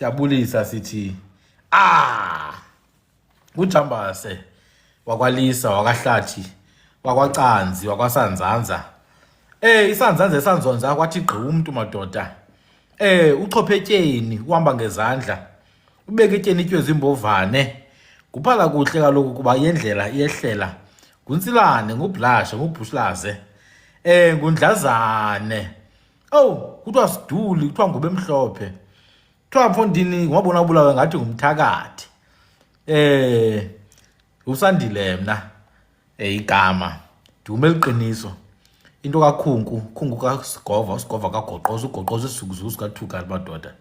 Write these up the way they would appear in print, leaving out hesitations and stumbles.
Siyabulisa sithi uJambase wakwalisa wakahlathi wakwacanzi wakwasanzanza isanzanza esanzonza kwathi gqi umuntu madoda uchophe etyeni uhamba ngezandla ubeke etyeni ityezi imbovane kuphala kuhle kaloku kuba yendlela iyehlela nguNtsilane ngublashe ngubhuslaze ngundlazane kuthiwa siduli kuthiwa ngube mhlophe kuthiwa mfondini wabona ubulawe ngathi ngumthakathi usandile mna igama dume liqiniso into kakhunku kasigova usigova kagoqoza ugoqoza isisukuzuzu kathuka madoda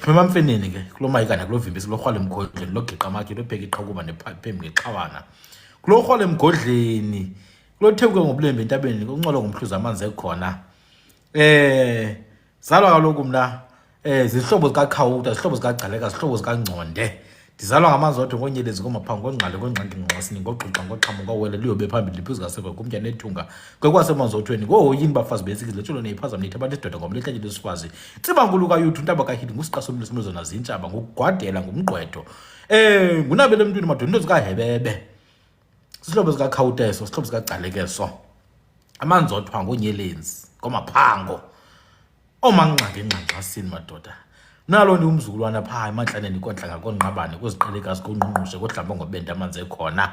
phema mfeneni ke kulo mayikana kulo vimbisi lorhwala emgodleni logeqa amatye lopheka iqhakuba nephembe ngeqhawana kulo rhwala emgodleni kulo thebuke ngobulembe entabeni kuncolwa ngomhluzi amanzi ekhona zalwa kaloku mna zihlobo zikakhawuta zihlobo zikagcaleka zihlobo zikangconde ndizalwa ngamanzi odwa ngonyelezi komaphango ngongqale ngongqangi ngqasini ngoqhuqa ngoqhamu ngowele liyobe phambili liphuzu ngaseva kumtya nethunga kwekwasemanzi othweni ngohoyini bafazi besikizile letshulo neyiphazam nithi abantu isidoda ngomlehlanye lesifwazi tsibankulu kayuthu ntaba kahidi ngusiqasomile simlozona zintshaba ngugwadela ngumgqwetho ngunabele emntwini madoda into zikahebebe sihlobo zikakhawuta eso sihlobo zikagcalekeso amanzi odwa ngonyelenzi komaphango omangxangengxangxasini madoda nalo ni umzukulwana pha emantlaneni konhlanga konqabane koziqeleka sikonqunqushe kodlamba ngobende amanzi ekhona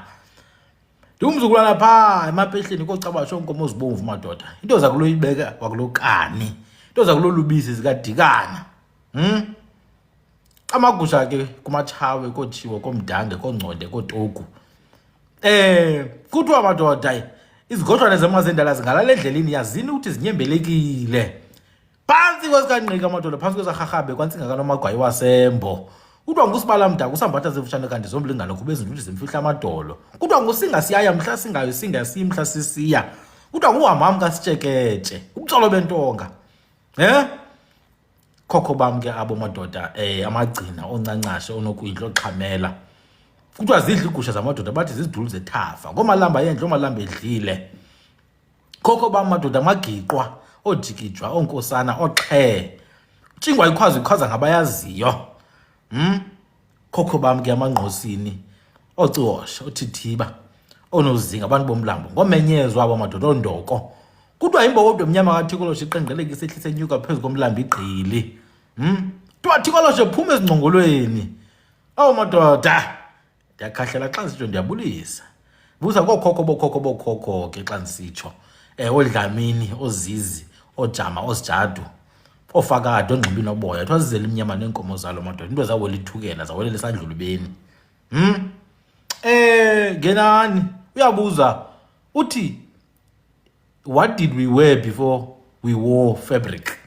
umzukulwana pha emapehleni kocabasho inkomo zibomvu madoda into zakulo ibeka wakulokani into zakulo lubisi zikadikana amagusha ke kumatshawe kotshiwo komdange kongconde kotoku kuthiwa madoda izigoshwane zemazendala zingalala endleleni yazini ukuthi zinyembelekile phansi kwesikanqika madoda phansi kwesarharhabe kwantsingakanomagwayi wasembo kuthiwa ngusibala mdaka usambatha zimfutshane kanti zomlingano kube ezintuthi zimfihla amadolo kuthiwa ngusinga siyaya mhla singayo singasiyi mhla sisiya kuthiwa nguhamam kasitsheketshe ubutsolo bentonga khokho bam ke abo madoda amagcina oncancashe onokwindlo oxhamela kuthiwa zidla igusha zamadoda bathi zizidulu zethafa ngomalamba yendlu omalamba edlile khokho bam madoda amagiqwa odikijwa onkosana oqhe tshingwa ikhwaza ngabayaziyo khokho bam ke amangqosini ociwosha othithiba onozinga abantu bomlambo ngomenyezwa abo madoda ondoko kuthiwa imbokodwe emnyama kaThikoloshe iqenqeleke isehlise enyuka phezu komlambo igqili kuthiwa Thikoloshe phuma ezingqongolweni madoda ndiyakhahlela xa ndisitsho ndiyabulisa busa kokhokho bokhokho ke xa ndisitsho odlamini ozizi ojama osijadu ofakade ongqibini oboya thwazizela imnyama nenkomo zalo madoda into zawela ithukela zawelela esandlulubeni ngenani uyabuza uthi what did we wear before we wore fabric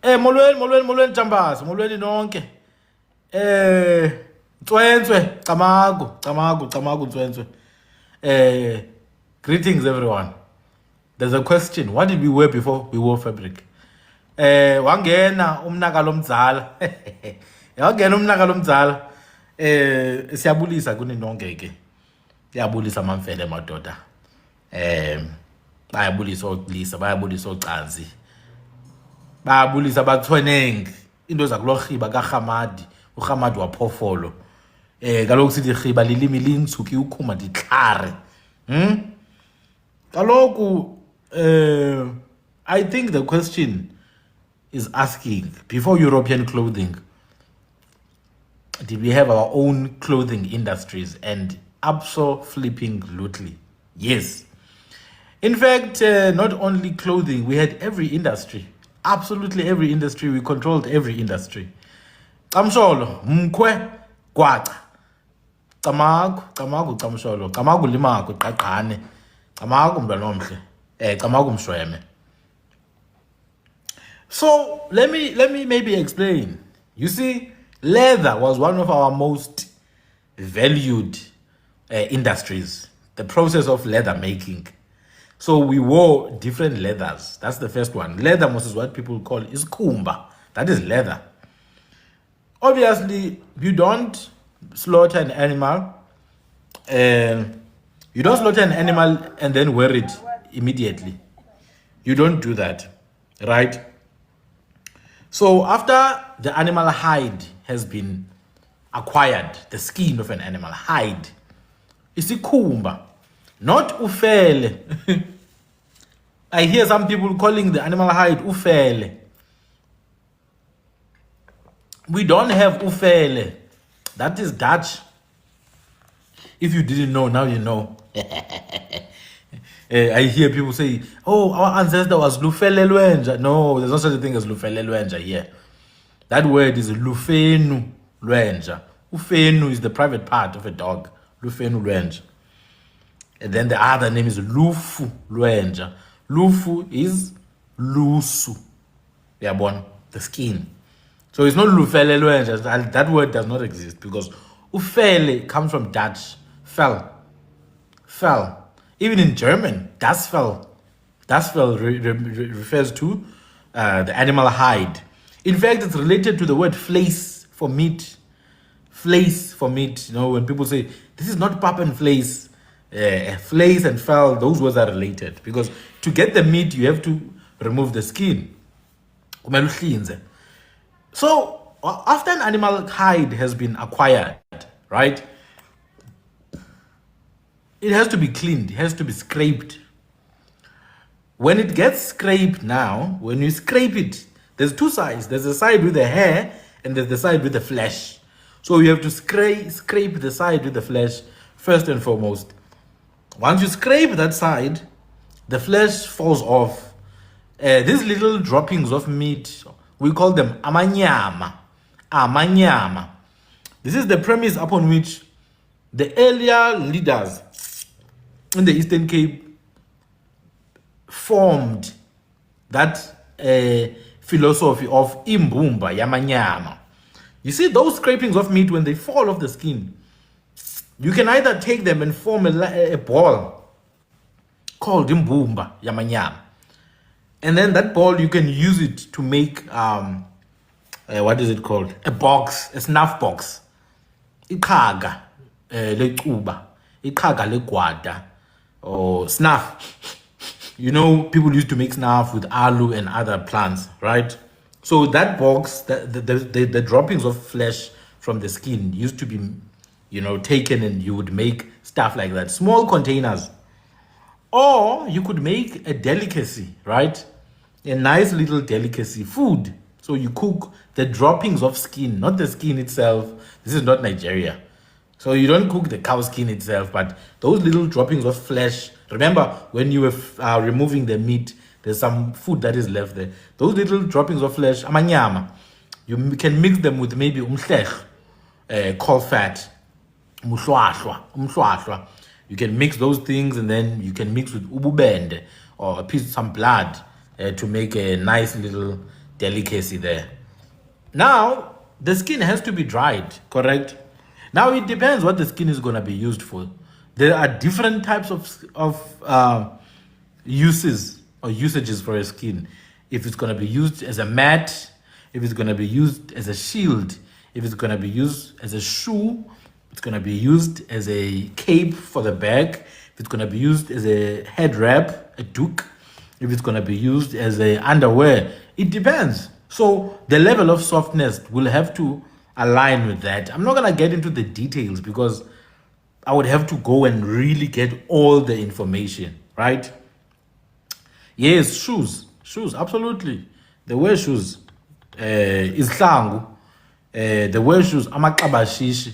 molweni Jambase molweni nonke Ntswentswe Camagu Ntswentswe greetings everyone. There's a question. What did we wear before we wore fabric? Wangena umnakalo omdzala. Wangena umnakalo omdzala. Siyabulisa kuni nonke ke. Siyabulisa mamfele madoda. Bayabulisa okulisa, bayabulisa ocanzi. Bayabulisa bathweneng into zakulorhiba kaGamadi, uGamadi waphofolo. Kaloku sithi khiba lilimi lintsuki ukhuma diklare. Kaloku I think the question is asking, before European clothing, did we have our own clothing industries? And absolutely yes. In fact, not only clothing, we had every industry. Absolutely every industry. We controlled every industry. Camsholo, mkwe, kwacha. Camagu camsholo. Camagu limago, qaqane. Camagu mdwanomhle. Camagu mshweme. So let me maybe explain. You see, leather was one of our most valued industries. The process of leather making. So we wore different leathers. That's the first one. Leather most is what people call iskumba. That is leather. Obviously, you don't slaughter an animal. You don't slaughter an animal and then wear it immediately. You don't do that. right? So after the animal hide has been acquired, the skin of an animal hide, isikhumba, not ufele. I hear some people calling the animal hide ufele. We don't have ufele. That is Dutch. If you didn't know, now you know. I hear people say, oh, our ancestor was Lufele Lwenja. No, there's no such a thing as Lufele Lwenja here. That word is Lufenu Lwenja. Ufenu is the private part of a dog. Lufenu Lwenja. And then the other name is Lufu Lwenja. Lufu is Lusu. Yeah, born the skin. So it's not Lufele Lwenja. That word does not exist because Ufele comes from Dutch. Fell. Even in German, das Fell refers to the animal hide. In fact, it's related to the word vlees for meat. Vlees for meat. You know, when people say, this is not pap and vlees. Vlees and fell, those words are related. Because to get the meat, you have to remove the skin. So, after an animal hide has been acquired, right? It has to be cleaned. It has to be scraped. When it gets scraped now, when you scrape it, there's two sides. There's the side with the hair and there's the side with the flesh. So you have to scrape the side with the flesh first and foremost. Once you scrape that side, the flesh falls off. These little droppings of meat, we call them amanyama. Amanyama. This is the premise upon which the earlier leaders in the Eastern Cape formed that philosophy of imbumba yamanyama. You see, those scrapings of meat, when they fall off the skin, you can either take them and form a ball called imbumba yamanyama. And then that ball, you can use it to make, what is it called? A box, a snuff box. Ikaga lechuba, ikaga legwada, or snuff. You know, people used to make snuff with alu and other plants, right? So that box, the droppings of flesh from the skin used to be, you know, taken and you would make stuff like that. Small containers. Or you could make a delicacy, right? A nice little delicacy, food. So you cook the droppings of skin, not the skin itself. This is not Nigeria. So you don't cook the cow skin itself, but those little droppings of flesh. Remember, when you were removing the meat, there's some food that is left there. Those little droppings of flesh, amanyama, you can mix them with maybe cold fat, umhlwahlwa. You can mix those things, and then you can mix with ububende or some blood to make a nice little delicacy there. Now, the skin has to be dried, correct? Now, it depends what the skin is going to be used for. There are different types of uses or usages for a skin. If it's going to be used as a mat, if it's going to be used as a shield, if it's going to be used as a shoe, it's going to be used as a cape for the back, if it's going to be used as a head wrap, a doek, if it's going to be used as a underwear, it depends. So the level of softness will have to align with that. I'm not going to get into the details because I would have to go and really get all the information, right? Yes, shoes, absolutely. They wear shoes. Islangu. They wear shoes. Amakabashishi.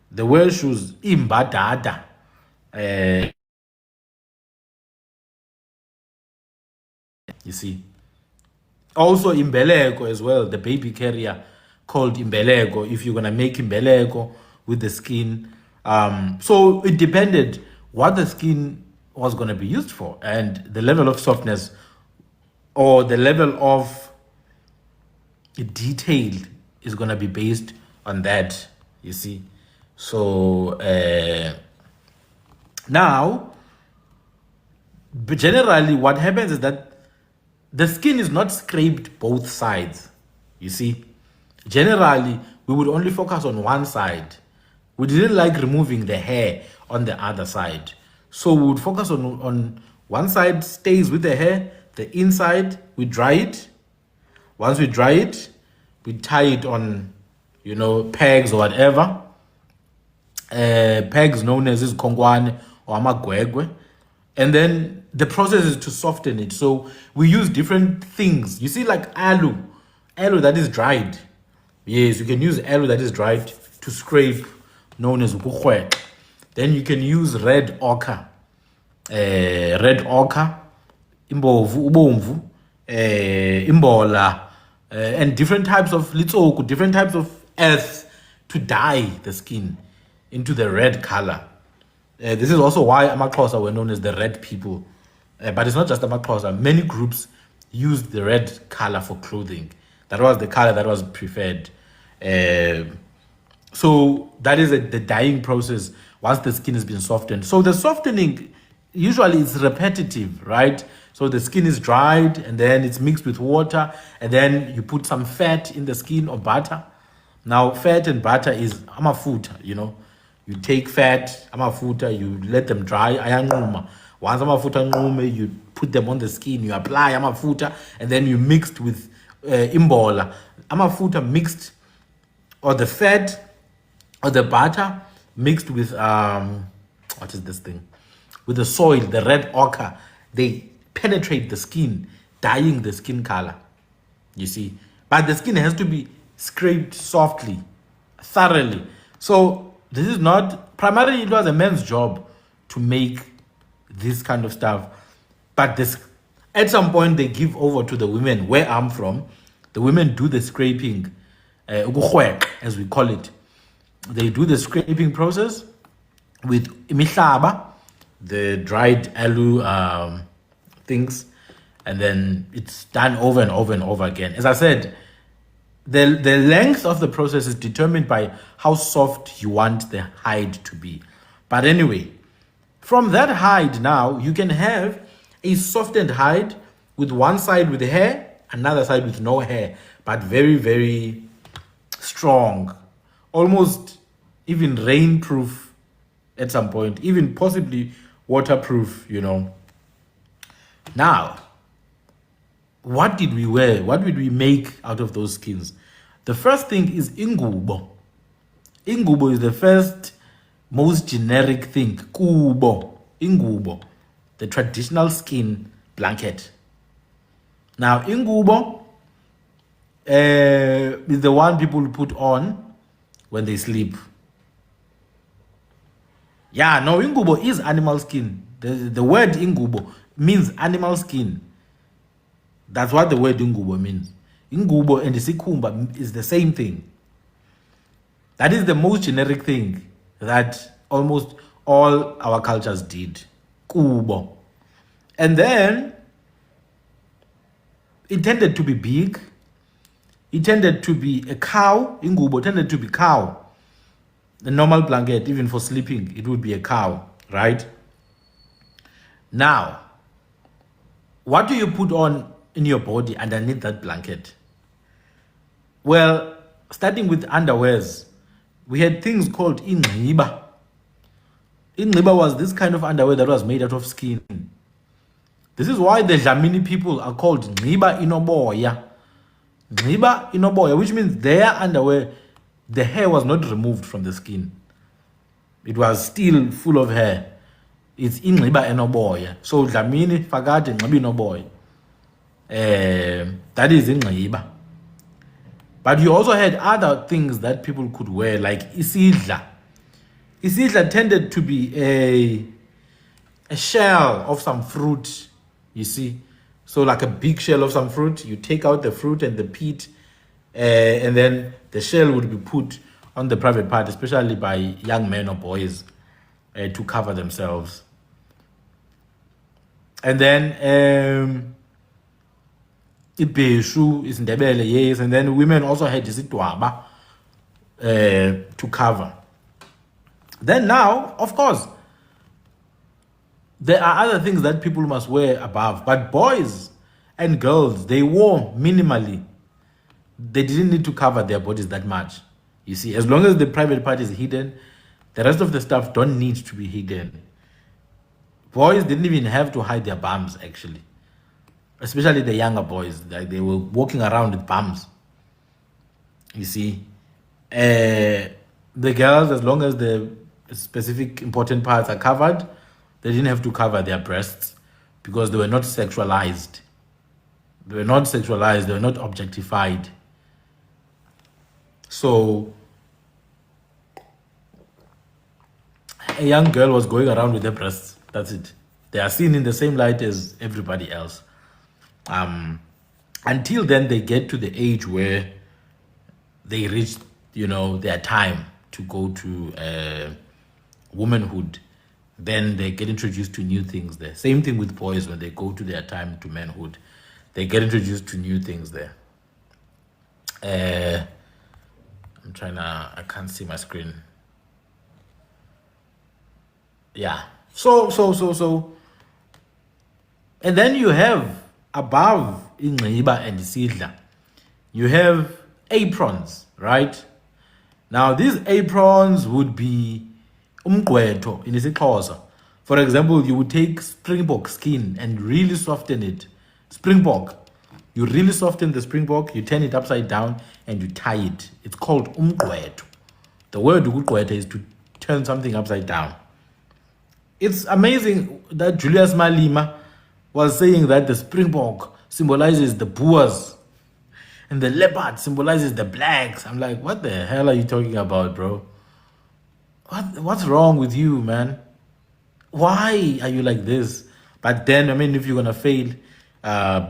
They wear shoes. Imbadada. You see. Also imbeleko as well, the baby carrier called imbeleko, if you're going to make imbeleko with the skin. So it depended what the skin was going to be used for, and the level of softness or the level of detail is going to be based on that, you see. So now, but generally what happens is that the skin is not scraped both sides, you see. Generally, we would only focus on one side. We didn't like removing the hair on the other side. So we would focus on one side stays with the hair, The inside, we dry it. Once we dry it, we tie it on, pegs or whatever. Pegs known as izikhonkwane or amagwegwe. And then the process is to soften it. So we use different things. You see, like aloe that is dried. Yes, you can use aloe that is dried to scrape, known as ukukhwek. Then you can use red ochre. Imbovu, ubomvu, imbola, and different types of litsoku, different types of earth to dye the skin into the red color. This is also why amaXhosa were known as the red people. But it's not just amaXhosa. Many groups used the red color for clothing. That was the color that was preferred. So that is the dyeing process once the skin has been softened. So the softening usually is repetitive, right? So the skin is dried and then it's mixed with water and then you put some fat in the skin or butter. Now, fat and butter is amafuta, You take fat, amafuta, you let them dry, ayanquma. Once amafuta nqume, you put them on the skin, you apply amafuta, and then you mixed with imbola. Amafuta mixed, or the fat, or the butter mixed with, what is this thing? With the soil, the red ochre. They penetrate the skin, dyeing the skin color. You see? But the skin has to be scraped softly, thoroughly. So this is not, primarily it was a man's job to make this kind of stuff. But this, at some point they give over to the women. Where I'm from, the women do the scraping, as we call it. They do the scraping process with imihlaba, the dried aloe things, and then it's done over and over and over again. As I said, the length of the process is determined by how soft you want the hide to be. But anyway, from that hide now, you can have a softened hide with one side with hair, another side with no hair, but very, very strong, almost even rainproof at some point, even possibly waterproof, Now, what did we wear? What did we make out of those skins? The first thing is ingubo. Ingubo is the first, most generic thing. Kubo, ingubo, the traditional skin blanket. Now, ingubo is the one people put on when they sleep. Yeah, no, ingubo is animal skin. The word ingubo means animal skin. That's what the word ingubo means. Ingubo and isikhumba is the same thing. That is the most generic thing that almost all our cultures did. Kubo. And then it tended to be big. It tended to be a cow. Ingubo tended to be cow. The normal blanket, even for sleeping, it would be a cow, right? Now, what do you put on in your body underneath that blanket? Well, starting with underwears, we had things called ingqiba. Ingqiba was this kind of underwear that was made out of skin. This is why the Dlamini people are called Ngqiba Inoboya. Ngqiba Inoboya, which means their underwear, the hair was not removed from the skin. It was still full of hair. It's Ingqiba Enoboya. So Dlamini Fakade Ngqiba Inoboya. That is Ingqiba. But you also had other things that people could wear, like isidla. Isidla tended to be a shell of some fruit, you see. So like a big shell of some fruit, you take out the fruit and the pit, and then the shell would be put on the private part, especially by young men or boys, to cover themselves. And then ibheshu is Ndebele, yes, and then women also had isidwaba to cover. Then now, of course, there are other things that people must wear above, but boys and girls, they wore minimally. They didn't need to cover their bodies that much. You see, as long as the private part is hidden, the rest of the stuff don't need to be hidden. Boys didn't even have to hide their bums, actually. especially the younger boys. Like they were walking around with bums. You see, the girls, as long as the specific important parts are covered, they didn't have to cover their breasts because they were not sexualized. They were not sexualized. They were not objectified. So a young girl was going around with her breasts. That's it. They are seen in the same light as everybody else. Until then, they get to the age where they reach, their time to go to womanhood. Then they get introduced to new things there. Same thing with boys when they go to their time to manhood. They get introduced to new things there. I can't see my screen. Yeah. So. And then you have above Ingiba and Sidla, you have aprons, right? Now these aprons would be umgqwetho in isiXhosa. For example, you would take springbok skin and really soften it. Springbok. You really soften the springbok, you turn it upside down and you tie it. It's called umgqwetho. The word umgqwetho is to turn something upside down. It's amazing that Julius Malema was saying that the springbok symbolizes the Boers and the leopard symbolizes the blacks. I'm like, what the hell are you talking about, bro? What's wrong with you, man? Why are you like this? But then, if you're gonna fail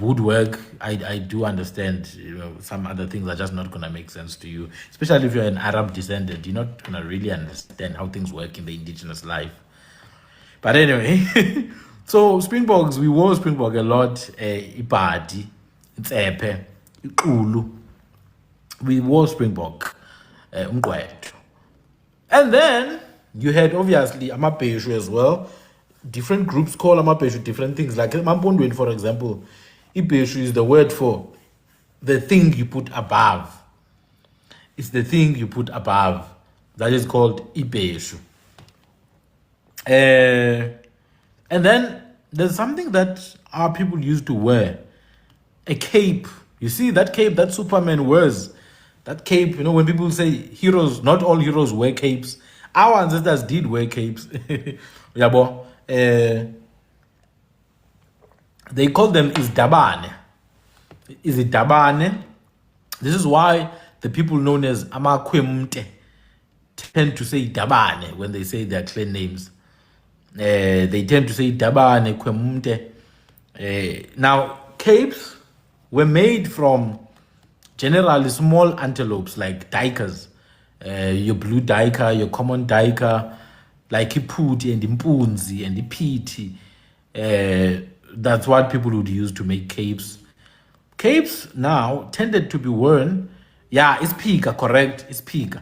woodwork, I do understand. Some other things are just not gonna make sense to you, especially if you're an Arab descendant. You're not gonna really understand how things work in the indigenous life. But anyway, so Springboks, we wore Springbok a lot. Ibadi, Itsepe, Ikulu. We wore Springbok, umgqwetho. And then you had obviously Amabheshu as well. Different groups call Amabheshu different things. Like Mampondweni, for example, Ibheshu is the word for the thing you put above. It's the thing you put above. That is called Ibheshu. And then there's something that our people used to wear. A cape. You see that cape that Superman wears? That cape, when people say heroes, not all heroes wear capes. Our ancestors did wear capes. Yabo. They call them Izdabane. Izdabane. This is why the people known as Amakwemte tend to say Dabane when they say their clan names. They tend to say Dabane, Kwemte. Now, capes were made from generally small antelopes like duikers. Your blue duiker, your common duiker, like Iputi and Impunzi and Ipiti. That's what people would use to make capes. Capes now tended to be worn. Yeah, it's pika, correct? It's pika.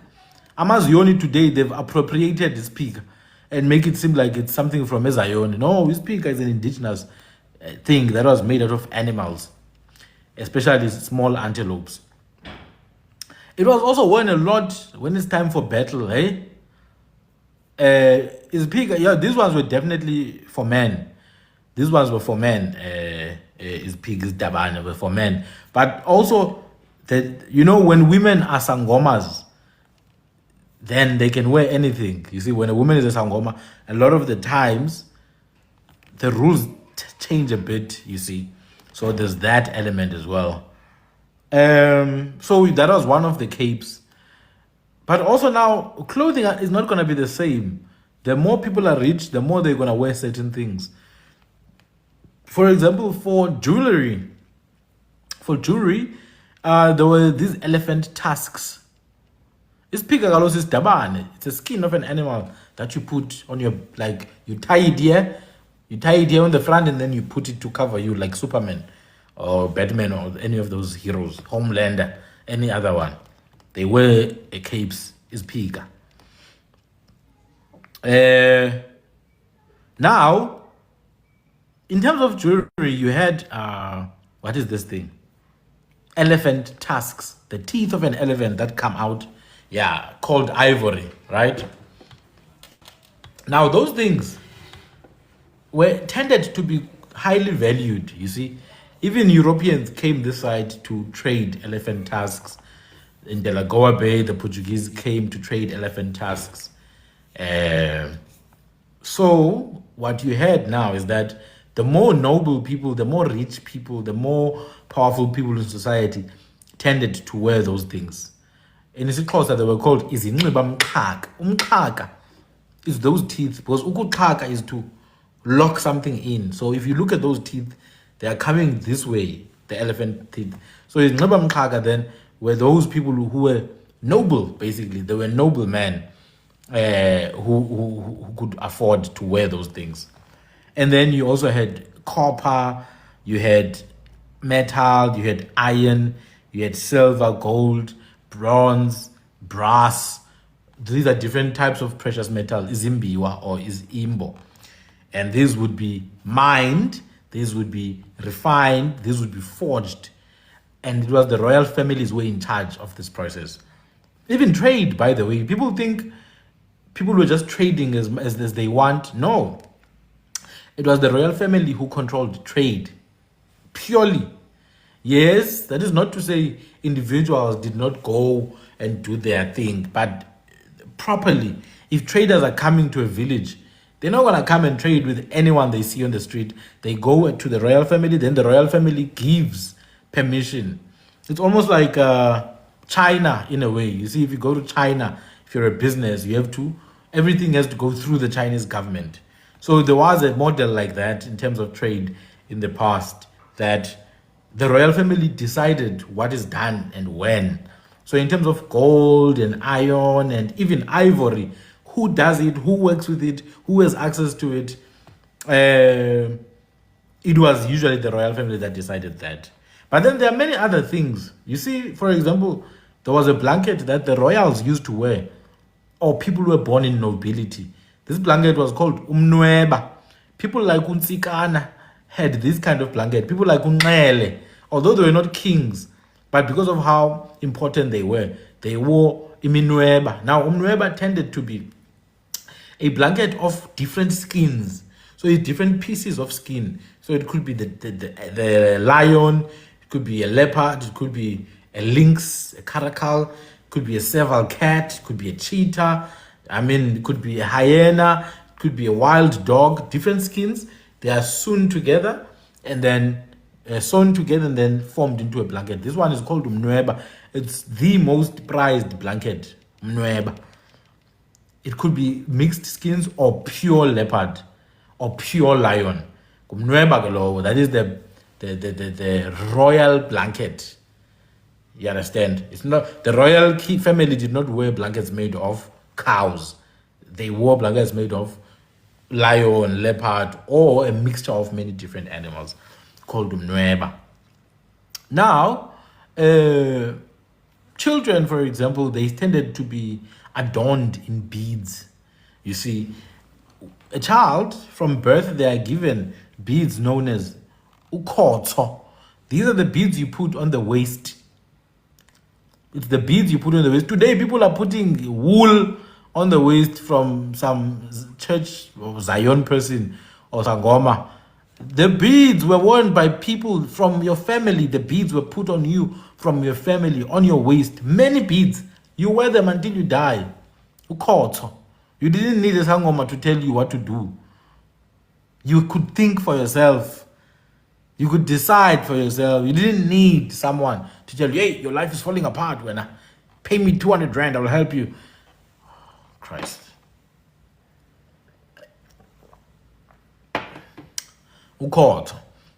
Amazioni today, they've appropriated this pika and make it seem like it's something from Ezayoni. No, this pika is an indigenous thing that was made out of animals, especially small antelopes. It was also worn a lot when it's time for battle, hey? Is pika, yeah, these ones were definitely for men. These ones were for men. Is pig, is dabane, were for men. But also, when women are sangomas, then they can wear anything. You see, when a woman is a sangoma, a lot of the times, the rules change a bit, you see. So there's that element as well. So that was one of the capes. But also now, clothing is not going to be the same. The more people are rich, the more they're going to wear certain things. For example, for jewelry, there were these elephant tusks. It's pigagalos is dabane. It's a skin of an animal that you put on your, like, you tie it here on the front and then you put it to cover you, like Superman or Batman or any of those heroes, Homelander, any other one. They wear a capes, is piga. Now, in terms of jewelry, you had, what is this thing? Elephant tusks, the teeth of an elephant that come out, called ivory, right? Now, those things were tended to be highly valued, you see. Even Europeans came this side to trade elephant tusks. In the Lagoa Bay, the Portuguese came to trade elephant tusks. So what you had now is that the more noble people, the more rich people, the more powerful people in society tended to wear those things. In isiXhosa, they were called izinxiba mxhaka. Umxhaka is those teeth, because ukuxhaka is to lock something in. So if you look at those teeth, they are coming this way, the elephant teeth. So izinxiba mxhaka then were those people who were noble, basically. They were noble men who could afford to wear those things. And then you also had copper, you had metal, you had iron, you had silver, gold, bronze, brass. These are different types of precious metal, izimbiwa or imbo. And these would be mined, these would be refined, these would be forged. And it was the royal families who were in charge of this process. Even trade, by the way, people think people were just trading as they want. No. It was the royal family who controlled trade, purely. Yes, that is not to say individuals did not go and do their thing, but properly. If traders are coming to a village, they're not going to come and trade with anyone they see on the street. They go to the royal family, then the royal family gives permission. It's almost like China in a way. You see, if you go to China, if you're a business, everything has to go through the Chinese government. So there was a model like that in terms of trade in the past, that the royal family decided what is done and when. So in terms of gold and iron and even ivory, who does it, who works with it, who has access to it, it was usually the royal family that decided that. But then there are many other things. You see, for example, there was a blanket that the royals used to wear, or people who were born in nobility. This blanket was called umnweba. People like Untsikana had this kind of blanket. People like Unxele, although they were not kings, but because of how important they wore iminweba. Now, umnweba tended to be a blanket of different skins. So it's different pieces of skin. So it could be the lion, it could be a leopard, it could be a lynx, a caracal, it could be a serval cat, it could be a cheetah. It could be a hyena, it could be a wild dog, different skins. They are sewn together and then formed into a blanket. This one is called umnweba. It's the most prized blanket, umnweba. It could be mixed skins or pure leopard or pure lion. Umnweba galowo, that is the royal blanket. You understand? It's not the royal family did not wear blankets made of cows. They wore blankets made of lion, leopard, or a mixture of many different animals called umnweba. Now, children, for example, they tended to be adorned in beads. You see, a child from birth, they are given beads known as ukhotso. These are the beads you put on the waist. It's the beads you put on the waist. Today, people are putting wool on the waist from some church or Zion person or Sangoma. The beads were worn by people from your family. The beads were put on you from your family, on your waist. Many beads. You wear them until you die. Ukhotso. You didn't need a Sangoma to tell you what to do. You could think for yourself. You could decide for yourself. You didn't need someone to tell you, hey, your life is falling apart. When I pay me 200 rand, I will help you. Christ. Ukhotso.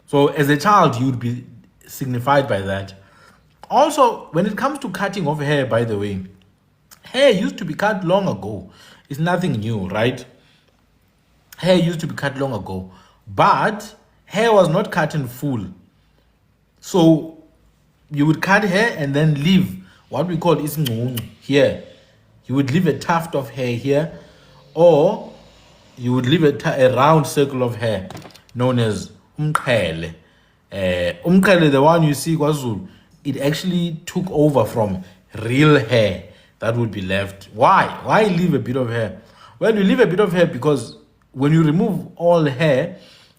So as a child, you'd be signified by that. Also, when it comes to cutting off hair, by the way, hair used to be cut long ago. It's nothing new, right? Hair used to be cut long ago. But hair was not cut in full. So you would cut hair and then leave what we call isngcungcu here. You would leave a tuft of hair here, or you would leave a round circle of hair known as umqhele. Umqhele, the one you see KwaZulu, it actually took over from real hair that would be left. Why? Why leave a bit of hair? Well, you leave a bit of hair because when you remove all hair,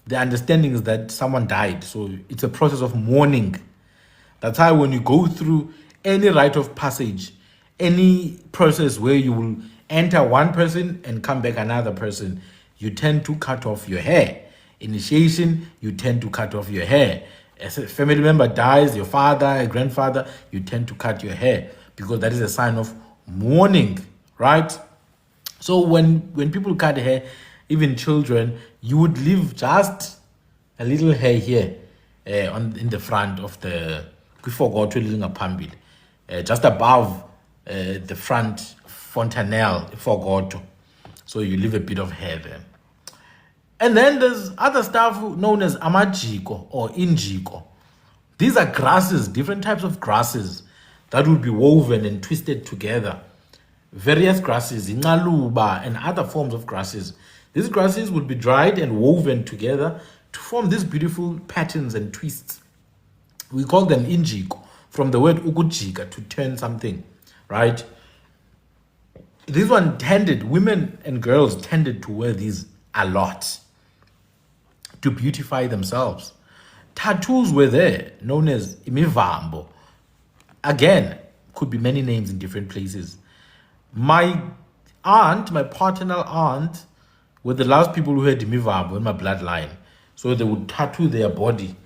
the understanding is that someone died. So it's a process of mourning. That's why when you go through any rite of passage, any process where you will enter one person and come back another person, you tend to cut off your hair. Initiation, you tend to cut off your hair. As a family member dies, your father, a grandfather, you tend to cut your hair because that is a sign of mourning, right? So when people cut hair, even children, you would leave just a little hair here in the front of the just above the front fontanelle fogoto. So you leave a bit of hair there. And then there's other stuff known as amajiko or injiko. These are grasses, different types of grasses that will be woven and twisted together. Various grasses, ingaluba, and other forms of grasses. These grasses will be dried and woven together to form these beautiful patterns and twists. We call them injiko, from the word ukujika, to turn something, right? This one women and girls tended to wear these a lot to beautify themselves. Tattoos were there, known as imivambo. Again, could be many names in different places. My paternal aunt, were the last people who had imivambo in my bloodline. So they would tattoo their body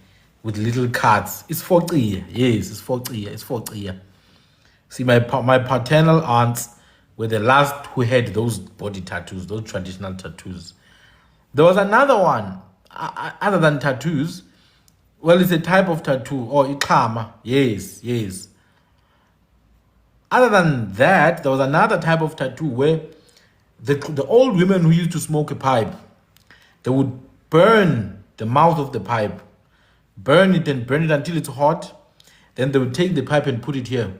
with little cuts. It's 40 years. Yes, it's 40 years. It's 40 years. See, my paternal aunts were the last who had those body tattoos, those traditional tattoos. There was another one, other than tattoos. Well, it's a type of tattoo, or ikama. Yes. Other than that, there was another type of tattoo where the old women who used to smoke a pipe, they would burn the mouth of the pipe, burn it until it's hot. Then they would take the pipe and put it here,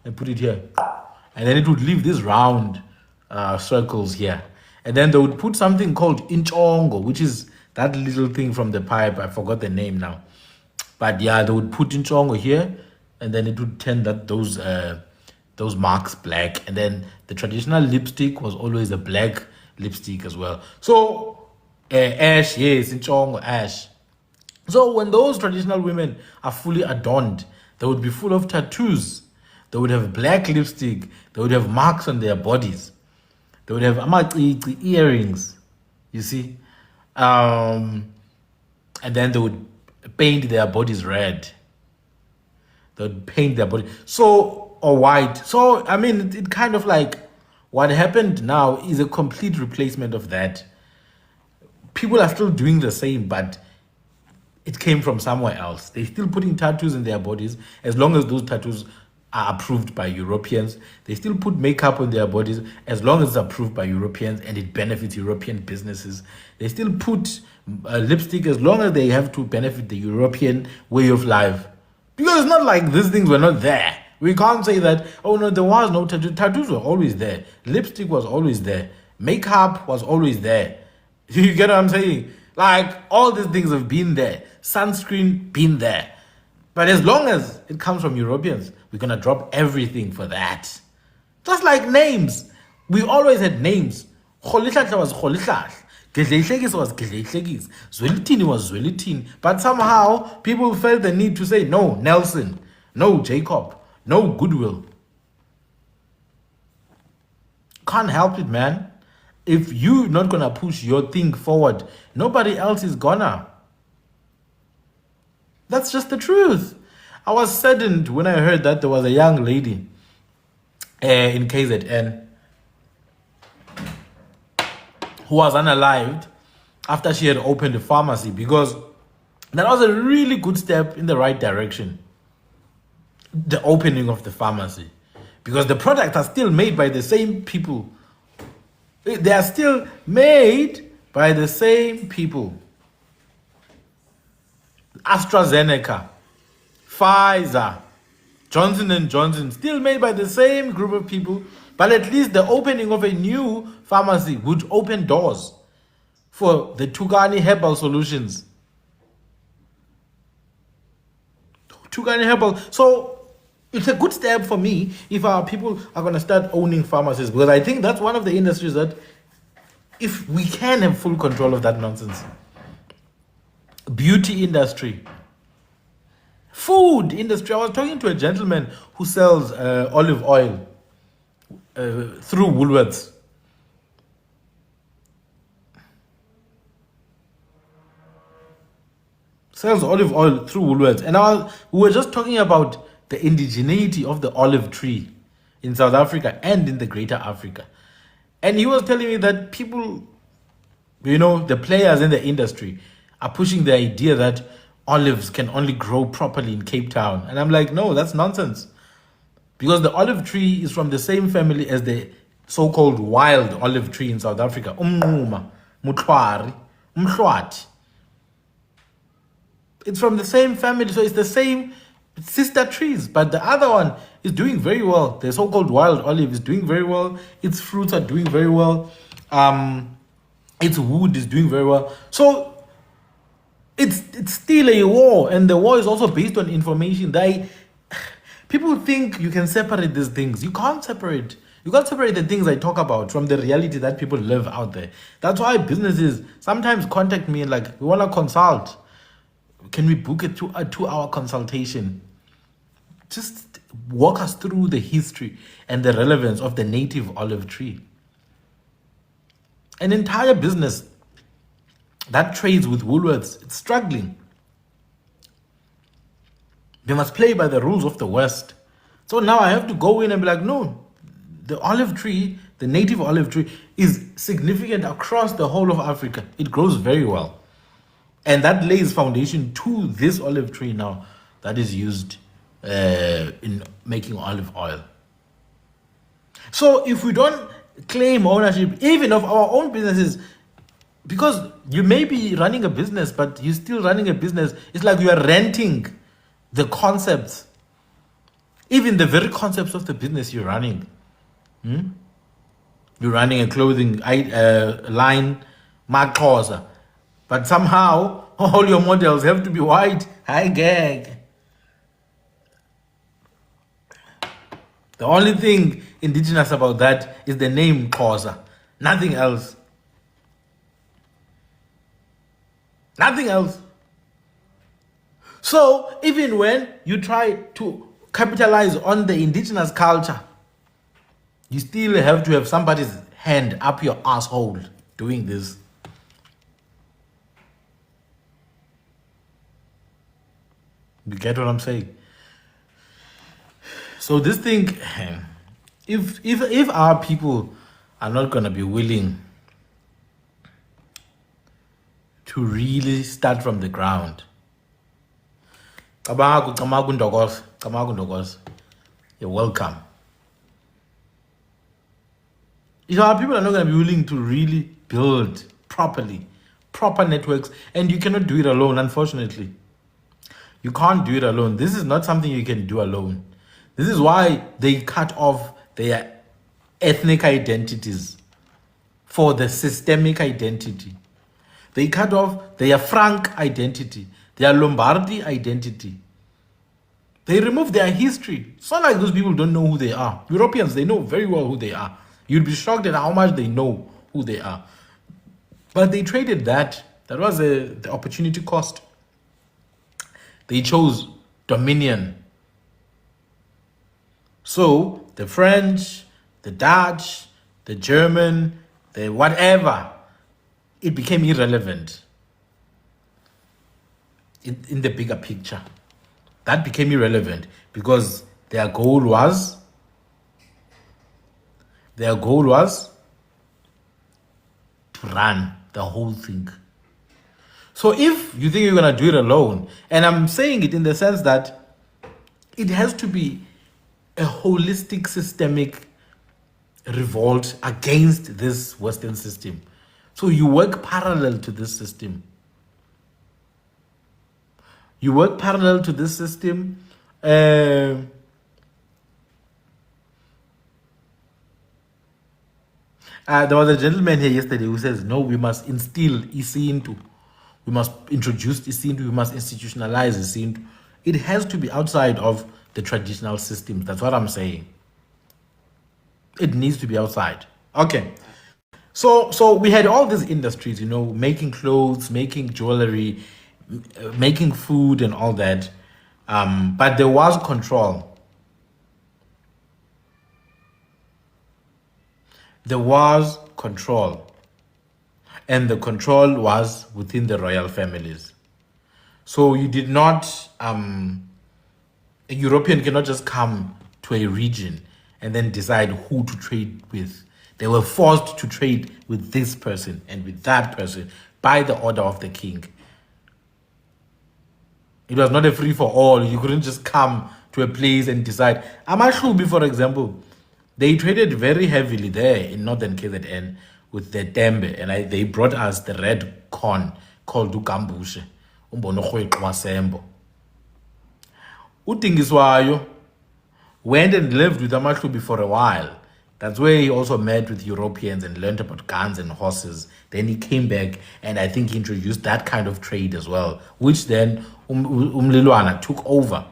and put it here. And then it would leave these round circles here. And then they would put something called inchongo, which is that little thing from the pipe. I forgot the name now. But yeah, they would put inchongo here, and then it would turn those marks black. And then the traditional lipstick was always a black lipstick as well. So ash, yes, inchongo, ash. So when those traditional women are fully adorned, they would be full of tattoos. They would have black lipstick. They would have marks on their bodies. They would have amacici, earrings, you see. And then they would paint their bodies red. They would paint their body or white. So, I mean, it kind of like what happened now is a complete replacement of that. People are still doing the same, but it came from somewhere else. They're still putting tattoos in their bodies as long as those tattoos are approved by Europeans. They still put makeup on their bodies as long as it's approved by Europeans and it benefits European businesses. They still put lipstick as long as they have to benefit the European way of life. Because it's not like these things were not there. We can't say that, oh no, there was no tattoo. Tattoos were always there. Lipstick was always there. Makeup was always there. You get what I'm saying? Like, all these things have been there. Sunscreen, been there. But as long as it comes from Europeans, we're going to drop everything for that. Just like names. We always had names. Kgolihlahla was Kgolihlahla. Gedleyihlekisa was Gedleyihlekisa. Zwelithini was Zwelithini. But somehow, people felt the need to say, no, Nelson. No, Jacob. No, Goodwill. Can't help it, man. If you're not going to push your thing forward, nobody else is gonna. That's just the truth. I was saddened when I heard that there was a young lady in KZN who was unalived after she had opened a pharmacy, because that was a really good step in the right direction. The opening of the pharmacy. Because the products are still made by the same people. They are still made by the same people. AstraZeneca, Pfizer, Johnson & Johnson, still made by the same group of people, but at least the opening of a new pharmacy would open doors for the Tugani Herbal Solutions. Tugani Herbal. So it's a good step for me if our people are going to start owning pharmacies, because I think that's one of the industries that, if we can have full control of that nonsense, beauty industry, food industry. I was talking to a gentleman who sells olive oil through Woolworths. Sells olive oil through Woolworths. And we were just talking about the indigeneity of the olive tree in South Africa and in the greater Africa. And he was telling me that people, the players in the industry are pushing the idea that olives can only grow properly in Cape Town. And I'm like, no, that's nonsense. Because the olive tree is from the same family as the so-called wild olive tree in South Africa. Umnquma, Mutlwari, Umhlwathi. It's from the same family, so it's the same sister trees. But the other one is doing very well. The so-called wild olive is doing very well. Its fruits are doing very well. Its wood is doing very well. So it's still a war, and the war is also based on information. People think you can separate these things. You can't separate. You can't separate the things I talk about from the reality that people live out there. That's why businesses sometimes contact me and like, we want to consult. Can we book a 2-hour consultation? Just walk us through the history and the relevance of the native olive tree. An entire business that trades with Woolworths, it's struggling. They must play by the rules of the West. So now I have to go in and be like, no, the olive tree, the native olive tree, is significant across the whole of Africa. It grows very well. And that lays foundation to this olive tree now that is used in making olive oil. So if we don't claim ownership, even of our own businesses, because you may be running a business, but you're still running a business, it's like you are renting the concepts, even the very concepts of the business you're running. You're running a clothing line, Maxxosa. But somehow, all your models have to be white. Hi, gag. The only thing indigenous about that is the name Xhosa. Nothing else. Nothing else. So, even when you try to capitalize on the indigenous culture, you still have to have somebody's hand up your asshole doing this. You get what I'm saying? So this thing, if our people are not gonna be willing to really start from the ground, you're welcome. If our people are not gonna be willing to really build proper networks, and you cannot do it alone, unfortunately. You can't do it alone. This is not something you can do alone. This is why they cut off their ethnic identities for the systemic identity. They cut off their Frank identity, their Lombardi identity. They remove their history. It's not like those people don't know who they are. Europeans, they know very well who they are. You'd be shocked at how much they know who they are. But they traded that. That was the opportunity cost. They chose dominion. So the French, the Dutch, the German, the whatever, it became irrelevant in the bigger picture. That became irrelevant because their goal was to run the whole thing. So if you think you're going to do it alone, and I'm saying it in the sense that it has to be a holistic systemic revolt against this Western system. So you work parallel to this system. You work parallel to this system. There was a gentleman here yesterday who says, no, we must instill Isintu. We must introduce Isintu. We must institutionalize Isintu. It has to be outside of the traditional systems. That's what I'm saying. It needs to be outside. Okay. So we had all these industries, making clothes, making jewelry, making food and all that. But there was control. There was control. And the control was within the royal families. So you did not, a European cannot just come to a region and then decide who to trade with. They were forced to trade with this person and with that person by the order of the king. It was not a free for all. You couldn't just come to a place and decide. Amahlubi, for example, they traded very heavily there in northern KZN with the tembe, and they brought us the red corn called ukambushe, umbonorhweqo wasembo. Udingiswayo went and lived with Amahlubi for a while. That's where he also met with Europeans and learned about guns and horses. Then he came back, and I think he introduced that kind of trade as well, which then Umlilwana took over.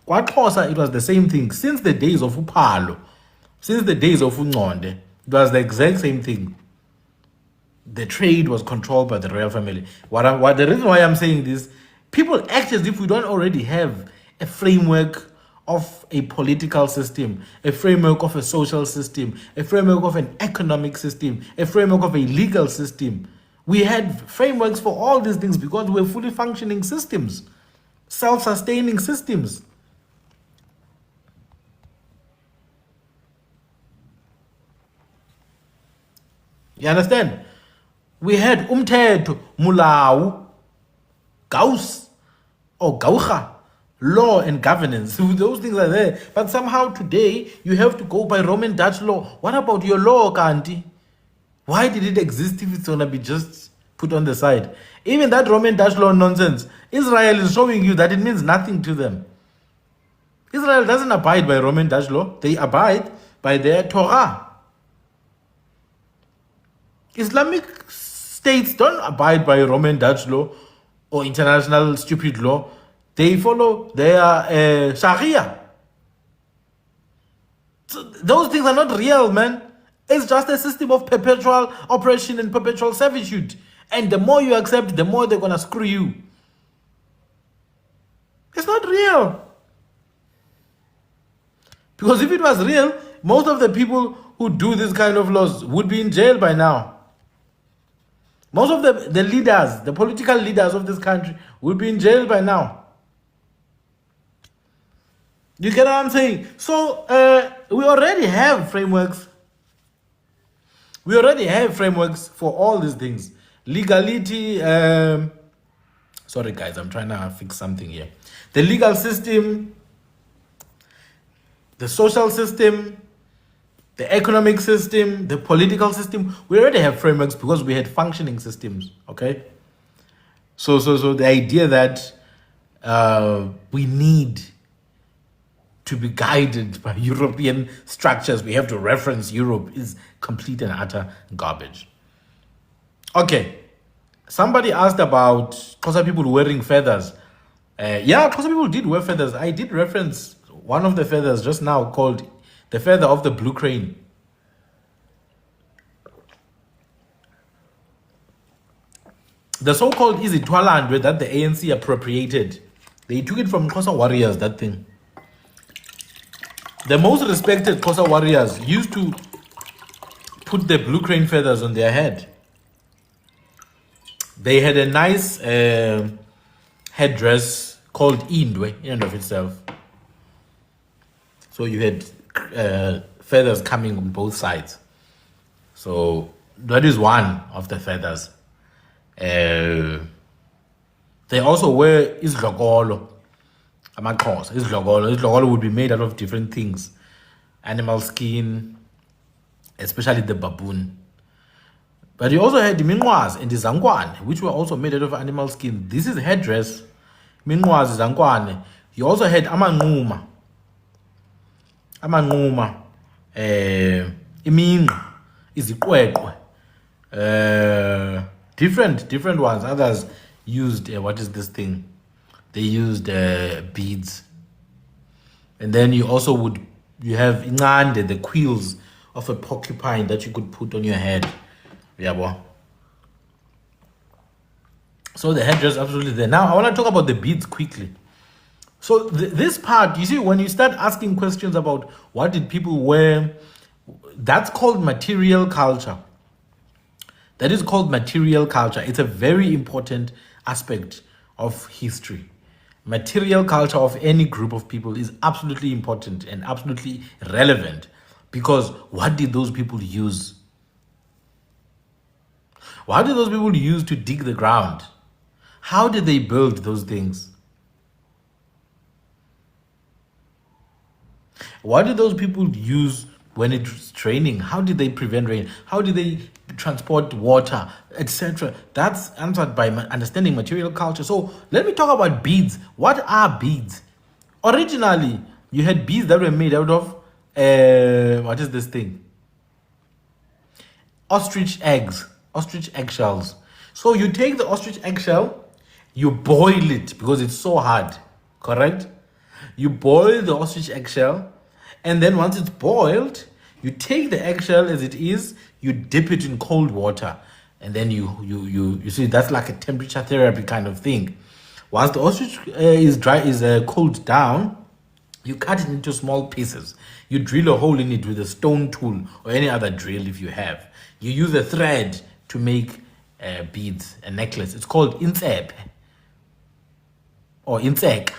KwaXhosa, it was the same thing. Since the days of Upalo, since the days of Ungonde, it was the exact same thing. The trade was controlled by the royal family. The reason why I'm saying this, people act as if we don't already have a framework of a political system, a framework of a social system, a framework of an economic system, a framework of a legal system. We had frameworks for all these things because we're fully functioning systems, self-sustaining systems. You understand? We had umthetho, mulawu, gaus, or gaucha, law and governance. Those things are there. But somehow today, you have to go by Roman Dutch law. What about your law, Kanti? Why did it exist if it's going to be just put on the side? Even that Roman Dutch law nonsense, Israel is showing you that it means nothing to them. Israel doesn't abide by Roman Dutch law. They abide by their Torah. Islamic states don't abide by Roman Dutch law or international stupid law. They follow their Sharia. So those things are not real, man. It's just a system of perpetual oppression and perpetual servitude. And the more you accept, the more they're going to screw you. It's not real. Because if it was real, most of the people who do this kind of laws would be in jail by now. Most of the leaders, the political leaders of this country would be in jail by now. You get what I'm saying? So we already have frameworks. We already have frameworks for all these things. Legality. Sorry, guys, I'm trying to fix something here. The legal system, the social system, the economic system, the political system. We already have frameworks because we had functioning systems. Okay. So the idea that we need to be guided by European structures, we have to reference Europe, is complete and utter garbage. Okay, somebody asked about Xhosa people wearing feathers. Yeah, Xhosa people did wear feathers. I did reference one of the feathers just now called the feather of the blue crane. The so-called Izithwalandwe that the ANC appropriated, they took it from Xhosa warriors, that thing. The most respected Xhosa warriors used to put the blue crane feathers on their head. They had a nice headdress called Indwe in and of itself. So you had feathers coming on both sides. So that is one of the feathers. They also wear isidlokolo. AmaXhosa, isidlokolo would be made out of different things. Animal skin, especially the baboon. But you also had the minqwazi and the zangwane, which were also made out of animal skin. This is headdress. Minqwazi, zangwane. You also had amanquma. Iminqa, iziqweqwe. Different ones. Others used, what is this thing? They used beads. And then you also you have inqande, the quills of a porcupine that you could put on your head. Yeah, So the headdress is absolutely there. Now I want to talk about the beads quickly. So this part, you see, when you start asking questions about what did people wear, that's called material culture. That is called material culture. It's a very important aspect of history. Material culture of any group of people is absolutely important and absolutely relevant, because what did those people use? What did those people use to dig the ground? How did they build those things? What did those people use when it was raining? How did they prevent rain? How did they transport water, etc.? That's answered by understanding material culture. So let me talk about beads. What are beads? Originally, you had beads that were made out of what is this thing? Ostrich eggs, ostrich eggshells. So you take the ostrich eggshell, you boil it because it's so hard, correct? You boil the ostrich eggshell, and then once it's boiled, you take the eggshell as it is, you dip it in cold water, and then you see that's like a temperature therapy kind of thing. Once the ostrich is cooled down, you cut it into small pieces. You drill a hole in it with a stone tool or any other drill if you have. You use a thread to make beads, a necklace. It's called intsep or intsek.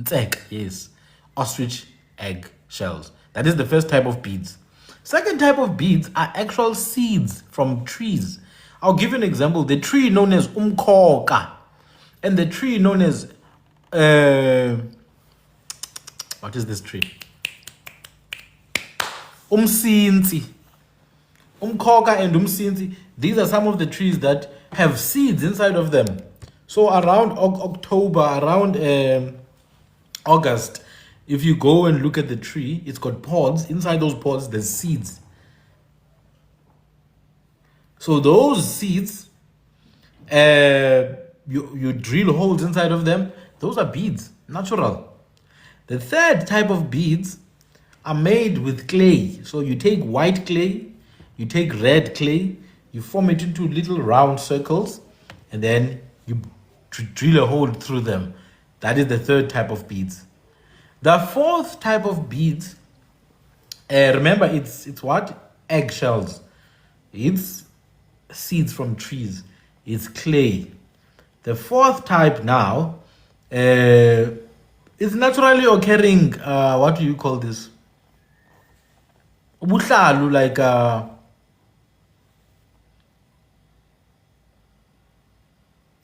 Intsek, yes. Ostrich egg shells. That is the first type of beads. Second type of beads are actual seeds from trees. I'll give you an example. The tree known as umkoka and the tree known as what is this tree? Umsinsi. Umkoka and umsinsi. These are some of the trees that have seeds inside of them. So around October, around August, if you go and look at the tree, it's got pods. Inside those pods, there's seeds. So those seeds, you drill holes inside of them. Those are beads, natural. The third type of beads are made with clay. So you take white clay, you take red clay, you form it into little round circles, and then you drill a hole through them. That is the third type of beads. The fourth type of beads, remember it's what? Eggshells. It's seeds from trees. It's clay. The fourth type now is naturally occurring, what do you call this? Ubuhlalu, like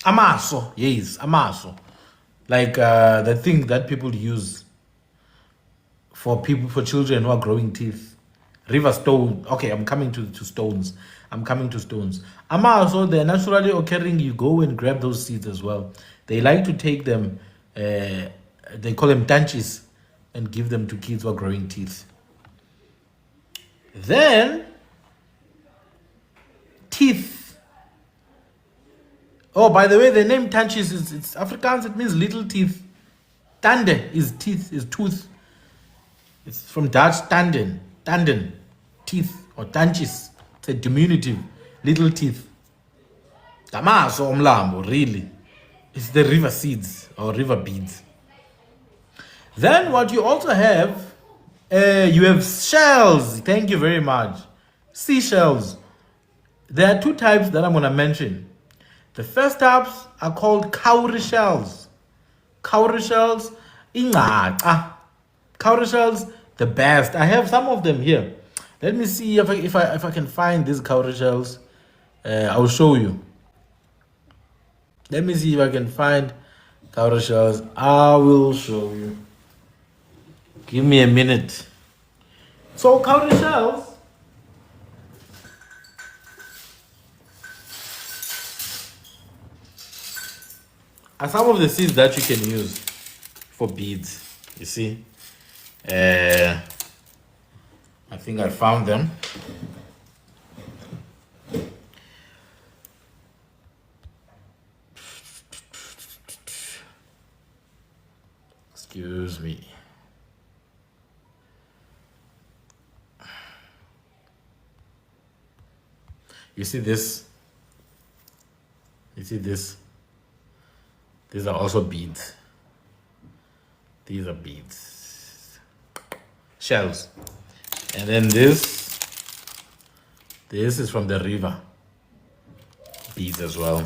amaso, yes, amaso. Like the thing that people use for children who are growing teeth. River stone. Okay, I'm coming to stones. I'm coming to stones. Amaso, they're naturally occurring. You go and grab those seeds as well. They like to take them, they call them tanchis, and give them to kids who are growing teeth. Then, teeth. Oh, by the way, the name tanchis it's Afrikaans, it means little teeth. Tande is teeth, is tooth. It's from Dutch tanden, teeth, or tanchis. It's a diminutive, little teeth. Tamaso omlambo, really. It's the river seeds or river beads. Then what you also have, you have shells. Thank you very much. Seashells. There are two types that I'm going to mention. The first types are called cowrie shells. Cowrie shells, ingaca. Cowrie shells, the best. I have some of them here. Let me see if I can find these cowrie shells. I'll show you. Let me see if I can find cowrie shells. I will show you. Give me a minute. So cowrie shells are some of the seeds that you can use for beads. You see, I think I found them. Excuse me. You see this? You see this? These are also beads. These are beads. Shells. And then this is from the river. Beads as well.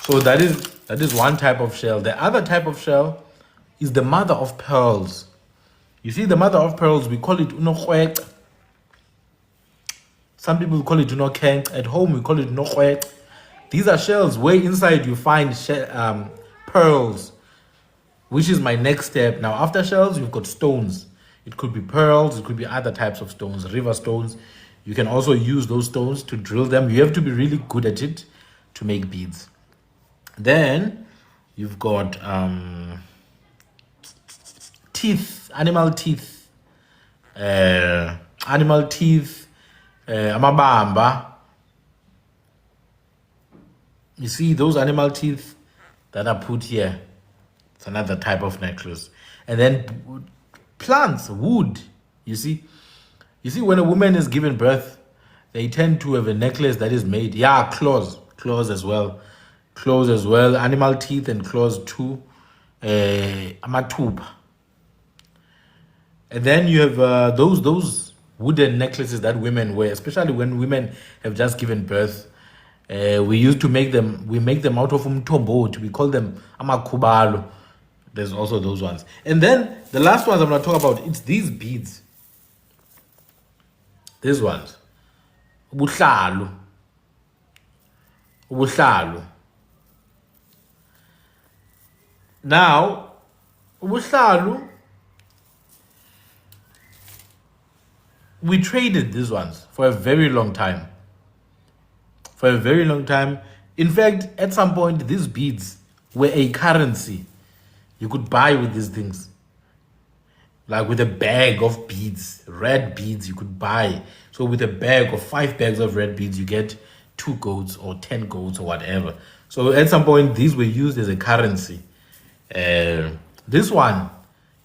So that is one type of shell. The other type of shell is the mother of pearls. You see, the mother of pearls, we call it unokhwek. Some people call it unokheng. At home, we call it unokhwek. These are shells where inside you find pearls, which is my next step. Now, after shells, you've got stones. It could be pearls. It could be other types of stones, river stones. You can also use those stones to drill them. You have to be really good at it to make beads. Then you've got teeth, animal teeth, amabamba. You see those animal teeth that are put here. It's another type of necklace. And then plants, wood. You see when a woman is given birth, they tend to have a necklace that is made. Yeah, claws as well. Claws as well, animal teeth and claws too. Amathupa. And then you have those wooden necklaces that women wear, especially when women have just given birth. We used to make them. We make them out of umtomboti. We call them amakhubalo. There's also those ones. And then the last ones I'm going to talk about. It's these beads. These ones. Ubuhlalu. Now, ubuhlalu, we traded these ones for a very long time. In fact, at some point, these beads were a currency you could buy with these things. Like with a bag of beads, red beads you could buy. So with a bag of 5 bags of red beads, you get 2 goats or 10 goats or whatever. So at some point, these were used as a currency. This one,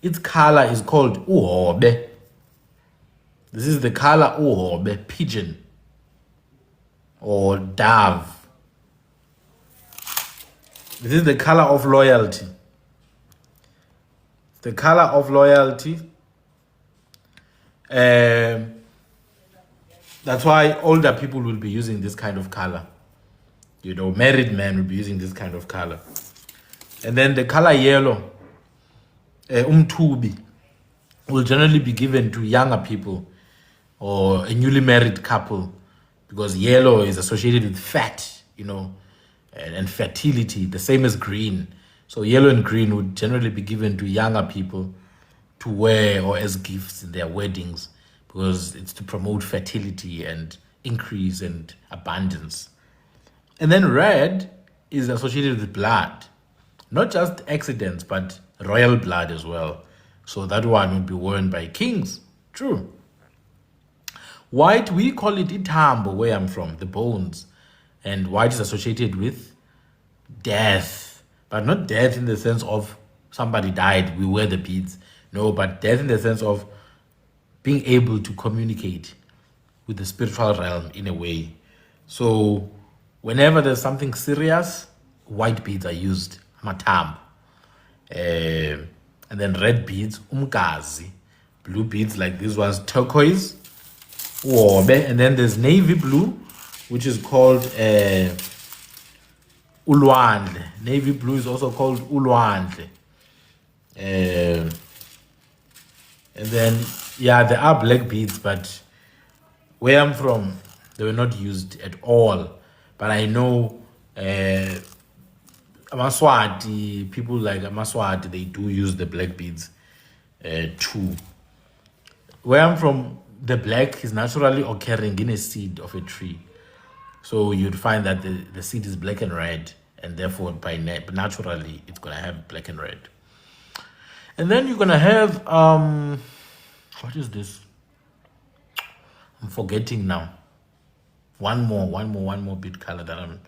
its color is called uhobe. This is the color uhobe, pigeon or dove. This is the color of loyalty. The color of loyalty. That's why older people will be using this kind of color. You know, married men will be using this kind of color. And then the color yellow, umtubi, will generally be given to younger people or a newly married couple, because yellow is associated with fat, you know, and fertility, the same as green. So yellow and green would generally be given to younger people to wear or as gifts in their weddings, because it's to promote fertility and increase and abundance. And then red is associated with blood. Not just accidents, but royal blood as well. So that one would be worn by kings. True. White, we call it itambo, where I'm from, the bones. And white is associated with death. But not death in the sense of somebody died, we wear the beads. No, but death in the sense of being able to communicate with the spiritual realm in a way. So whenever there's something serious, white beads are used. Matambo. And then red beads, umgazi. Blue beads like these ones, turquoise, uobe. And then there's navy blue, which is called ulwandle. Navy blue is also called ulwandle. And then, yeah, there are black beads, but where I'm from, they were not used at all. But I know Amaswati, people like Amaswati, they do use the black beads too. Where I'm from, the black is naturally occurring in a seed of a tree. So you'd find that the seed is black and red, and therefore naturally it's going to have black and red. And then you're going to have, what is this? I'm forgetting now. One more bit color that I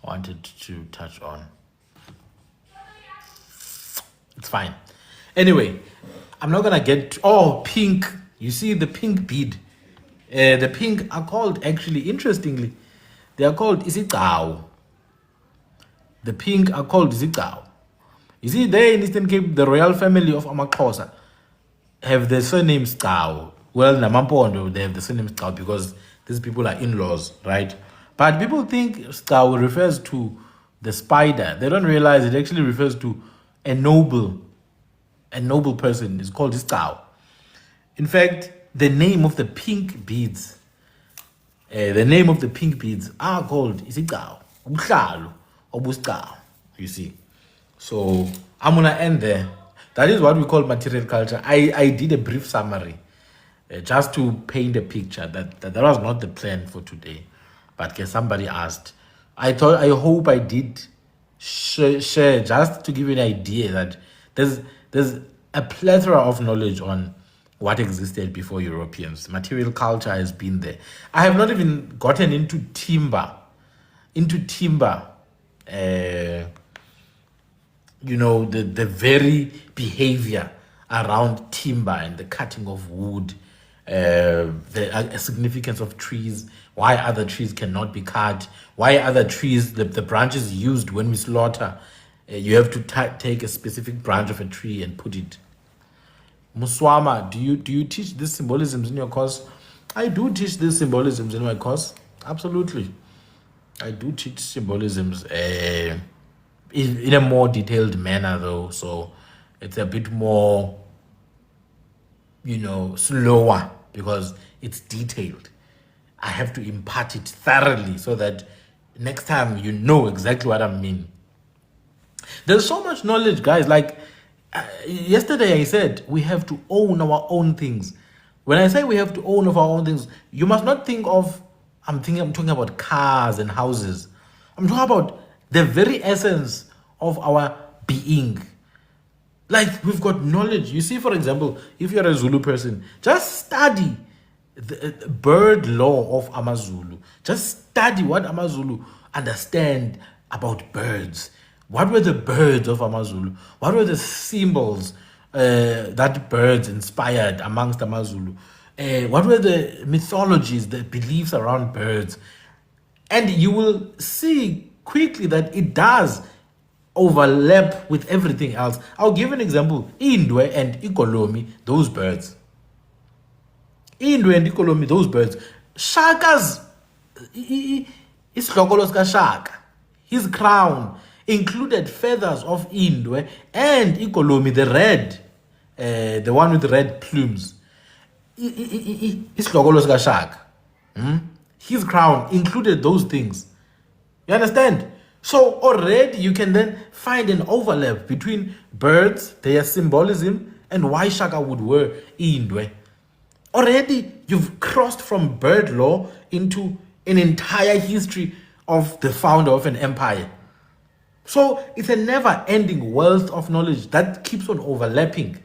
wanted to touch on. It's fine. Anyway, I'm not gonna get pink. You see the pink bead. The pink are called, actually, interestingly, they are called isigcawu. The pink are called isigcawu. You see, there in Eastern Cape, the royal family of Amaxhosa have the surname Stau. Well, Namampondo, they have the surname Stau because these people are in-laws, right? But people think Stau refers to the spider. They don't realize it actually refers to a noble person. It's called Stau. In fact, the name of the pink beads are called Isigao, Uhlalo, or Bustao. You see. So I'm gonna end there. That is what we call material culture. I did a brief summary just to paint a picture that was not the plan for today. But somebody asked. I hope I did share just to give you an idea that there's a plethora of knowledge on what existed before Europeans. Material culture has been there. I have not even gotten into timber. The very behavior around timber and the cutting of wood, the significance of trees, why other trees cannot be cut, why other trees, the branches used when we slaughter, you have to take a specific branch of a tree and put it. Muswama, do you teach these symbolisms in your course? I do teach these symbolisms in my course. Absolutely. I do teach symbolisms in a more detailed manner, though. So it's a bit more, slower because it's detailed. I have to impart it thoroughly so that next time you know exactly what I mean. There's so much knowledge, guys. Like yesterday I said, we have to own our own things. When I say we have to own our own things, you must not think of, I'm talking about cars and houses. I'm talking about the very essence of our being. Like, we've got knowledge. You see, for example, if you're a Zulu person, just study the bird law of Amazulu. Just study what Amazulu understand about birds. What were the birds of Amazulu? What were the symbols that birds inspired amongst Amazulu? What were the mythologies, the beliefs around birds? And you will see quickly that it does overlap with everything else. I'll give an example. Indwe and Ikolomi, those birds. Indwe and Ikolomi, those birds. Shaka's, Shaka, his crown included feathers of Indwe and Ikolomi, the red, the one with red plumes. Shaka. His crown included those things. You understand? So already you can then find an overlap between birds, their symbolism, and why Shaka would wear Indwe. Already you've crossed from bird law into an entire history of the founder of an empire. So it's a never-ending wealth of knowledge that keeps on overlapping.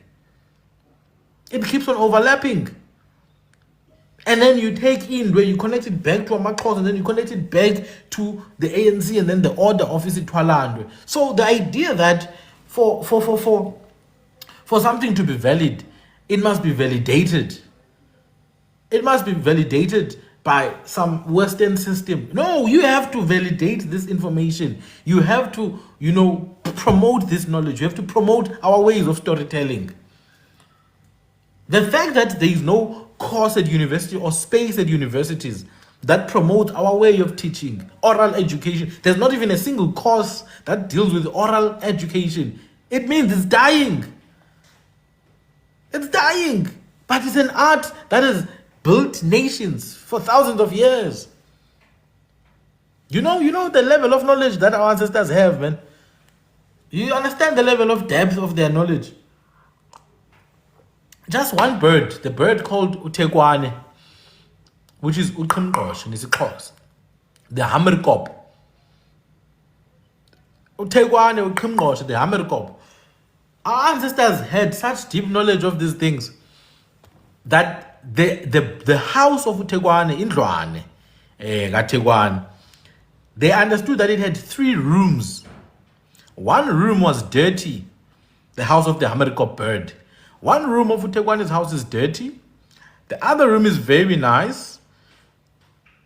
It keeps on overlapping. And then you take in where you connect it back to Amaxhosa, and then you connect it back to the ANC, and then the order of Isitwalandwe. So the idea that for something to be valid, it must be validated. It must be validated by some Western system. No, you have to validate this information. You have to, promote this knowledge. You have to promote our ways of storytelling. The fact that there is no course at university or space at universities that promote our way of teaching, oral education. There's not even a single course that deals with oral education. It means it's dying. It's dying. But it's an art that has built nations for thousands of years. You know the level of knowledge that our ancestors have, man. You understand the level of depth of their knowledge. Just one bird, the bird called uThekwane, which is uQhingqoshe in isiXhosa, the hammerkop. uThekwane, uQhingqoshe, the hammerkop. Our ancestors had such deep knowledge of these things that the house of uThekwane, Indlwane, kaThekwane, they understood that it had 3 rooms. One room was dirty, the house of the hammerkop bird. One room of uThekwane's house is dirty. The other room is very nice.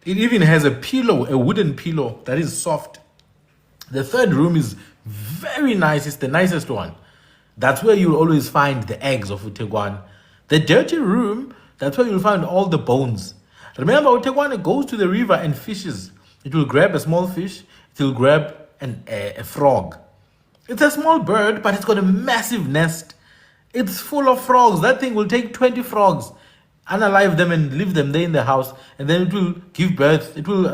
It even has a pillow, a wooden pillow that is soft. The third room is Very nice. It's the nicest one. That's where you'll always find the eggs of uThekwane. The dirty room, that's where you'll find all the bones. Remember, uThekwane goes to the river and fishes. It will grab a small fish. It will grab a frog. It's a small bird, but it's got a massive nest. It's full of frogs. That thing will take 20 frogs, unalive them and leave them there in the house. And then it will give birth. It will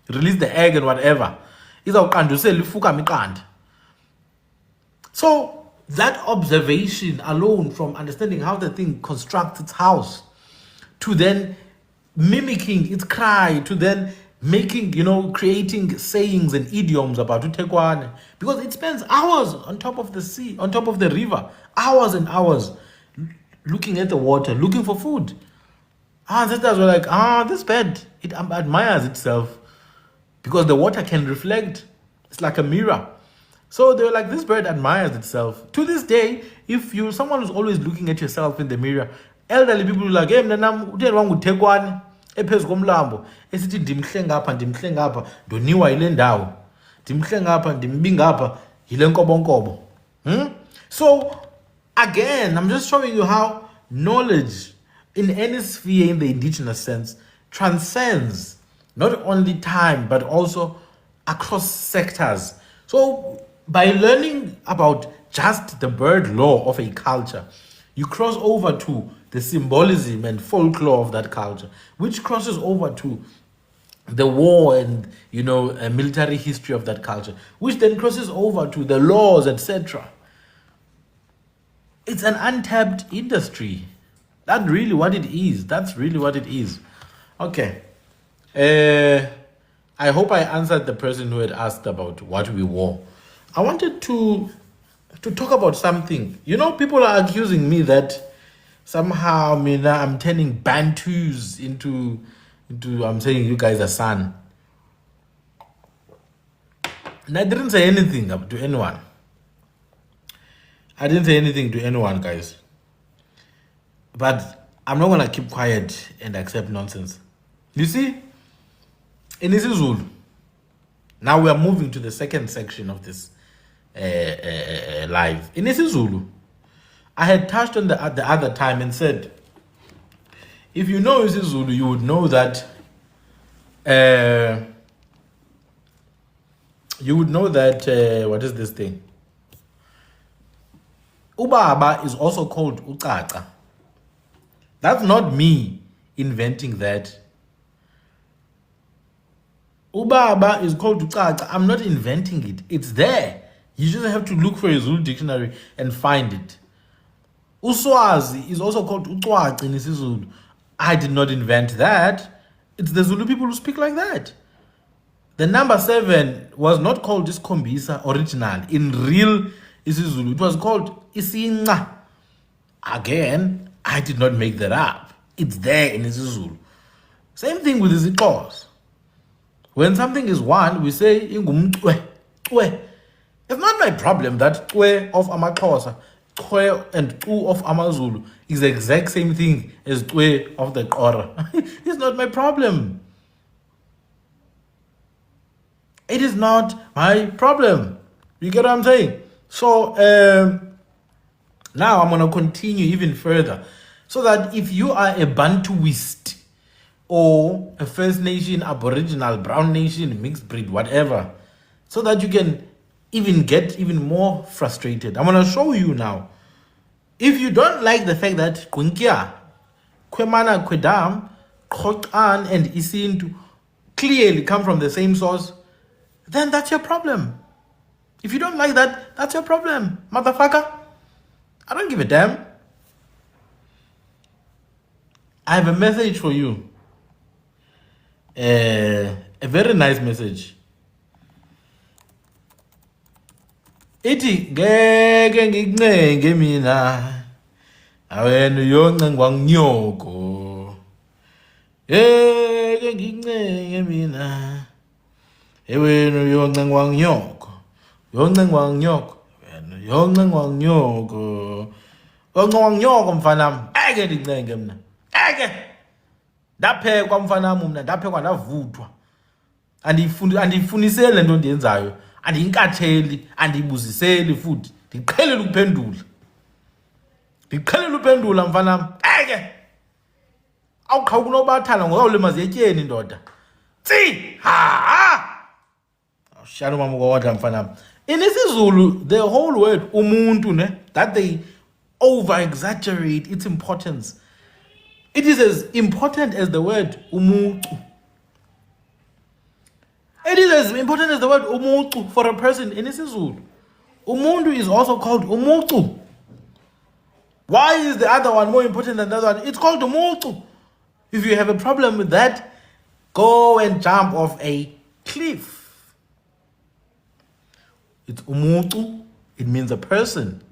release the egg and whatever. So that observation alone, from understanding how the thing constructs its house, to then mimicking its cry, to then making, creating sayings and idioms about uThekwane, because it spends hours on top of the sea, on top of the river, hours and hours, looking at the water, looking for food. Ancestors were like, this bird, it admires itself because the water can reflect. It's like a mirror. So they were like, this bird admires itself. To this day, if you someone who's always looking at yourself in the mirror, elderly people are like, hey, mnanam, uThekwane ephezu komlambo esithi ndimhle ngapha ndoniwa yile ndawo, ndimhle ngapha ndimbi ngapha yile nkobonkobo. So again, I'm just showing you how knowledge in any sphere in the indigenous sense transcends not only time but also across sectors. So by learning about just the bird law of a culture, you cross over to the symbolism and folklore of that culture, which crosses over to the war and military history of that culture, which then crosses over to the laws, etc. It's an untapped industry. That's really what it is. Okay. I hope I answered the person who had asked about what we wore. I wanted to talk about something. People are accusing me that somehow I'm turning Bantus into I'm saying you guys are San. And I didn't say anything to anyone. I didn't say anything to anyone, guys. But I'm not gonna keep quiet and accept nonsense. You see, in isiZulu, now we are moving to the second section of this live. In isiZulu, I had touched on the other time and said, if you know isiZulu, you would know that what is this thing? Ubaba is also called ucaca. That's not me inventing that. Ubaba is called ucaca. I'm not inventing it. It's there. You just have to look for a Zulu dictionary and find it. Uswazi is also called ucwaca in isiZulu. I did not invent that. It's the Zulu people who speak like that. The number 7 was not called isikhombisa original. In real isiZulu, it was called isinqa. Again, I did not make that up. It's there in isiZulu. Same thing with isiXhosa. When something is 1, we say ingumcwe. It's not my problem that cwe of amaXhosa, cwe and cu of amaZulu is the exact same thing as cwe of the Qora. It's not my problem. It is not my problem. You get what I'm saying? So now I'm going to continue even further. So that if you are a Bantuist or a First Nation, Aboriginal, Brown Nation, mixed breed, whatever, so that you can even get even more frustrated. I'm going to show you now. If you don't like the fact that Kwinkia, Kwemana, Kwedam, Khotan, and Isintu clearly come from the same source, then that's your problem. If you don't like that, that's your problem, motherfucker. I don't give a damn. I have a message for you. A very nice message. Ithi ngeke ngikuncenge mina awena uyoncengwa ngunyoko. Ngeke ngikuncenge mina ewena uyoncengwa ngunyoko. Uyoncengwa ngunyoko. Wena uyoncengwa ngunyoko. Uyoncengwa ngunyoko mfanami. Ngeke ndikuncenge mina. Ngeke. Ndaphekwa mfanami mina, ndaphekwa ndavuthwa. Andifunisele lento ndiyenzayo. andiyinkatheli, andiyibuziseli futhi, ndiqhelele ukuphendula. Ndiqhelele uphendula mfanam. Eke awuqhawuka unobathala ngokawulimaza etyeni ndoda. Tsi ha. Awushaya umama kodwa mfanam. In isiZulu, the whole word umuntu ne, that they over exaggerate its importance. It is as important as the word umucu. It is as important as the word umucu for a person in isiZulu. Umuntu is also called umucu. Why is the other one more important than the other one? It's called umucu. If you have a problem with that, go and jump off a cliff. It's umucu. It means a person.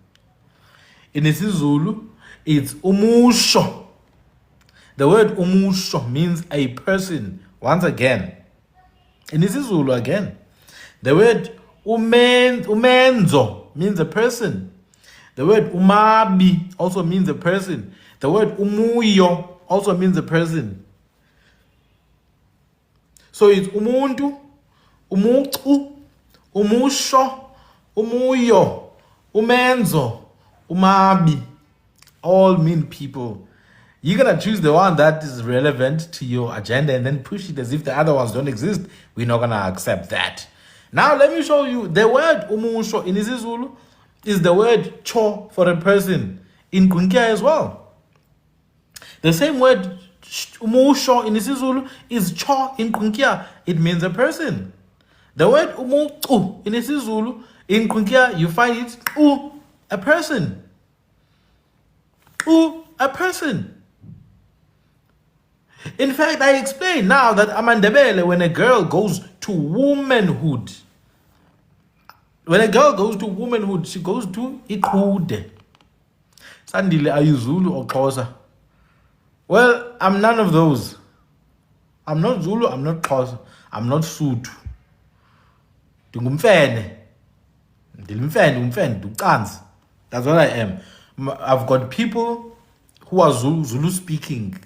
In isiZulu, it's umusho. The word umusho means a person. Once again, in isiZulu again, the word umenzo means a person. The word umabi also means a person. The word umuyo also means a person. So it's umuntu, umucu, umusho, umuyo, umenzo, umabi. All mean people. You're going to choose the one that is relevant to your agenda and then push it as if the other ones don't exist. We're not going to accept that. Now, let me show you. The word umusho in isiZulu is the word cho for a person in Kunkia as well. The same word umusho in isiZulu is cho in Kunkia. It means a person. The word umucu in isiZulu in Kunkia, you find it a person. A person. In fact, I explain now that Amandebele, when a girl goes to womanhood, she goes to ikude. Sandile, are you Zulu or Xhosa? Well, I'm none of those. I'm not Zulu, I'm not Xhosa, I'm not Sotho. Ndingumfene. That's what I am. I've got people who are Zulu speaking,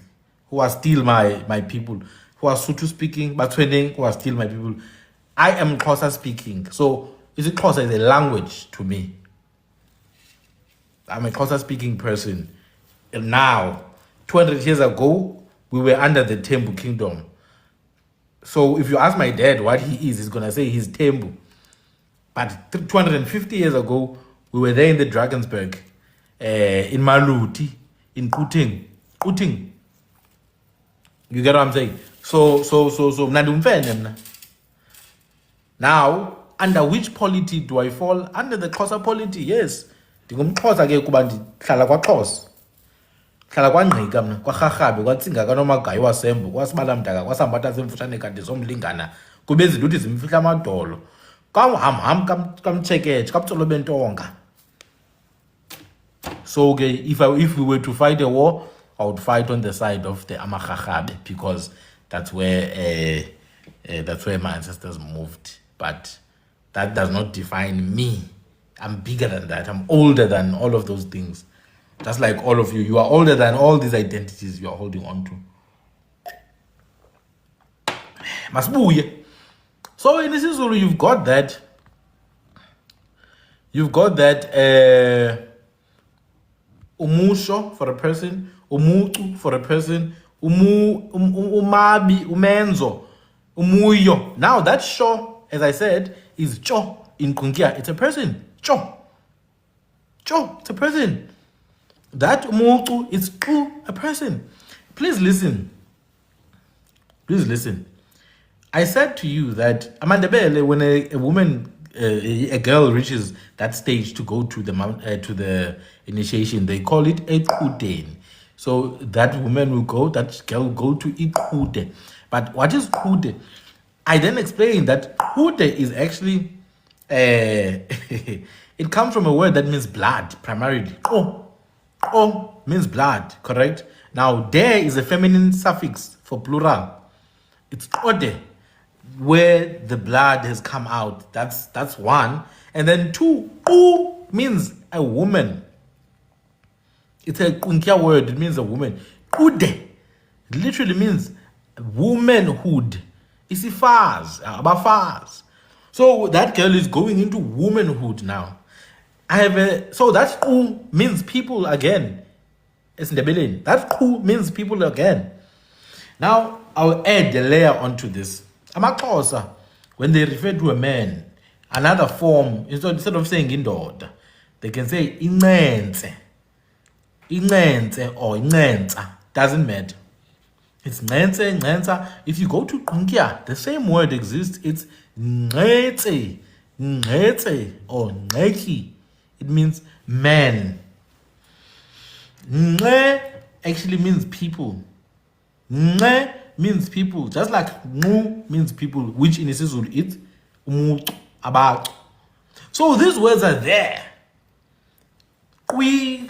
who are still my people, who are Sotho speaking, Batsweneng, who are still my people. I am Xhosa speaking. So Xhosa is a language to me. I'm a Xhosa speaking person. And now, 200 years ago, we were under the Thembu kingdom. So if you ask my dad what he is, he's going to say he's Thembu. But 250 years ago, we were there in the Drakensberg, in Maluti, in Kuting. You get what I'm saying? So, now, under which polity do I fall? Under the Xhosa polity, yes. NdingumXhosa ke kuba ndihlala kwaXhosa. Hlala kwaNgqika mna, kwaRharhabe, kwaTsinga kaNomagayi waSembo, kwaSibalamdaka, kwaSambatha semfutshane kanti somlingana. Kube izinto zimfihla amadolo. Kamtsheketshe, kabutsolo bentonga. So okay, if we were to fight a war, I would fight on the side of the AmaRharhabe because that's where my ancestors moved. But that does not define me. I'm bigger than that. I'm older than all of those things. Just like all of you. You are older than all these identities you are holding on to. Masibuye. So in isiZulu, you've got that. Umusho for a person, umucu for a person, umabi, umenzo, umuyo. Now that sho, as I said, is cho in Kunkia. It's a person. Cho, it's a person. That umucu is a person. Please listen. I said to you that Amandebele, when a woman, a girl reaches that stage to go to the initiation, they call it a kude. So that woman will go, that girl will go to ikude. But what is kude? I then explained that kude is actually, it comes from a word that means blood, primarily. Oh means blood, correct? Now, de is a feminine suffix for plural. It's ode, where the blood has come out. That's one. And then two, u means a woman. It's a Kunkia word. It means a woman. Ude literally means womanhood. Isifaz, abafaz. So that girl is going into womanhood now. So that ku means people again. It's Ndebeleni. That ku means people again. Now I'll add a layer onto this. AmaXhosa, when they refer to a man, another form, instead of saying indoda, they can say incense. Incense or incensa. Doesn't matter. It's ncensa. If you go to Kunkia, the same word exists. It's nce or neki. It means man. Nce actually means people. Nce means people. Just like mu means people, which in isiZulu it's umuntu, abantu. So these words are there. Kwi,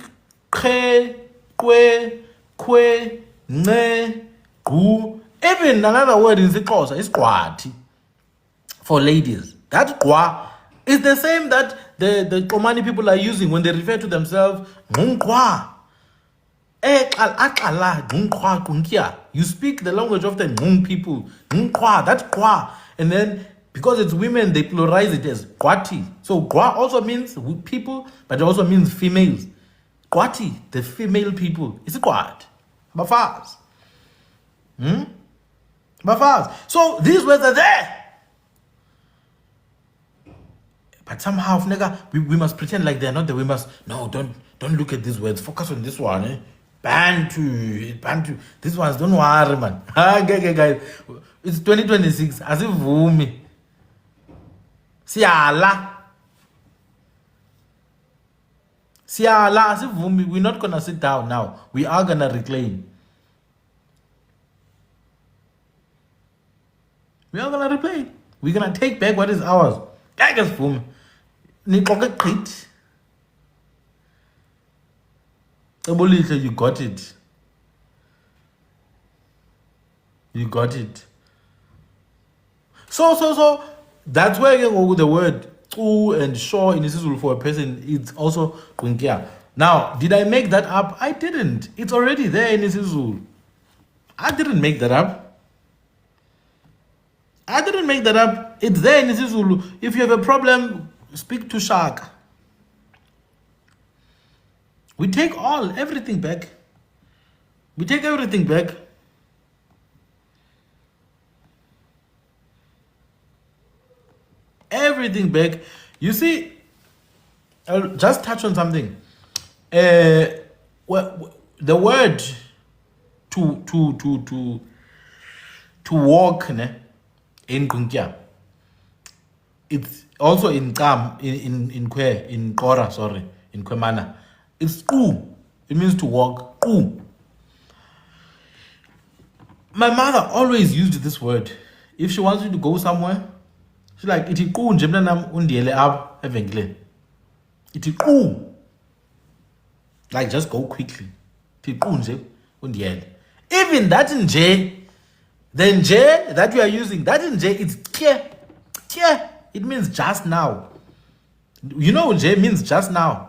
khe, kwe, kwe, nce, gu. Even another word in isiXhosa is gwati for ladies. That gwa is the same that the Komani people are using when they refer to themselves. Ngqwa. You speak the language of the Ngung people. Ngqwa, that's gwa. And then because it's women, they pluralize it as gwati. So gwa also means people, but it also means females. Gwati, the female people. It's gwat. Bafaz. Bafaz. So these words are there. But somehow, nigga, we must pretend like they're not there. We must, no, don't look at these words. Focus on this one. Eh? Bantu. These ones, don't worry, man. Okay, guys. It's 2026. As if Vumi. Siala, as if Vumi. We're not going to sit down now. We are going to reclaim. We are going to replay. We're going to take back what is ours. I guess Vumi. You got it. You got it. So that's where you go with the word "u" and "sure" in isiZulu for a person. It's also kunkia. Now, did I make that up? I didn't. It's already there in isiZulu. I didn't make that up. It's there in isiZulu. If you have a problem, speak to Shaka. We take everything back. Everything back. You see, I'll just touch on something. Well, the word to walk in Kunkia, it's also in Kam, in Kora, sorry, in Kwemana. It's ku. It means to walk. Ku. My mother always used this word. If she wants you to go somewhere, she's like, iti ku njemna nam undiele ab evengle. Iti ku. Like, just go quickly. Iti ku nje undiele. Even that nje, the nje that you are using, that nje, it's kye. Kye. It means just now. You know, nje means just now.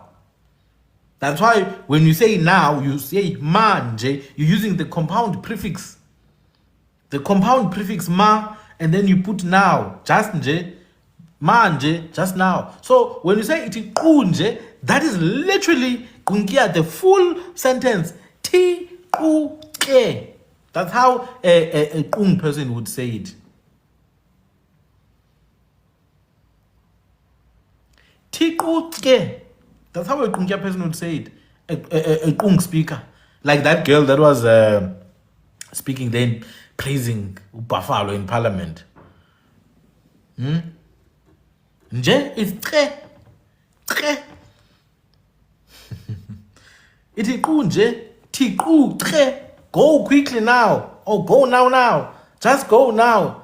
That's why when you say now, you say manje, you're using the compound prefix. The compound prefix ma, and then you put now, just nje, manje, just now. So when you say iti kunje, that is literally kungia, the full sentence. Ti ku ke. That's how a kung person would say it. Ti ku ke. That's how a Kunkia person would say it. A Kung speaker. Like that girl that was speaking then, praising Buffalo in parliament. Nje is tre. It is kunje. Tiku tre. Go quickly now. Or go now. Just go now.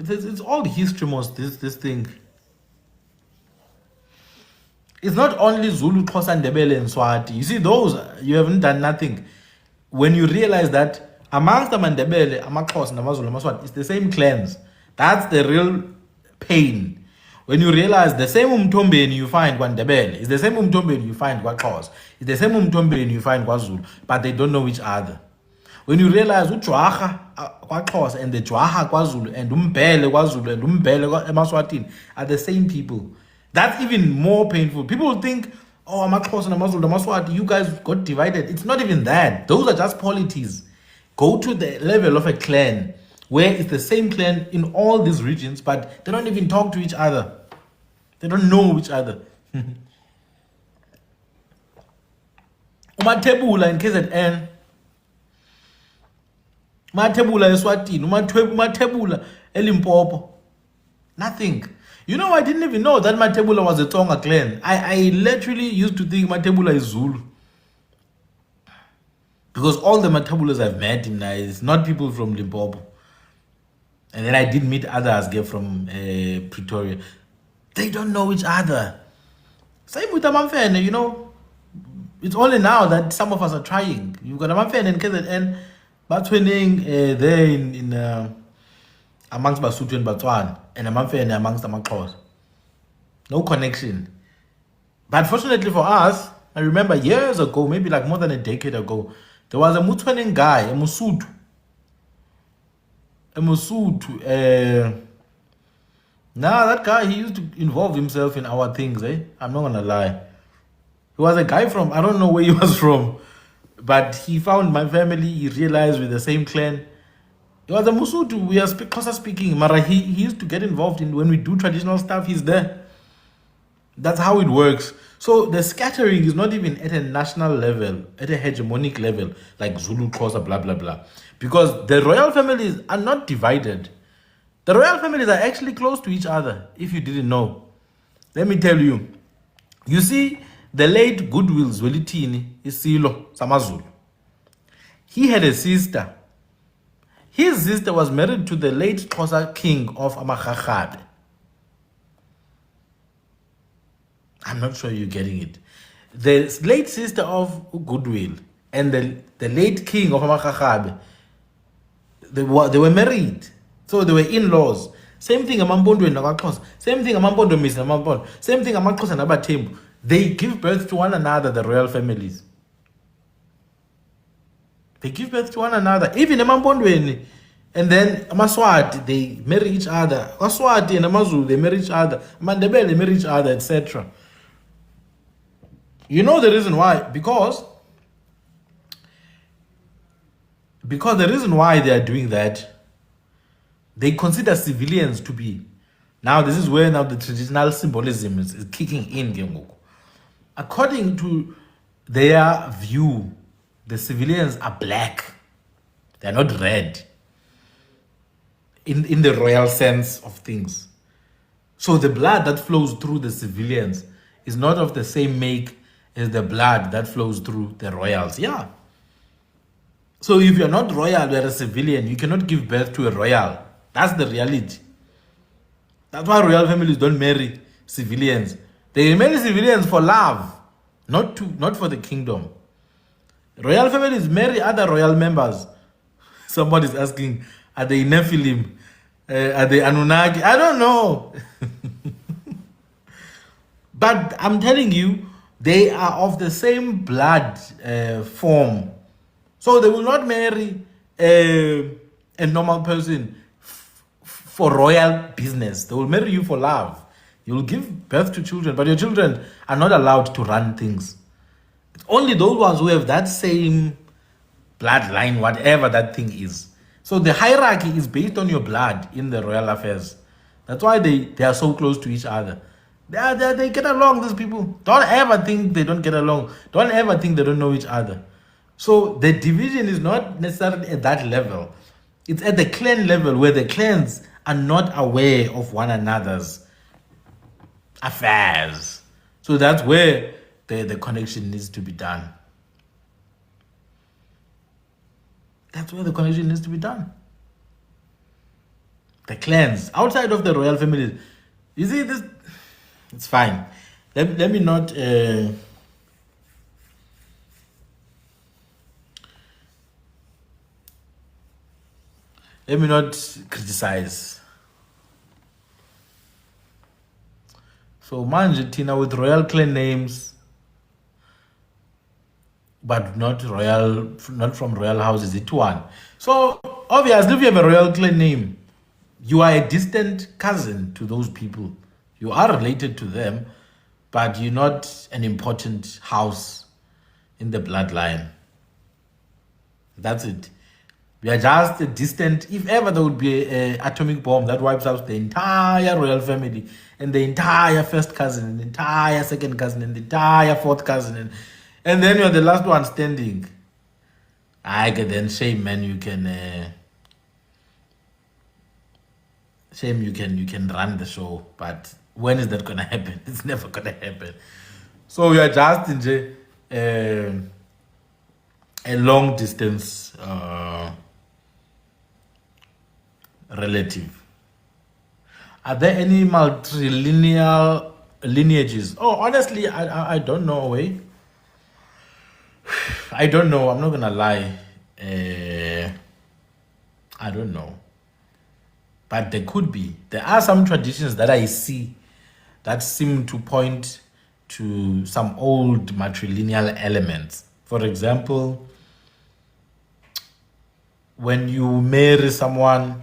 It's all history, most this thing. It's not only Zulu, Xhosa, Ndebele, and Swati. You see, those, you haven't done nothing. When you realize that amongst the Mandebele, AmaXhosa, Namazulu, Maswati, it's the same clans. That's the real pain. When you realize the same Umtombeni you find Ndebele, it's the same Umtombeni you find KwaXhosa, it's the same Umtombeni you find KwaZulu, but they don't know each other. When you realize uJwaha kwaXhosa and the Jwaha kwaZulu and uMbele kwaZulu and uMbele eMaswatini are the same people, that's even more painful. People think, oh, amaXhosa and amaZulu, amaswati, you guys got divided. It's not even that. Those are just polities. Go to the level of a clan where it's the same clan in all these regions, but they don't even talk to each other. They don't know each other. uMathebula in KZN, uMathebula eSwatini, uMathebula eLimpopo. Nothing. You know, I didn't even know that Mathebula was a Tonga clan. I literally used to think Mathebula is Zulu. Because all the Mathebulas I've met in is not people from Limpopo. And then I did meet others get from Pretoria. They don't know each other. Same with Amamfene, you know. It's only now that some of us are trying. You've got Amamfene and KZN, but twinning there in amongst Basotho and Batswana, and Amamfene amongst amaXhosa. No connection. But fortunately for us, I remember years ago, maybe like more than a decade ago, there was a Mutwening guy, a Mosotho. Now that guy, he used to involve himself in our things, eh? I'm not gonna lie. He was a guy from, I don't know where he was from, but he found my family, he realized we're the same clan. He was a Mosotho, we are Xhosa speaking, Mara, he used to get involved in when we do traditional stuff, he's there. That's how it works. So the scattering is not even at a national level, at a hegemonic level, like Zulu, Xhosa, blah, blah, blah. Because the royal families are not divided. The royal families are actually close to each other, if you didn't know. Let me tell you. You see, the late Goodwill Zwelithini Isilo Samazulu. He had a sister. His sister was married to the late Xhosa king of Amagagabe. I'm not sure you're getting it. The late sister of Goodwill and the late king of Amagagabe, they were married. So they were in-laws. Same thing amaMpondo and amaXhosa. Same thing amaMpondo Miss and amaMpondo. Same thing amaXhosa and abaThembu. They give birth to one another, the royal families. They give birth to one another. Even amaMpondweni. And then amaswati, they marry each other. Aswati and amaZulu, they marry each other. Mandebele, they marry each other, etc. You know the reason why? Because the reason why they are doing that, they consider civilians to be. Now, this is where now the traditional symbolism is kicking in. According to their view, the civilians are black. They're not red. In the royal sense of things. So the blood that flows through the civilians is not of the same make as the blood that flows through the royals. Yeah. So if you're not royal, you're a civilian, you cannot give birth to a royal. That's the reality. That's why royal families don't marry civilians. They marry civilians for love, not for the kingdom. Royal families marry other royal members. Somebody's asking, are they Nephilim? Are they Anunnaki? I don't know. But I'm telling you, they are of the same blood form. So they will not marry a normal person for royal business. They will marry you for love. You will give birth to children, but your children are not allowed to run things. It's only those ones who have that same bloodline, whatever that thing is. So the hierarchy is based on your blood in the royal affairs. That's why they are so close to each other. They get along, these people. Don't ever think they don't get along. Don't ever think they don't know each other. So the division is not necessarily at that level. It's at the clan level where the clans are not aware of one another's affairs. So that's where the connection needs to be done. That's where the connection needs to be done. The clans outside of the royal family. You see this? It's fine. Let me not. Let me not criticize. So manje Tina with royal clan names. but not royal, not from royal houses. It's one. So obviously, if you have a royal clan name, you are a distant cousin to those people. You are related to them, but you're not an important house in the bloodline. That's it. We are just a distant. If ever there would be an atomic bomb that wipes out the entire royal family and the entire first cousin and the entire second cousin and the entire fourth cousin, and then you're the last one standing. I can then shame, man. You can shame. You can run the show, but when is that gonna happen? It's never gonna happen. So you are just in a long distance relative. Are there any matrilineal lineages? Oh, honestly, I don't know. Way I don't know. I'm not gonna lie. I don't know, but there could be. There are some traditions that I see that seem to point to some old matrilineal elements. For example, when you marry someone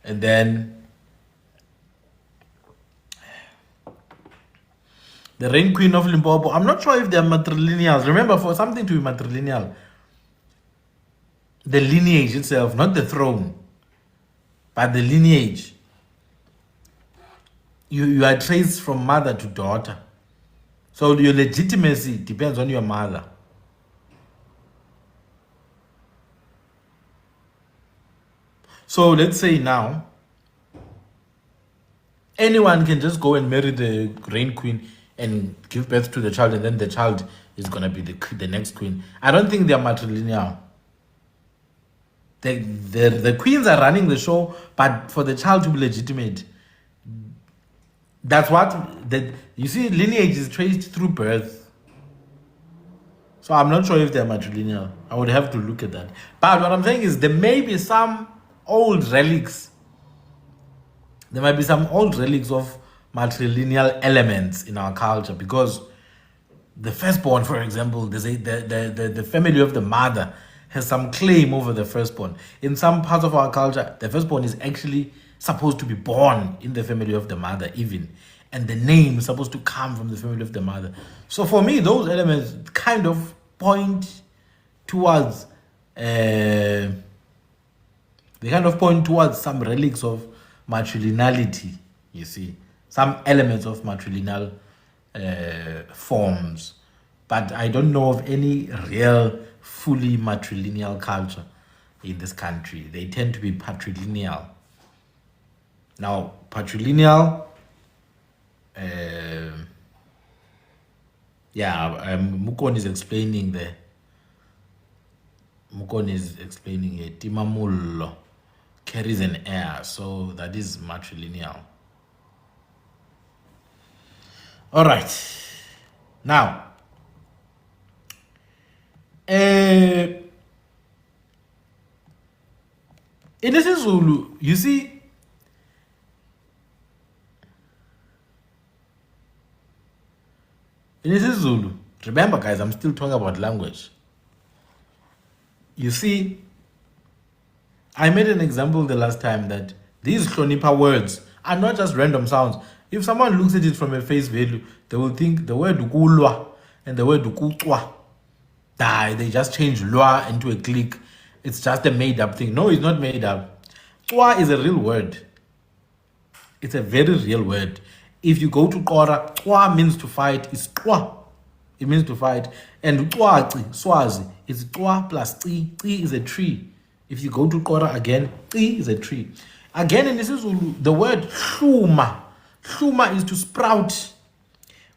and then the Rain Queen of Limpopo, I'm not sure if they're matrilineals. Remember, for something to be matrilineal, the lineage itself, not the throne, but the lineage. You are traced from mother to daughter. So your legitimacy depends on your mother. So let's say now, anyone can just go and marry the Rain Queen and give birth to the child, and then the child is going to be the next queen. I don't think they're matrilineal. The queens are running the show, but for the child to be legitimate, that's what you see. Lineage is traced through birth. So I'm not sure if they're matrilineal. I would have to look at that. But what I'm saying is there may be some old relics. There might be some old relics of matrilineal elements in our culture, because the firstborn, for example, they say the family of the mother has some claim over the firstborn. In some parts of our culture, the firstborn is actually supposed to be born in the family of the mother, even, and the name is supposed to come from the family of the mother. So for me, those elements kind of point towards they kind of point towards some relics of matrilineality. You see, some elements of matrilineal forms, but I don't know of any real fully matrilineal culture in this country. They tend to be patrilineal. Now, patrilineal, Mukon is explaining there. Mukon is explaining here. Timamullo carries an heir, so that is matrilineal. All right. Now, in isiZulu, you see, in isiZulu, remember guys, I'm still talking about language. You see, I made an example the last time that these Hlonipha words are not just random sounds. If someone looks at it from a face value, they will think the word ukulwa and the word ukuchwa, they just change lwa into a click. It's just a made up thing. No, it's not made up. Chwa is a real word. It's a very real word. If you go to Kora, chwa means to fight. It's chwa. It means to fight. And chwa, Swazi, is chwa plus ti. Ti is a tree. If you go to Kora again, ti is a tree. Again, in isiZulu, the word hluma. Hluma is to sprout.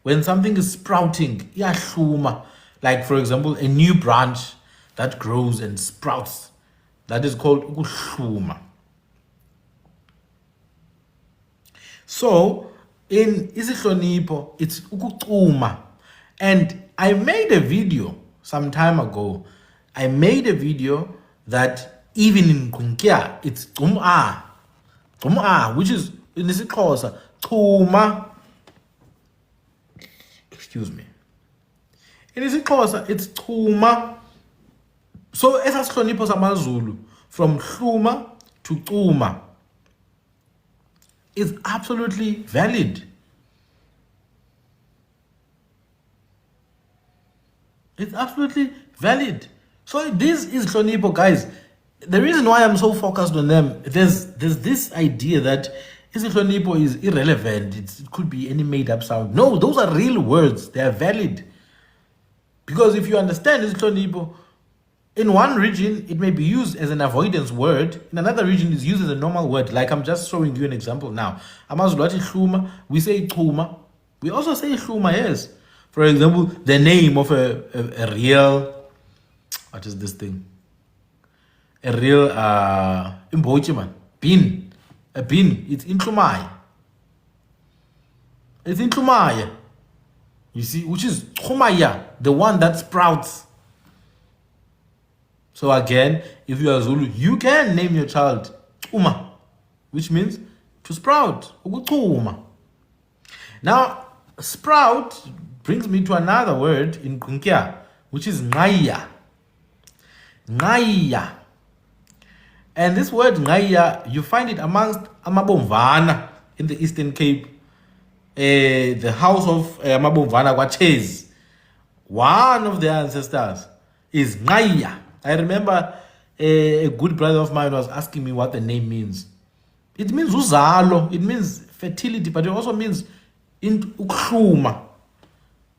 When something is sprouting, yeah, hluma. Like, for example, a new branch that grows and sprouts. That is called ukuhluma. So, in isihlonipho, it's ukuchuma. And I made a video some time ago. I made a video that even in Kunkia, it's chuma. Chuma, which is in isiXhosa, chuma. Excuse me. In isiXhosa, it's chuma. So esasihlonipho samaZulu, from hluma to chuma, is absolutely valid. It's absolutely valid. So this is hlonipho, guys. The reason why I'm so focused on them, there's this idea that hlonipho is irrelevant. It could be any made up sound. No, those are real words. They are valid. Because if you understand hlonipho, in one region, it may be used as an avoidance word. In another region, it's used as a normal word. Like I'm just showing you an example now. AmaZulu athi hluma, we say chuma. We also say hluma, yes. For example, the name of a real, what is this thing? A real imbotyi man. Bean. A bean. It's intlumaya. It's intlumaya. You see, which is chumaya, the one that sprouts. So again, if you are Zulu, you can name your child Chuma, which means to sprout. Ukuchuma. Now, sprout brings me to another word in Kunkya, which is ngaya. Ngaya. And this word ngaya, you find it amongst Amabomvana in the Eastern Cape. The house of Amabomvana Kwaches. One of their ancestors is ngaya. I remember a good brother of mine was asking me what the name means. It means uzalo, it means fertility, but it also means ukluma.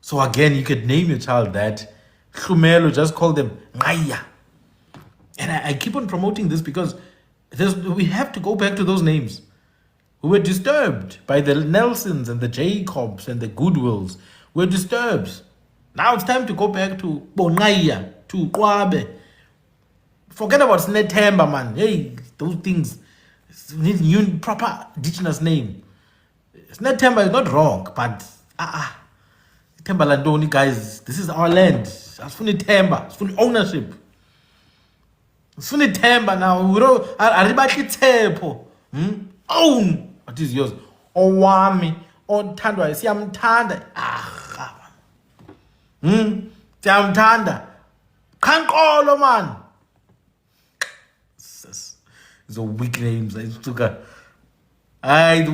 So again, you could name your child that. Hlumelo, just call them ngaya. And I keep on promoting this because we have to go back to those names. We were disturbed by the Nelsons and the Jacobs and the Goodwills. We're disturbed. Now it's time to go back to Bonaya, to Kwabe. Forget about Snethemba, man. Hey, those things need new proper indigenous name. Snethemba is not wrong, but Themba Landoni, guys, this is our land. Asifuni Themba, asifuni ownership. Asifuni Themba now. We don't aribathi Tshepo. Own what is yours. Owami, othandwa siyamthanda. Siyamthanda. Kankolo, man. These are weak names. The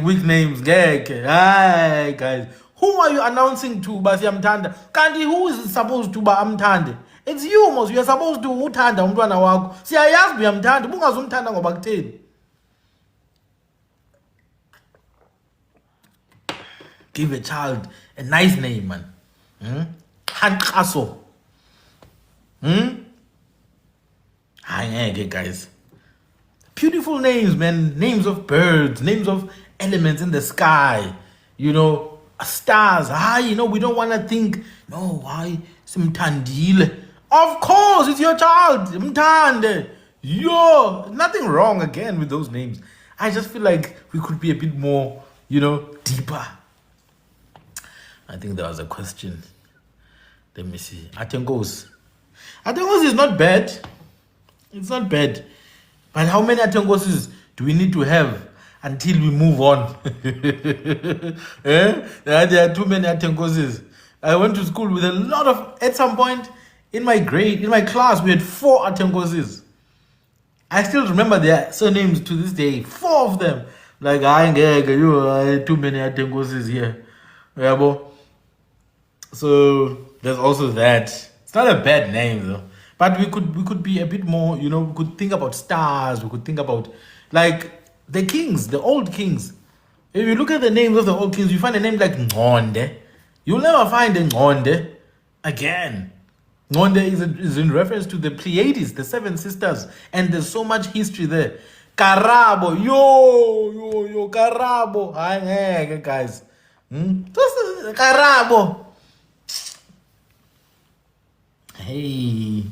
weak names. Hi, guys. Who are you announcing to, Basiyamthanda? Kanti who is supposed to ba amthande? It's you, Mos. You are supposed to uthanda umntwana wakho. Siyayazi uyamthanda, bungazumthanda ngoba kutheni. Give a child a nice name, man. Hankaso. Hi, guys. Beautiful names, man. Names of birds, names of elements in the sky. You know, stars. We don't want to think, no, why? Simtandile. Of course, it's your child. Mtande. Yo, nothing wrong again with those names. I just feel like we could be a bit more, deeper. I think there was a question. Let me see. Atengos. Atengos is not bad. It's not bad. But how many Atengoses do we need to have until we move on? There are too many Atengoses. I went to school with a lot of, at some point in my class, we had 4 Atengoses. I still remember their surnames to this day. 4 of them. Like, too many Atengoses here. Yeah, so there's also that. It's not a bad name though. But we could be a bit more, we could think about stars, we could think about like the kings, the old kings. If you look at the names of the old kings, you find a name like Ngonde. You'll never find a Ngonde again. Ngonde is in reference to the Pleiades, the 7 sisters, and there's so much history there. Karabo, yo, Karabo. Hi, guys. Karabo. Hey.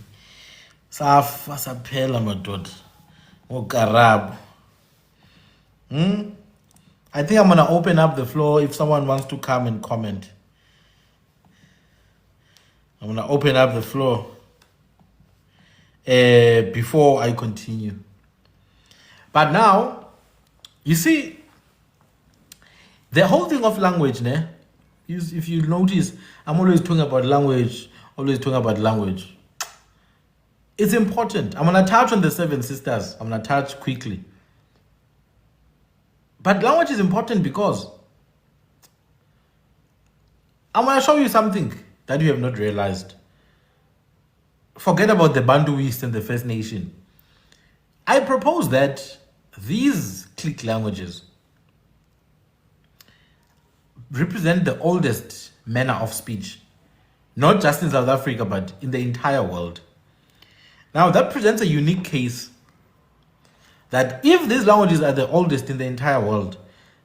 Safa saphela madoda. Karabo. I think I'm going to open up the floor if someone wants to come and comment. I'm going to open up the floor before I continue. But now, you see, the whole thing of language, if you notice, I'm always talking about language, It's important. I'm going to touch on the Seven Sisters. I'm going to touch quickly. But language is important because I'm going to show you something that you have not realized. Forget about the Bantuist and the First Nation. I propose that these click languages represent the oldest manner of speech, not just in South Africa, but in the entire world. Now, that presents a unique case that if these languages are the oldest in the entire world,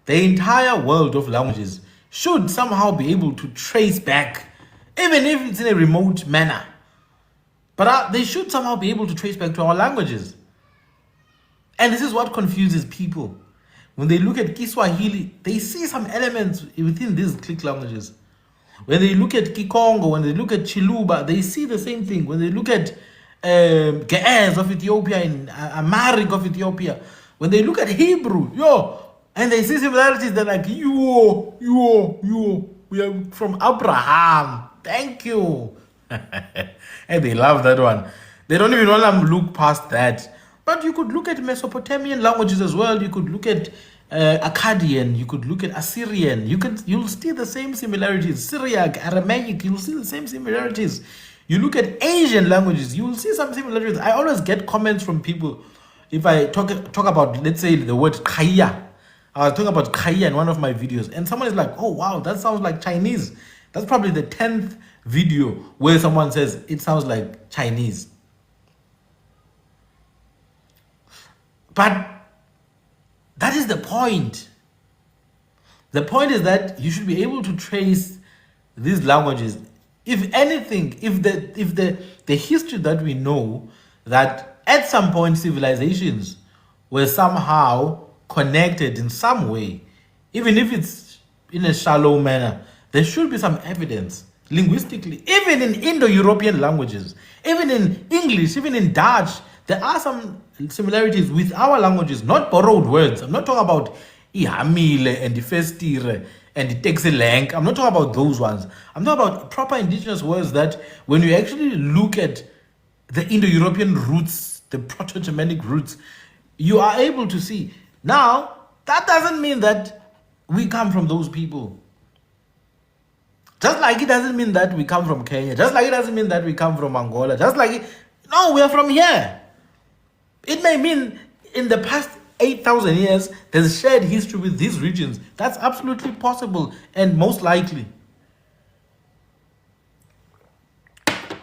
the entire world of languages should somehow be able to trace back, even if it's in a remote manner. But they should somehow be able to trace back to our languages. And this is what confuses people. When they look at Kiswahili, they see some elements within these click languages. When they look at Kikongo, when they look at Chiluba, they see the same thing. When they look at Ge'ez of Ethiopia and Amharic of Ethiopia, when they look at Hebrew, and they see similarities, they're like, we are from Abraham. Thank you. And they love that one. They don't even want to look past that. But you could look at Mesopotamian languages as well. You could look at Akkadian. You could look at Assyrian. You'll see the same similarities. Syriac, Aramaic, you'll see the same similarities. You look at Asian languages, you'll see some similarities. I always get comments from people if I talk about, let's say, the word Khaya. I was talking about Khaya in one of my videos, and someone is like, oh, wow, that sounds like Chinese. That's probably the 10th video where someone says it sounds like Chinese. But that is the point. The point is that you should be able to trace these languages. If anything, if the history that we know, that at some point civilizations were somehow connected in some way, even if it's in a shallow manner, there should be some evidence linguistically, even in Indo-European languages, even in English, even in Dutch, there are some similarities with our languages, not borrowed words. I'm not talking about ihamile and the festire and the texelenk. I'm not talking about those ones. I'm talking about proper indigenous words that when you actually look at the Indo-European roots, the Proto-Germanic roots, you are able to see. Now, that doesn't mean that we come from those people. Just like it doesn't mean that we come from Kenya. Just like it doesn't mean that we come from Angola. No, we are from here. It may mean in the past 8,000 years, there's shared history with these regions. That's absolutely possible and most likely.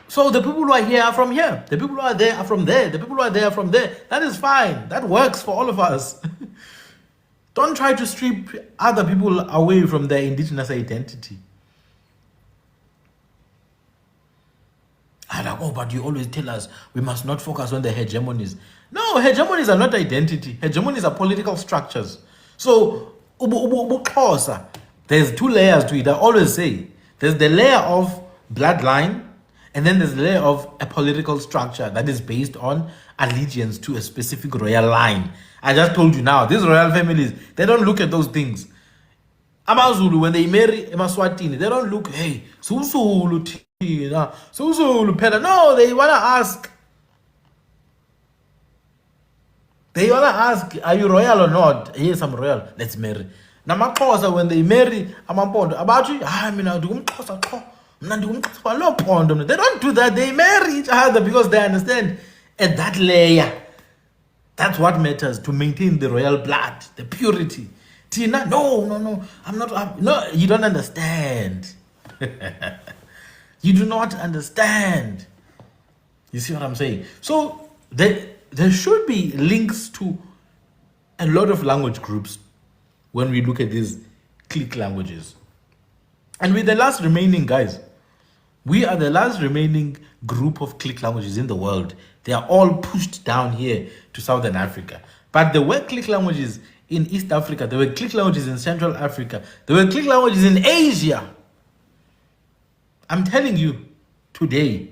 So the people who are here are from here. The people who are there are from there. The people who are there are from there. That is fine. That works for all of us. Don't try to strip other people away from their indigenous identity. I'm like, oh, but you always tell us we must not focus on the hegemonies. No, hegemonies are not identity. Hegemonies are political structures. So, there's two layers to it. I always say there's the layer of bloodline, and then there's the layer of a political structure that is based on allegiance to a specific royal line. I just told you now, these royal families, they don't look at those things. AmaZulu, when they marry eMaswatini, they don't look, hey, Susulu Tina, Susulu Pela. No, they want to ask. They want to ask, are you royal or not? Yes, I'm royal. Let's marry. Now, Maxhosa, when they marry Amampondo, about you, they don't do that. They marry each other because they understand at that layer. That's what matters to maintain the royal blood, the purity. Tina, no, I'm not. No, you don't understand. You do not understand. You see what I'm saying? So there should be links to a lot of language groups when we look at these click languages. And we're the last remaining, guys. We are the last remaining group of click languages in the world. They are all pushed down here to Southern Africa. But there were click languages in East Africa. There were click languages in Central Africa. There were click languages in Asia. I'm telling you, today,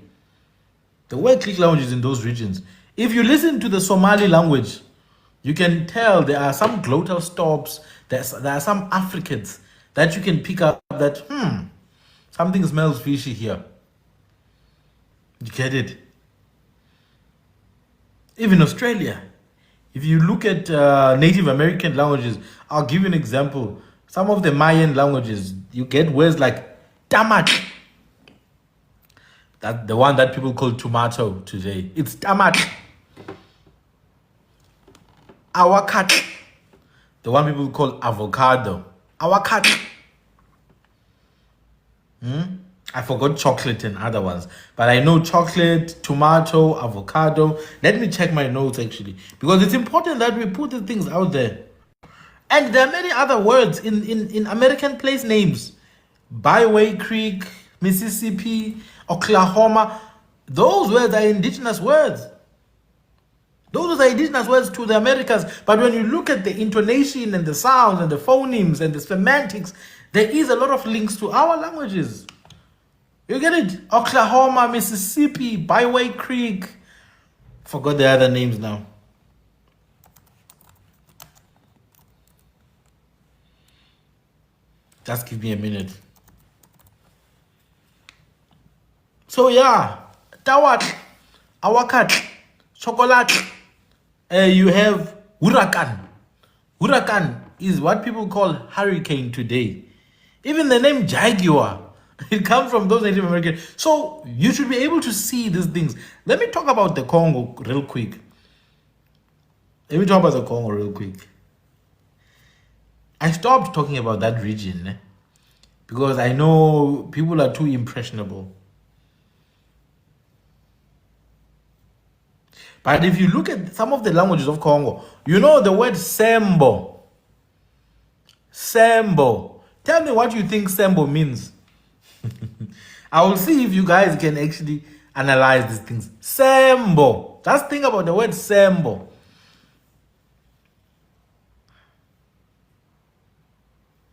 there were click languages in those regions. If you listen to the Somali language, you can tell there are some glottal stops, there are some affricates, that you can pick up that, something smells fishy here. You get it? Even Australia. If you look at Native American languages, I'll give you an example. Some of the Mayan languages, you get words like tamat. That the one that people call tomato today. It's tamat. Awakat. The one people call avocado. Awakat. I forgot chocolate and other ones. But I know chocolate, tomato, avocado. Let me check my notes actually. Because it's important that we put the things out there. And there are many other words in American place names. Byway Creek, Mississippi, Oklahoma. Those words are indigenous words. Those are indigenous words to the Americas. But when you look at the intonation and the sounds and the phonemes and the semantics, there is a lot of links to our languages. You get it? Oklahoma, Mississippi, Byway Creek. Forgot the other names now. Just give me a minute. So yeah, tawat, awakat, chocolate. You have huracan. Huracan is what people call hurricane today. Even the name jaguar, it comes from those Native American. So you should be able to see these things. Let me talk about the Congo real quick. I stopped talking about that region because I know people are too impressionable. But if you look at some of the languages of Congo, you know the word Sembo. Sembo. Tell me what you think Sembo means. I will see if you guys can actually analyze these things. Sembo. Just think about the word Sembo.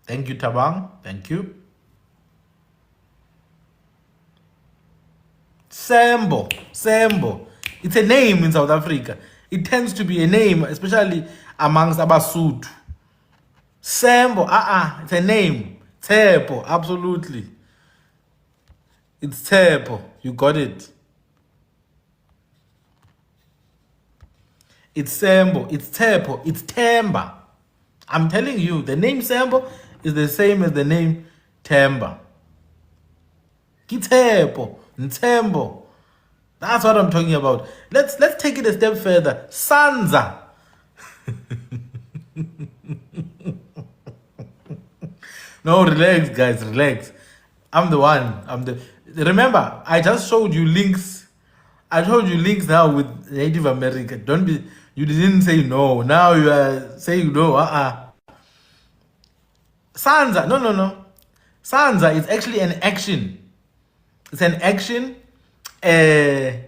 Thank you, Tabang. Thank you. Sembo. Sembo. It's a name in South Africa. It tends to be a name, especially amongst Abasotho. Sembo. It's a name. Tepo. Absolutely. It's Tepo. You got it. It's Sembo. It's Tepo. It's Temba. I'm telling you, the name Sembo is the same as the name Temba. Kitepo. Ntembo. That's what I'm talking about. Let's take it a step further. Sanza. No, relax, guys, relax. I'm the one. Remember, I just showed you links. I told you links now with Native America. You didn't say no. Now you are saying no. Sanza. No. Sanza is actually an action. It's an action. The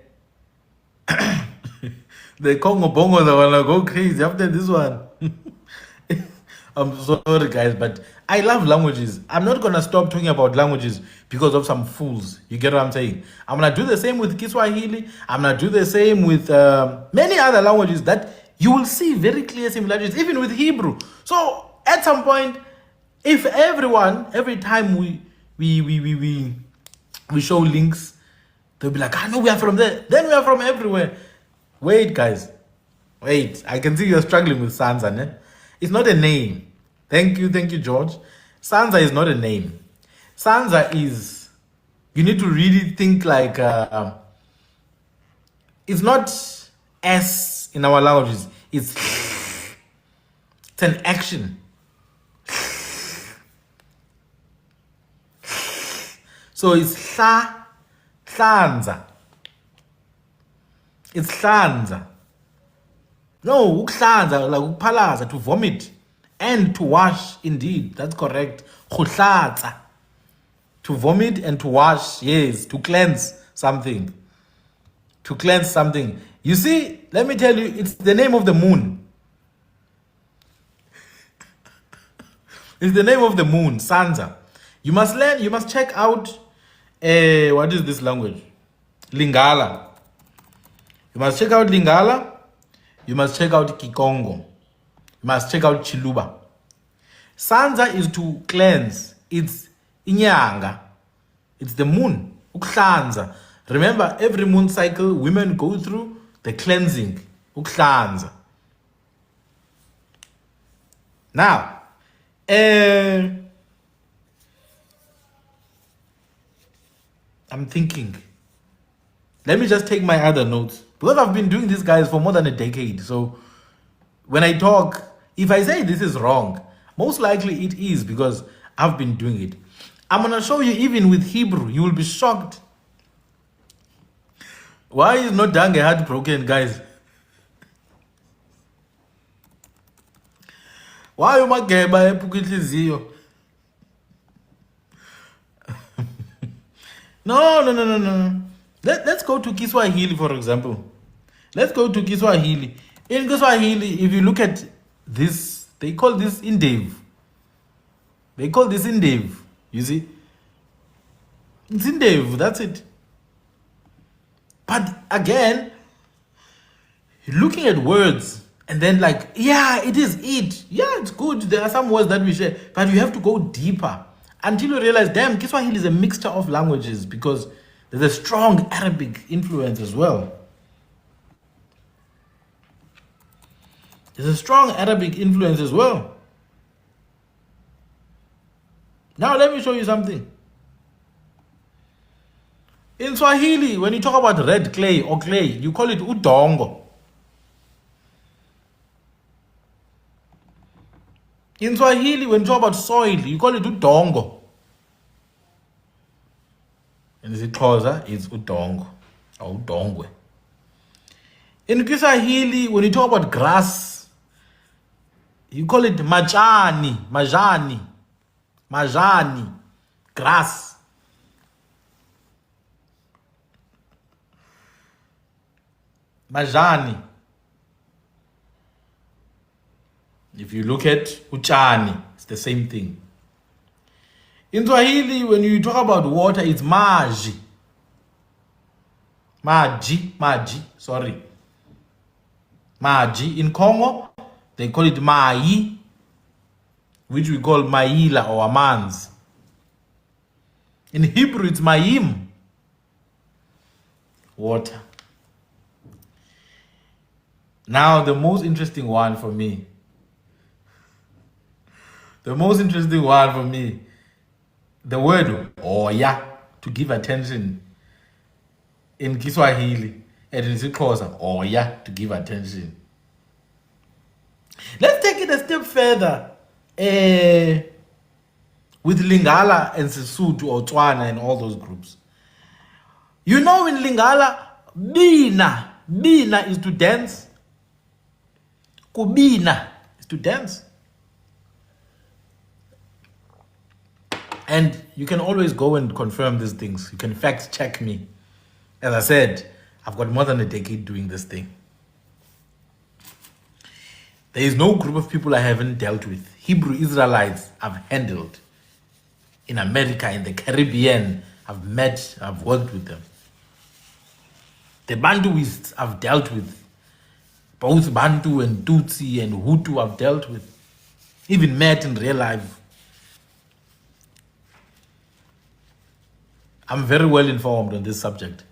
Congo Bongos are gonna go crazy after this one. I'm sorry, guys, but I love languages. I'm not gonna stop talking about languages because of some fools. You get what I'm saying? I'm gonna do the same with Kiswahili. I'm gonna do the same with many other languages that you will see very clear similarities, even with Hebrew. So at some point, if every time we show links, they'll be like, no, we are from there. Then we are from everywhere. Wait, guys. Wait. I can see you're struggling with Sanza, ne? It's not a name. Thank you, George. Sanza is not a name. Sanza is, you need to really think like, it's not S in our languages. It's an action. So it's Sanza. It's Sanza. No, ukhlanza, like ukphalaza, to vomit. And to wash, indeed. That's correct. Khutlatsa. To vomit and to wash, yes. To cleanse something. To cleanse something. You see, let me tell you, it's the name of the moon. It's the name of the moon, Sanza. You must learn, you must check out, what is this language? Lingala. You must check out Lingala. You must check out Kikongo. You must check out Chiluba. Sanza is to cleanse. It's inyanga. It's the moon. Ukuhlanza. Remember, every moon cycle, women go through the cleansing. Ukuhlanza. Now, I'm thinking. Let me just take my other notes. Because I've been doing this, guys, for more than a decade. So when I talk, if I say this is wrong, most likely it is because I've been doing it. I'm going to show you even with Hebrew. You will be shocked. Why is not Dange heartbroken, guys? Why are you mageba epukitliziyo? No. Let's go to Kiswahili, for example. Let's go to Kiswahili. In Kiswahili, if you look at this, they call this Indev. They call this Indev. You see? It's Indev, that's it. But again, looking at words and then like, yeah, it is it. Yeah, it's good. There are some words that we share, but you have to go deeper until you realize, damn, Kiswahili is a mixture of languages because there's a strong Arabic influence as well. There's a strong Arabic influence as well. Now let me show you something. In Swahili, when you talk about red clay or clay, you call it udongo. In Swahili, when you talk about soil, you call it udongo. In isiXhosa, it's udongo or udongwe. In Kiswahili, when you talk about grass, you call it majani, grass. Majani. If you look at uchani, it's the same thing. In Swahili, when you talk about water, it's maji. Sorry. Maji. In Congo, they call it mai, which we call maila or amans. In Hebrew, it's mayim. Water. Now, the most interesting one for me. The word oya, to give attention. In Kiswahili, and in isiXhosa, oya, to give attention. Let's take it a step further. With Lingala and Sesotho or Tswana and all those groups. You know, in Lingala, bina is to dance. Kubina is to dance. And you can always go and confirm these things. You can fact check me. As I said, I've got more than a decade doing this thing. There is no group of people I haven't dealt with. Hebrew Israelites I've handled. In America, in the Caribbean, I've met, I've worked with them. The Bantuists I've dealt with. Both Bantu and Tutsi and Hutu I've dealt with. Even met in real life. I'm very well informed on this subject.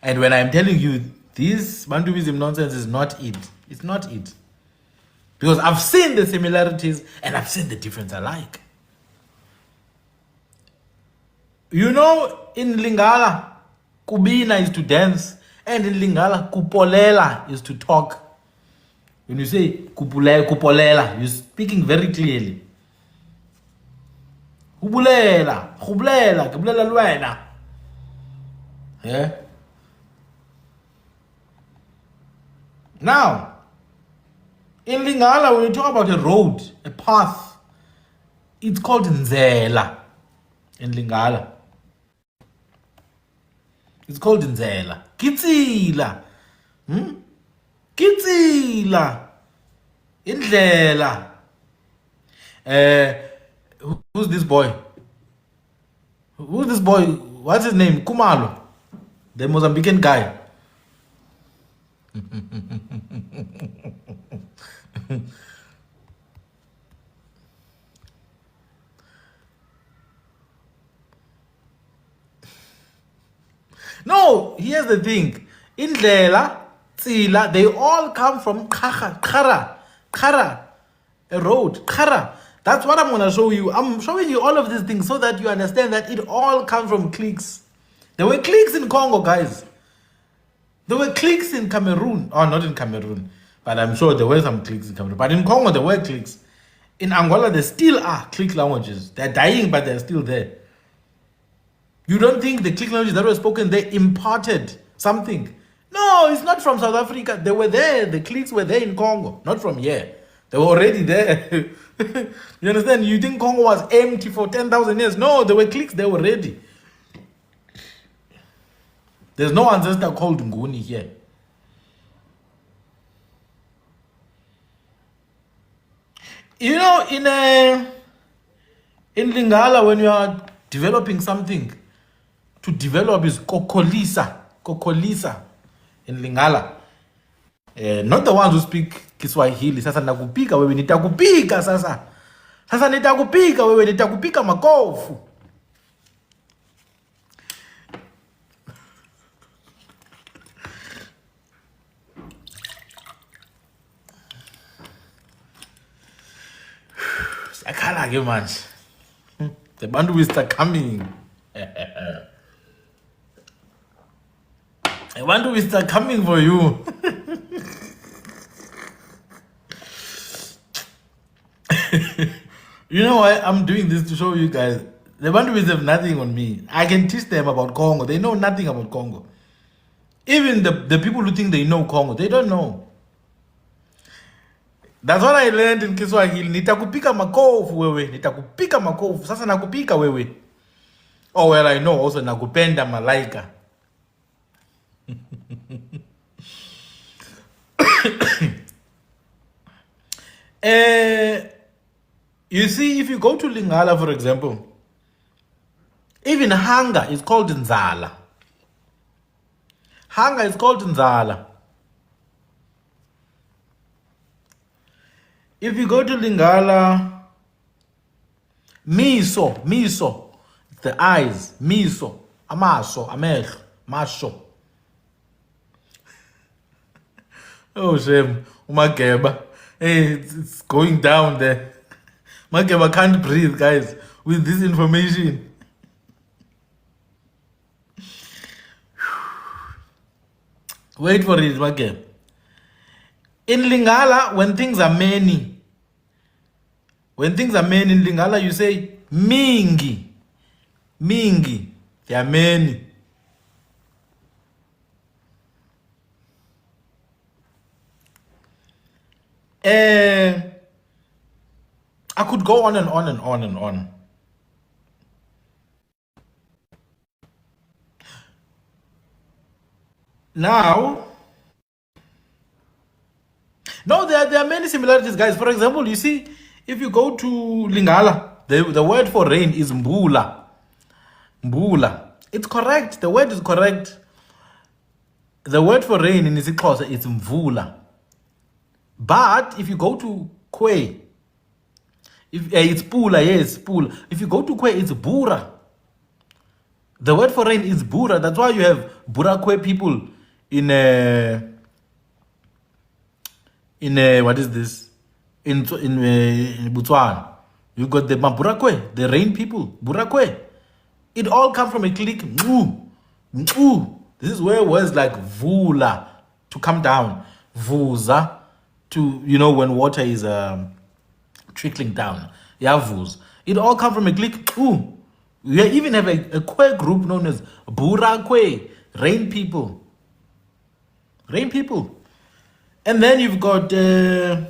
And when I'm telling you this Bantuism nonsense is not it. It's not it. Because I've seen the similarities and I've seen the difference alike. You know, in Lingala, kubina is to dance. And in Lingala, kupolela is to talk. When you say kupolela, you're speaking very clearly. Kubulela lwena. Yeah. Now, in Lingala, when you talk about a road, a path, it's called Nzela. In Lingala, it's called Nzela. Kitsila. Kitsila. Indlela. Who's this boy? Who's this boy? What's his name? Kumalo. The Mozambican guy. No, here's the thing. Indlela, Tsila, they all come from Kara, a road, Kara. That's what I'm gonna show you. I'm showing you all of these things so that you understand that it all comes from cliques. There were cliques in Congo, guys. There were cliques in Cameroon. Oh, not in Cameroon. But I'm sure there were some cliques in Cameroon. But in Congo, there were cliques. In Angola, there still are clique languages. They're dying, but they're still there. You don't think the clique languages that were spoken, they imparted something? No, it's not from South Africa. They were there. The cliques were there in Congo, not from here. They were already there. You understand? You think Congo was empty for 10,000 years? No, there were cliques. They were ready. There's no ancestor called Nguni here. You know, in Lingala, when you are developing something, to develop is kokolisa in Lingala. Not the ones who speak Kiswahili. Sasa nakupika wewe nitakupika sasa. Sasa nitakupika wewe nitakupika makofu. Sakala ke manje. The bantu will start coming. I want to start coming for you. You know why I'm doing this? To show you guys. The Bantuis have nothing on me. I can teach them about Congo. They know nothing about Congo. Even the people who think they know Congo, they don't know. That's what I learned in Kiswahili. Nitakupika makofu wewe. Nitakupika makofu. Sasa nakupika wewe. Oh, well, I know also nakupenda malaika. You see, if you go to Lingala, for example, even hunger is called Nzala. Hunger is called Nzala. If you go to Lingala, miso, the eyes, miso, amaso, amehlo, masho. Oh, shame. Umageba. Hey, it's going down there. Mageba can't breathe, guys, with this information. Wait for it, Mageba. In Lingala, when things are many in Lingala, you say mingi. Mingi. There are many. I could go on and on and on and on. Now, no, there are many similarities, guys. For example, you see, if you go to Lingala, the word for rain is mbula. Mbula. It's correct. The word is correct. The word for rain in isiXhosa is mvula. But if you go to Kwe, it's pula, yes, pula. If you go to Kwe, it's bura. The word for rain is bura. That's why you have Burakwe people in what is this? In Botswana. You got the Burakwe, the rain people, Burakwe. It all comes from a click. This is where words like vula, to come down, vuza, to, you know, when water is trickling down. Yavuz. It all comes from a click. We even have a Kwe group known as Burakwe, rain people. Rain people. And then you've got in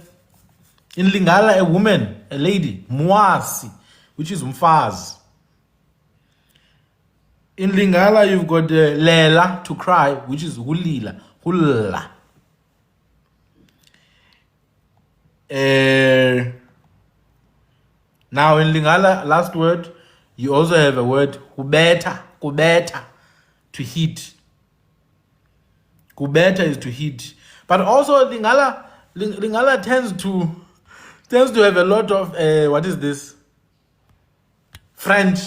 Lingala a woman, a lady, Mwasi, which is Mfaz. In Lingala you've got Lela, to cry, which is Hulila, Hulla. Now in Lingala, last word, you also have a word kubeta, to heat. Kubeta is to heat. But also Lingala tends to have a lot of what is this? French.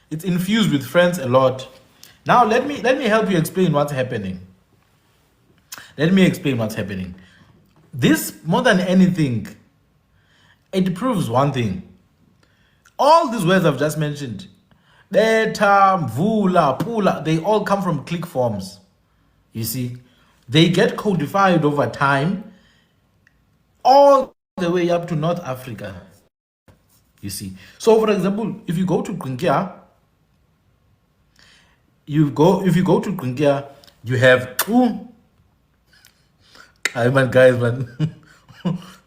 It's infused with French a lot. Now let me help you explain what's happening. Let me explain what's happening. This, more than anything, it proves one thing. All these words I've just mentioned, beta, mvula, pula, they all come from click forms. You see, they get codified over time, all the way up to North Africa. You see. So, for example, if you go to Gringia, you have two. Guys, man.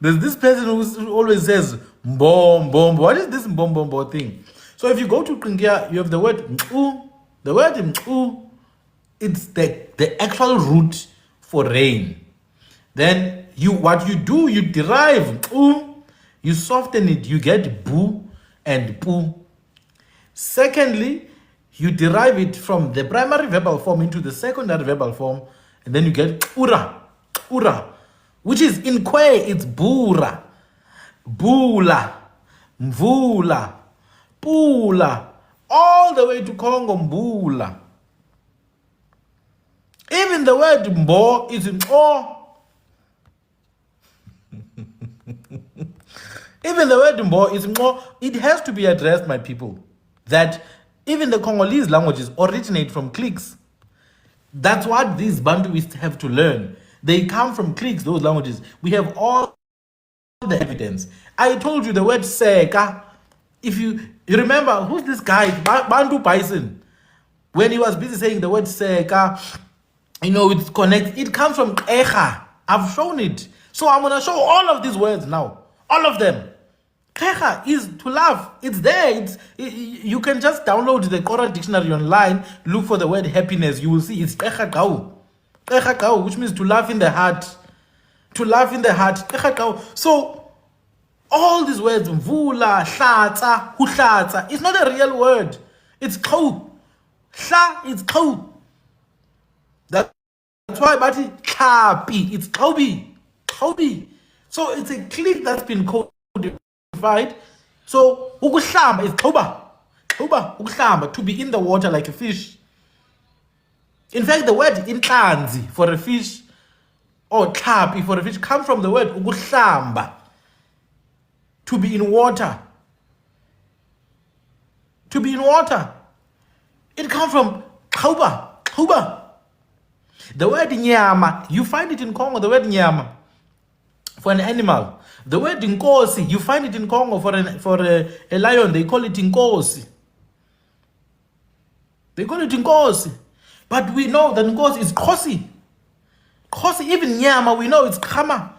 There's this person who always says mbom bom. What is this mbom bom thing? So if you go to Gringia, you have the word mku. The word mku, it's the actual root for rain. Then what you do, you derive mku, you soften it, you get bu and pu. Secondly, you derive it from the primary verbal form into the secondary verbal form, and then you get ura, which is in Kwe, it's bura, bula, mvula, pula, all the way to Congo, mbula. Even the word mbo is in oh. Even the word mbo is more. It has to be addressed, my people, that even the Congolese languages originate from clicks. That's what these Bantuists have to learn. They come from clicks, those languages. We have all the evidence. I told you the word seka. If you remember, who's this guy? Bantu Bison. When he was busy saying the word seka, it connects. It comes from echa. I've shown it. So I'm going to show all of these words now. All of them. Kecha is to laugh. It's there. You can just download the Quora dictionary online, look for the word happiness. You will see it's kecha kau. Kecha kau, which means to laugh in the heart. To laugh in the heart. Kecha kau. So, all these words, mvula, hlatsa, huhlatsa, it's not a real word. It's kau. Hla is kau. That's why, but kapi, it's kaubi. Kaubi. So, it's a click that's been codified. So, ukuhlamba is kauba. Kauba, ukuhlamba, to be in the water like a fish. In fact, the word inhlanzi for a fish or tlapi for a fish comes from the word ukuhlamba, to be in water. To be in water. It comes from kauba. The word nyama, you find it in Congo, the word nyama, for an animal. The word inkosi, you find it in Congo for a lion, they call it inkosi. They call it inkosi. But we know that inkosi is kosi. Kosi, even nyama, we know it's kama.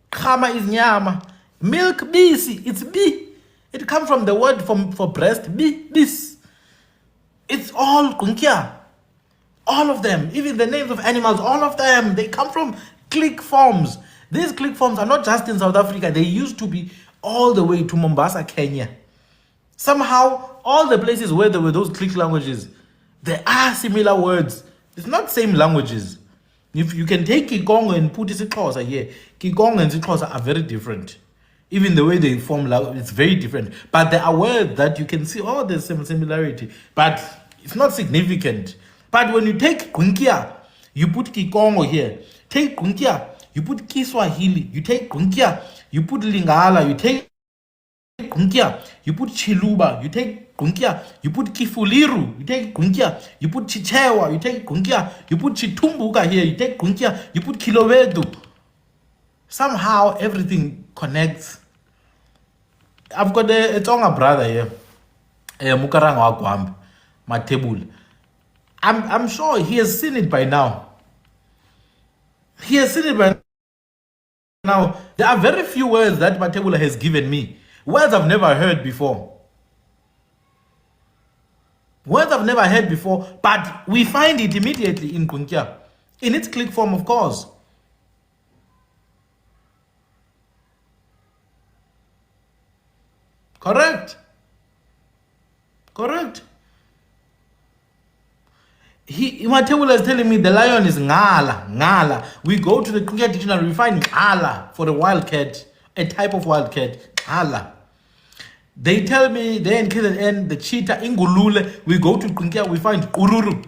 Kama is nyama. Milk, bisi, it's bi. It comes from the word for breast, bis. It's all kunkia. All of them, even the names of animals, all of them, they come from click forms. These click forms are not just in South Africa. They used to be all the way to Mombasa, Kenya. Somehow, all the places where there were those click languages, there are similar words. It's not same languages. If you can take Kikongo and put isiXhosa here, Kikongo and isiXhosa are very different. Even the way they form, it's very different. But there are words that you can see, oh, there's some similarity. But it's not significant. But when you take Kunkia, you put Kikongo here. Take Kunkia, you put Kiswahili. You take Kunkia, you put Lingala. You take Kunkia, you put Chiluba. You take Kunkia, you put Kifuliru. You take Kunkia, you put Chichewa. You take Kunkia, you put Chitumbuka here. You take Kunkia, you put Kilowedu. Somehow everything connects. I've got a Tonga brother here, Mukaranga Wakwambi, my table. I'm sure he has seen it by now. He has seen it by now. There are very few words that Matebula has given me. Words I've never heard before. Words I've never heard before, but we find it immediately in Kunkia. In its click form, of course. Correct. Matebula is telling me the lion is ngala. We go to the Kunkia dictionary, we find ngala for a wildcat, a type of wildcat, ngala. They tell me there in KZN, the cheetah, ingulule, we go to Kunkia, we find ururu.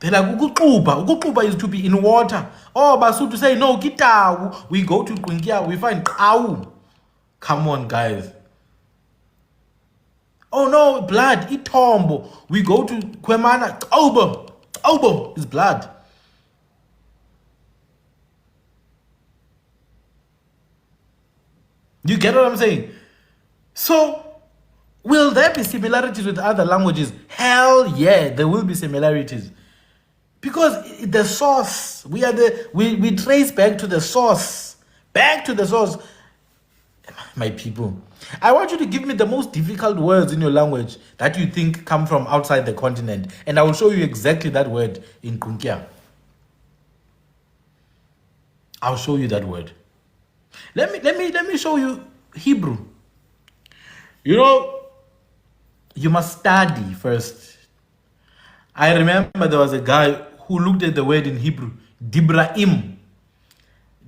They're like, ukuxuba. Ukuxuba is to be in water. Oh, Basotho say, no, kitau. We go to Qinkia, we find qau. Come on, guys. Oh no, blood, itombo. We go to Kwemana, qaubo. Qaubo is blood. You get what I'm saying? So, will there be similarities with other languages? Hell yeah, there will be similarities. Because the source, we trace back to the source. Back to the source. My people, I want you to give me the most difficult words in your language that you think come from outside the continent. And I will show you exactly that word in Qinkia. I'll show you that word. Let me show you Hebrew. You know, you must study first. I remember there was a guy who looked at the word in Hebrew, Dibraim.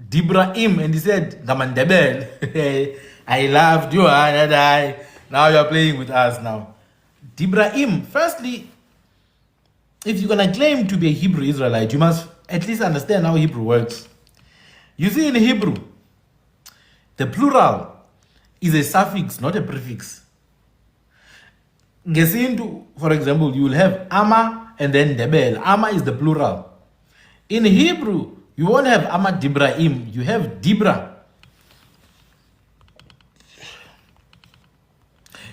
Dibraim, and he said, Gamandebel, I loved you, and I. Now you're playing with us now. Dibraim, firstly, if you're going to claim to be a Hebrew Israelite, you must at least understand how Hebrew works. You see, in Hebrew, the plural is a suffix, not a prefix. Ngesintu, for example, you will have ama and then debel. Ama is the plural. In Hebrew, you won't have ama dibraim. You have dibra.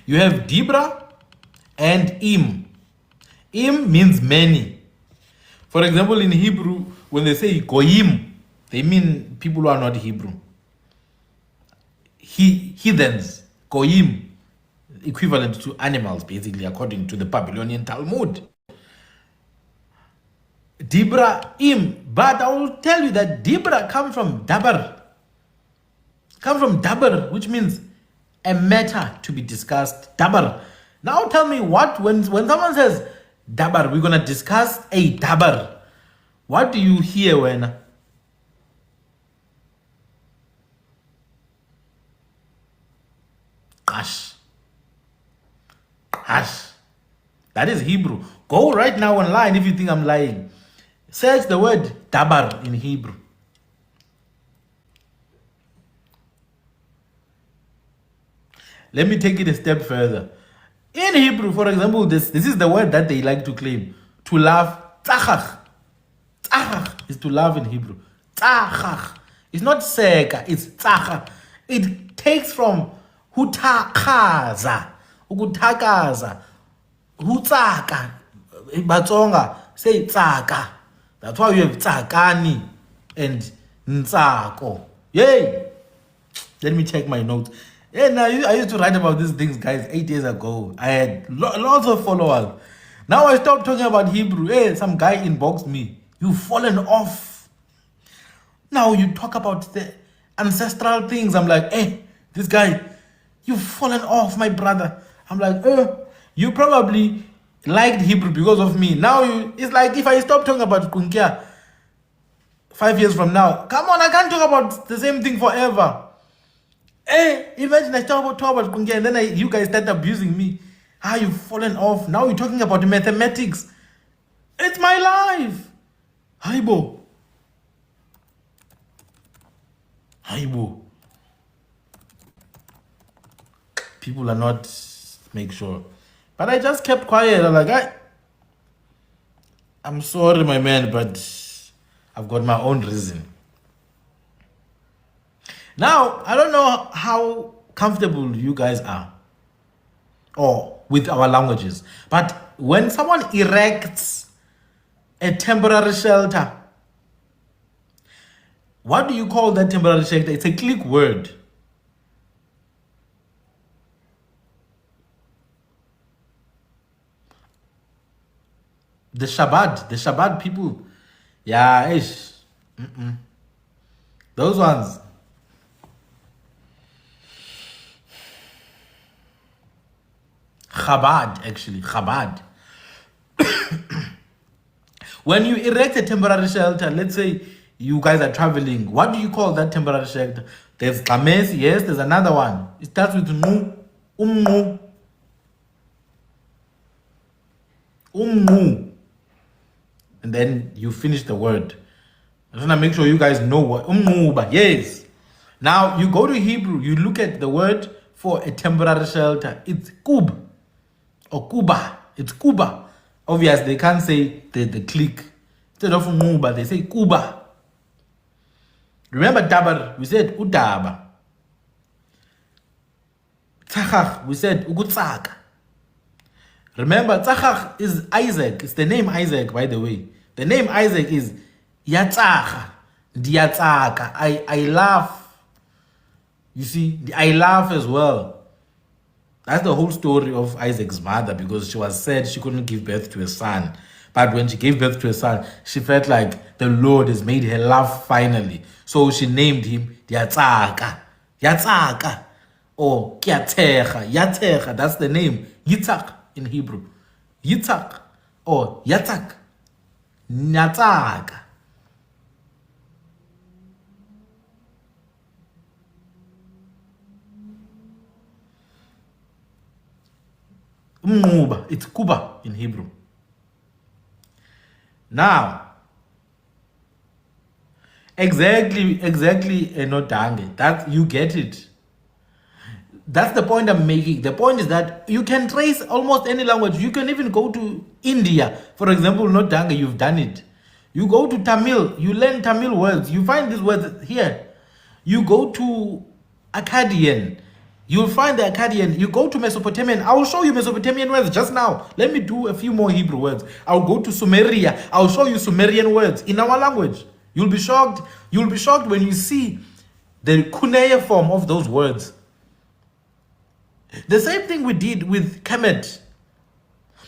You have dibra and im. Im means many. For example, in Hebrew, when they say goyim, they mean people who are not Hebrew. Heathens, goyim, equivalent to animals, basically, according to the Babylonian Talmud. Dibraim, but I will tell you that Dibra comes from Dabar. Comes from Dabar, which means a matter to be discussed. Dabar. Now tell me when someone says Dabar, we're going to discuss a Dabar. What do you hear when? Ash. That is Hebrew. Go right now online if you think I'm lying. Search the word dabar in Hebrew. Let me take it a step further. In Hebrew, for example, this is the word that they like to claim. To laugh. Tzachach. Tzachach is to laugh in Hebrew. Tzachach. It's not seka, it's tzachach. It takes from hutakaza. Ukutakaza. Hutsaka. Batsonga say tsaka. That's why you have tsakani and ntsako. Yay! Let me check my notes. Yeah, now I used to write about these things, guys, 8 years ago. I had lots of followers. Now I stopped talking about Hebrew. Hey, some guy inboxed me. You've fallen off. Now you talk about the ancestral things. I'm like, hey, this guy, you've fallen off, my brother. I'm like, you probably liked Hebrew because of me. Now it's like if I stop talking about Qinkia 5 years from now, come on, I can't talk about the same thing forever. Hey, imagine I talk about Qinkia and then you guys start abusing me. You've fallen off. Now you're talking about mathematics. It's my life. Haibo. People are not, make sure. But I just kept quiet. I'm like, I'm sorry, my man, but I've got my own reason. Now, I don't know how comfortable you guys are or with our languages, but when someone erects a temporary shelter, what do you call that temporary shelter? It's a click word. The Shabbat people, yeah, ish. Those ones. Chabad, actually, Chabad. When you erect a temporary shelter, let's say you guys are traveling, what do you call that temporary shelter? There's Kames, yes, there's another one. It starts with Nu, Umnu. and then you finish the word. I just want to make sure you guys know what umnquba. Yes. Now you go to Hebrew, you look at the word for a temporary shelter. It's kub or kuba. It's kuba. Obviously, they can't say the click. Instead of umnquba, they say kuba. Remember dabar, we said udaba. Tzachach, we said ugutzaka. Remember, Tzachach is Isaac. It's the name Isaac, by the way. The name Isaac is Yatzacha. Diatzaka. I laugh. You see, I laugh as well. That's the whole story of Isaac's mother, because she was said she couldn't give birth to a son. But when she gave birth to a son, she felt like the Lord has made her laugh finally. So she named him Yatzaka. Yatzaka. Or Kyatecha. Yatecha. That's the name. Yitzhak in Hebrew. Yitzhak. Or Yatzak. Yatzaka. It's Kuba in Hebrew. Now, exactly, Nodange. That you get it. That's the point I'm making. The point is that you can trace almost any language. You can even go to India, for example. Nodange, you've done it. You go to Tamil, you learn Tamil words. You find these words here. You go to Akkadian. You'll find the Akkadian. You go to Mesopotamian. I will show you Mesopotamian words just now. Let me do a few more Hebrew words. I'll go to Sumeria. I'll show you Sumerian words in our language. You'll be shocked. You'll be shocked when you see the cuneiform of those words. The same thing we did with Kemet.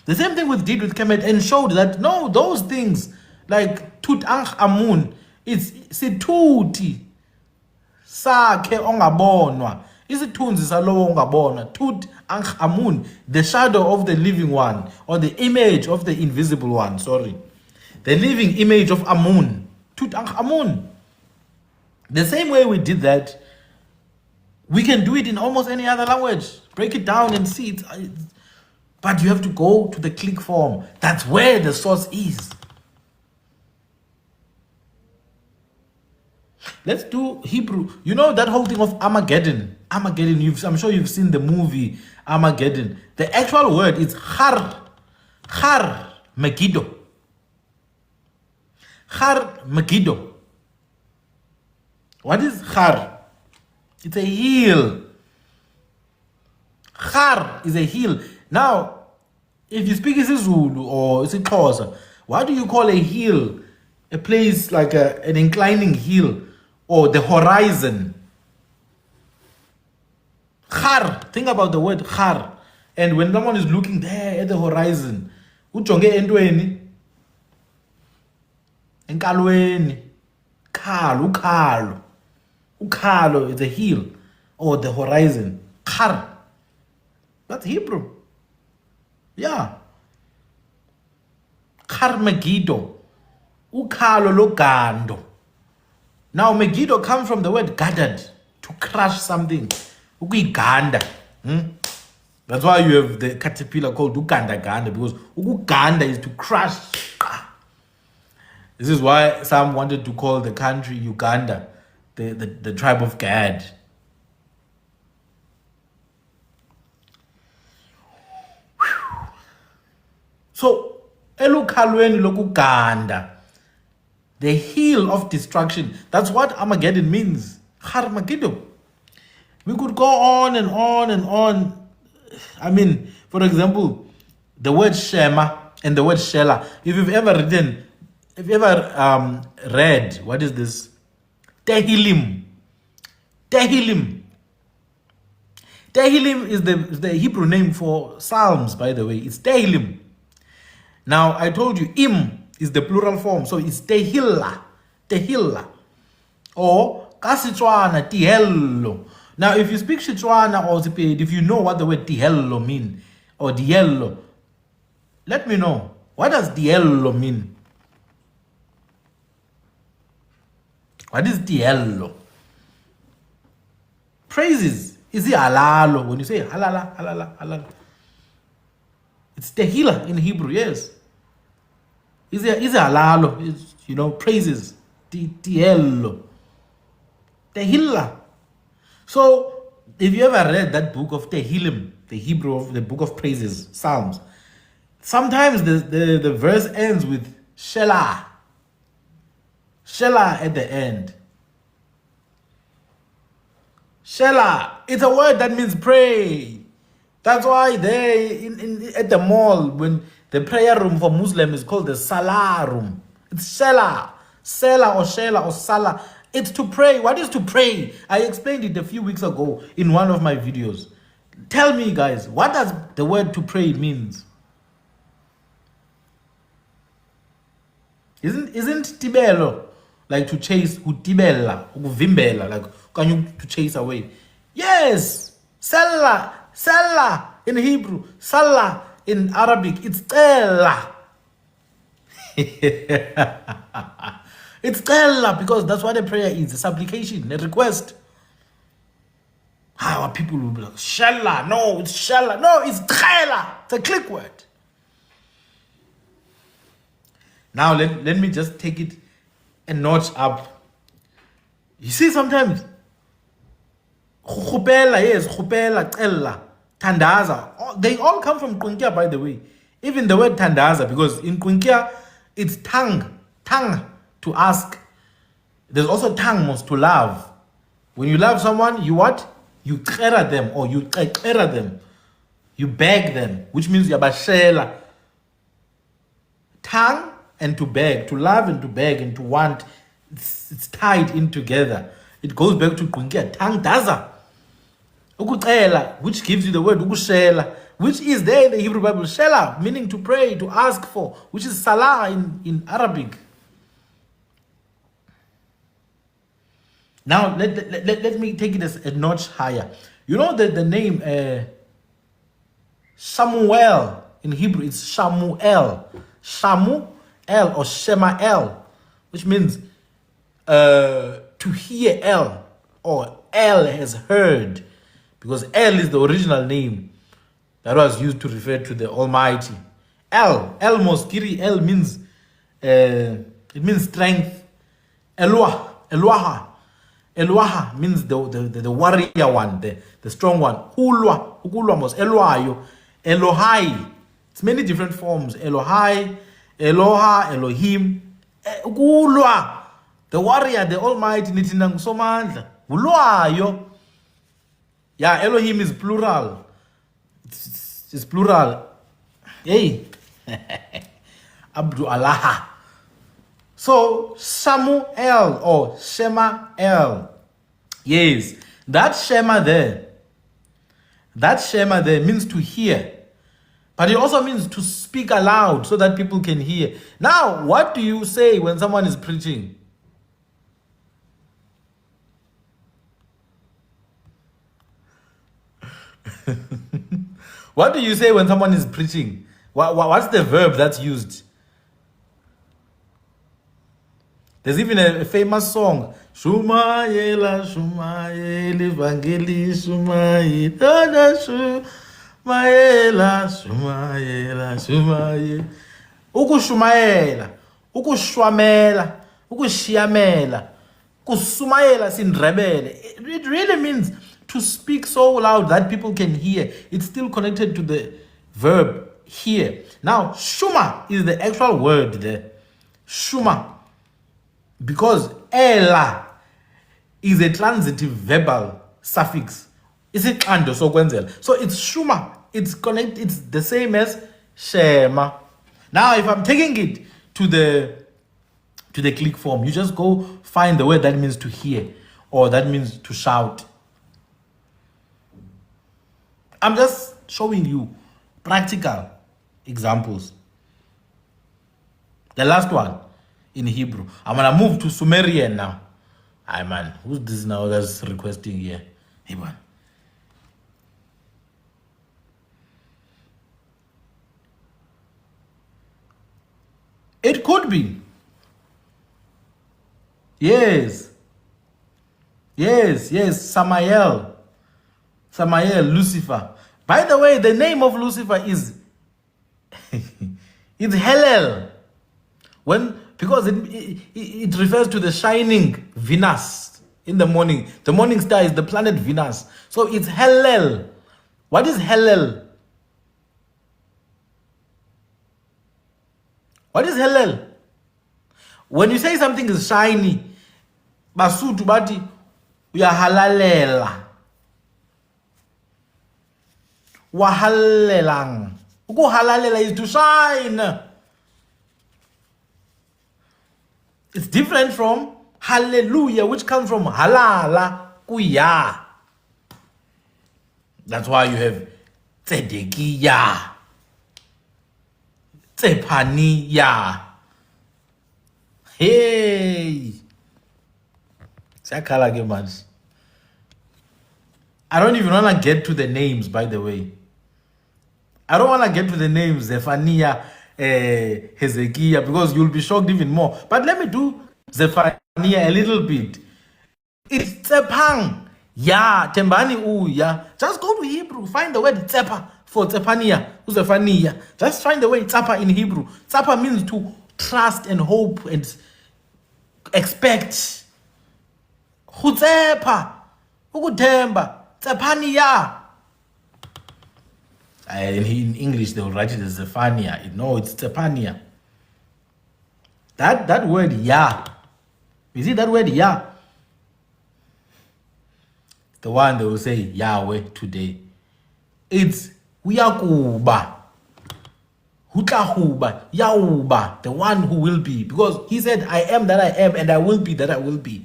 The same thing we did with Kemet, and showed that no, those things like Tutankhamun, it's situti sakhe ongabonwa. Isithunzi salowo ongabonwa. Tutankhamun, the shadow of the living one, or the image of the invisible one. Sorry, the living image of Amun, Tutankhamun. The same way we did that, we can do it in almost any other language. Break it down and see it. But you have to go to the click form. That's where the source is. Let's do Hebrew. You know that whole thing of Armageddon. Armageddon, I'm sure you've seen the movie Armageddon. The actual word is Har. Har Megiddo. Har Megiddo. What is Har? It's a hill. Har is a hill. Now, if you speak isiZulu or isiXhosa, what do you call a hill? A place like an inclining hill, or the horizon. Har. Think about the word har. And when someone is looking there at the horizon, ujonge entweni? Enkalweni. Ukhalo. Ukhalo is a hill, or the horizon. Har. That's Hebrew. Yeah. Har Megiddo. Ukhalo logando. Now Megiddo comes from the word gathered, to crush something. Ukuyiganda. That's why you have the caterpillar called Uganda Ganda, because Uganda is to crush. This is why some wanted to call the country Uganda, the tribe of Gad. So, elukhalweni lokuganda, the hill of destruction. That's what Armageddon means. Armageddon. We could go on and on and on. I mean, for example, the word Shema and the word Shela. If you've ever read, what is this? Tehillim. Tehillim. Tehillim is the Hebrew name for Psalms, by the way. It's Tehillim. Now, I told you, im is the plural form, so it's tehilla, tehilla, or kasitswana, tihello. Now, if you speak Setswana or Sepedi, if you know what the word tihello mean, or diello, let me know. What does diello mean? What is diello? Praises. Is it halalo? When you say halala, halala, halala. It's tehillah in Hebrew, yes. Is halalo, is, praises. Tihello. Tehillah. So, if you ever read that book of Tehillim, the Hebrew of the book of praises, Psalms, sometimes the verse ends with Shelah. Shelah at the end. Shelah. It's a word that means pray. That's why they at the mall, when the prayer room for Muslim is called the Salah room. It's Shelah. Selah or Shelah or Salah. It's to pray. What is to pray? I explained it a few weeks ago in one of my videos. Tell me, guys, what does the word to pray means? Isn't tibelo like to chase, utibela, ukuvimbela, like can you to chase away? Yes, salah in Hebrew, salah in Arabic, it's qella. It's qella because that's what a prayer is, a supplication, a request. How people will be like, Shallah, no, it's Shallah, no, it's qella. It's a click word. Now let me just take it a notch up. You see, sometimes khupela, yes, khupela, qella, tandaza, they all come from Qunkia, by the way. Even the word tandaza, because in Qunkia it's tongue to ask. There's also tongue to love. When you love someone, you what? You qera them or you qera them. You beg them, which means yabashela. Tongue and to beg, to love and to beg and to want, it's tied in together. It goes back to Qunkia, tandaza. Ukuqela, which gives you the word ukushela, which is there in the Hebrew Bible, shela, meaning to pray, to ask for, which is salah in Arabic. Now, let me take it as a notch higher. You know that the name Samuel in Hebrew, it's Shamuel. Shamuel or Shemael, which means to hear El, or El has heard, because El is the original name that was used to refer to the Almighty. El Moskiri, El means it means strength. Elwaha means the warrior one, the strong one. Ukulwa mos Elwayo. Elohai. It's many different forms. Elohai, Eloha, Elohim. Ukulwa. The warrior, the Almighty, nitinang somandla. Ulwayo. Yeah, Elohim is plural. It's plural. Hey. Abdu Allah. So, Samuel or Shema-el. Yes, that Shema there means to hear. But it also means to speak aloud so that people can hear. Now, what do you say when someone is preaching? What do you say when someone is preaching? What's the verb that's used? There's even a famous song. Shumayela, Shumayela, Evangeli, Shumayela, Shumayela, Shumayela, Shumayela. Ukushumayela, ukushwamela, ukushiamela, kusumayela sindrebele. It really means to speak so loud that people can hear. It's still connected to the verb hear. Now, shuma is the actual word there. Shuma. Because ela is a transitive verbal suffix. It's a kando so kwenzela. So it's shuma. It's the same as shema. Now if I'm taking it to the click form, you just go find the word that means to hear or that means to shout. I'm just showing you practical examples. The last one in Hebrew. I'm gonna move to Sumerian now. Hi man, who's this now that's requesting here? Hey man. It could be. Yes. Samael, Lucifer. By the way, the name of Lucifer is it's Hellel. Because it refers to the shining Venus in the morning. The morning star is the planet Venus. So it's Hellel. What is Hellel? What is Hellel? When you say something is shiny, Basutu bati uyahalalela. Wahalelang. Ukuhalalela is to shine. It's different from hallelujah, which comes from halala kuya. That's why you have tzedekiya, tsepaniya. Hey, sakhala ke manje. I don't even want to get to the names, by the way. I don't want to get to the names, Zephaniah, Hezekiah, because you'll be shocked even more. But let me do Zephaniah a little bit. It's Tsepang. Ya, Tembani ya. Just go to Hebrew. Find the word Tsepa for Tsepania. Zephaniah. Just find the word Tsapa in Hebrew. Tsapa means to trust and hope and expect. Hutsepa. Ukutemba. Tsepania. In English, they will write it as Zephaniah. No, it's Tsepania. That word ya. You see that word ya? The one they will say Yahweh today. It's Uyakuba. Hutlahuba. Yahuba. The one who will be. Because he said, I am that I am and I will be that I will be.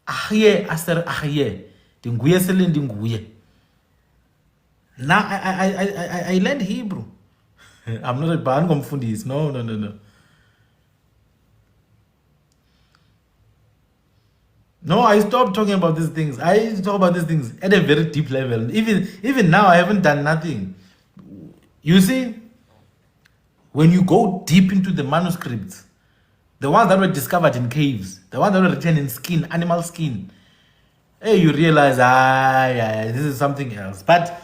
Ahye aser ahye. Dinguye selen dinguye. Now I learned Hebrew. I'm not a Bangomfundis. No. No, I stopped talking about these things. I talk about these things at a very deep level. Even now, I haven't done nothing. You see, when you go deep into the manuscripts, the ones that were discovered in caves, the ones that were written in skin, animal skin, hey, you realize, this is something else. But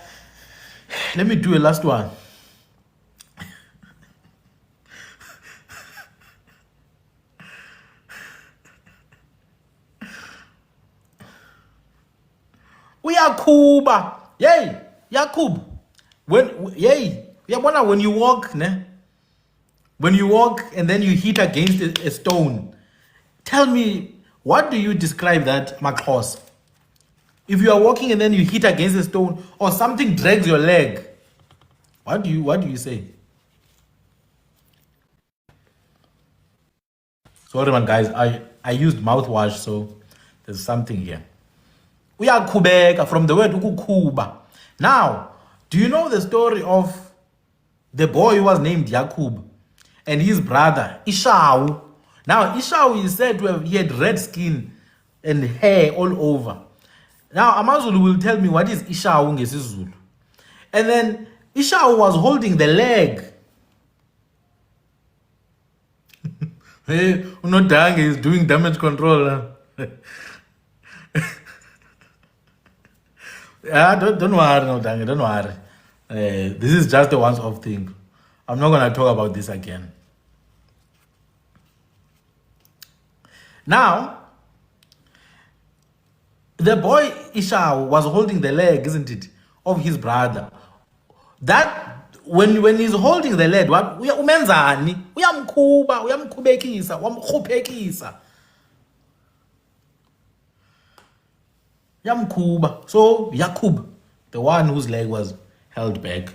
let me do a last one. Uyakuba. Yay, Yakub. When you walk, ne? When you walk and then you hit against a stone, tell me, what do you describe that, Makos? If you are walking and then you hit against a stone or something drags your leg, what do you say? Sorry, man, guys. I used mouthwash, so there's something here. Uyakubeka from the word ukukuba. Now, do you know the story of the boy who was named Yakub and his brother Ishau? Now, Ishau is said to have he had red skin and hair all over. Now, Amazulu will tell me what is Ishau ngesizulu. And then Ishau was holding the leg. Hey, Unodang is doing damage control. Don't worry, no, Dange, don't worry. This is just a once-off thing. I'm not going to talk about this again. Now, the boy Ishau was holding the leg, isn't it, of his brother. That when he's holding the leg, what umenzani? Uyamkhuba, uyamkhubekisa, wamkhupekisa. Yamkuba. So Yakub, the one whose leg was held back.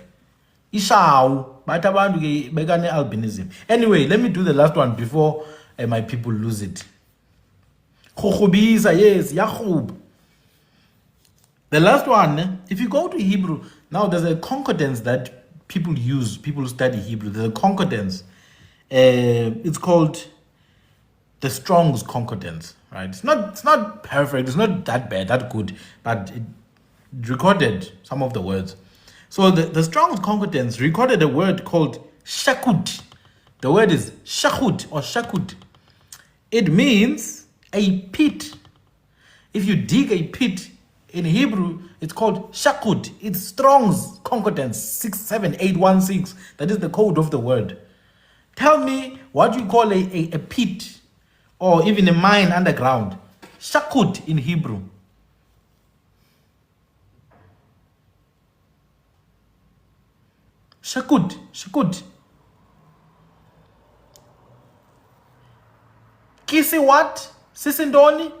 Ishau, but abantu ke bekane albinism. Anyway, let me do the last one before my people lose it. Khokhubisa, yes, Yakub. The last one, if you go to Hebrew, now there's a concordance that people use, people study Hebrew. There's a concordance. It's called the Strong's Concordance, right? It's not perfect. It's not that bad, that good, but it recorded some of the words. So the Strong's Concordance recorded a word called shakud. The word is shakud or shakud. It means a pit. If you dig a pit in Hebrew, it's called shakud. It's Strong's Concordance 67816. That is the code of the word. Tell me what you call a pit or even a mine underground. Shakut in Hebrew. Shakut. Kisi what? Sisindoni?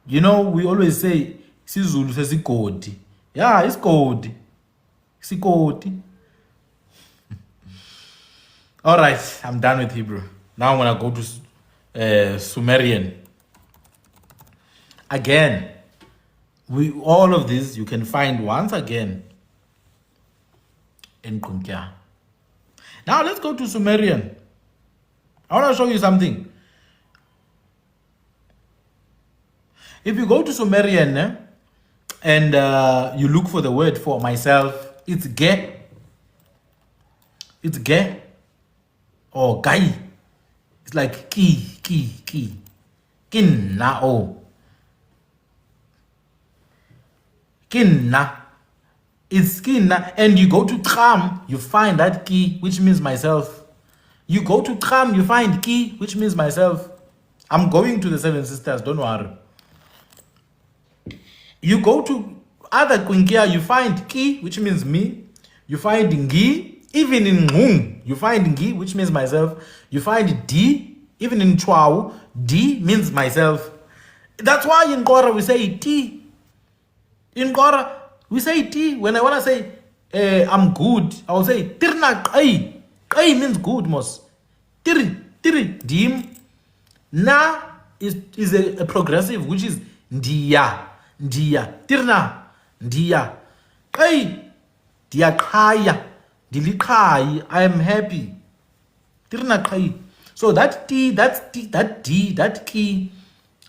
You know, we always say, Sizulu says Sikodi. Yeah, it's Kodi. Sikodi. All right, I'm done with Hebrew. Now I'm going to go to Sumerian. Again, all of this you can find once again in Kunkya. Now let's go to Sumerian. I want to show you something. If you go to Sumerian and you look for the word for myself, it's ge. It's ge or gai. It's like ki. Kinna o. Kinna. It's kinna. And you go to Tram, you find that ki, which means myself. You go to Tram, you find ki, which means myself. I'm going to the Seven Sisters, don't worry. You go to other Kunkia, you find ki, which means me. You find ngi. Even in Ngung, you find ngi, which means myself. You find di. Even in Chwau, di means myself. That's why in Kora we say ti. In Kora, we say ti. When I want to say I'm good, I will say tirna kai. Kai means good, mos. Tiri, dim. Na is a progressive, which is ndiya. Tirna, ndiya. Kai, diya kaya. Dilikai, I am happy. Tirna kai. So that T, that D, that key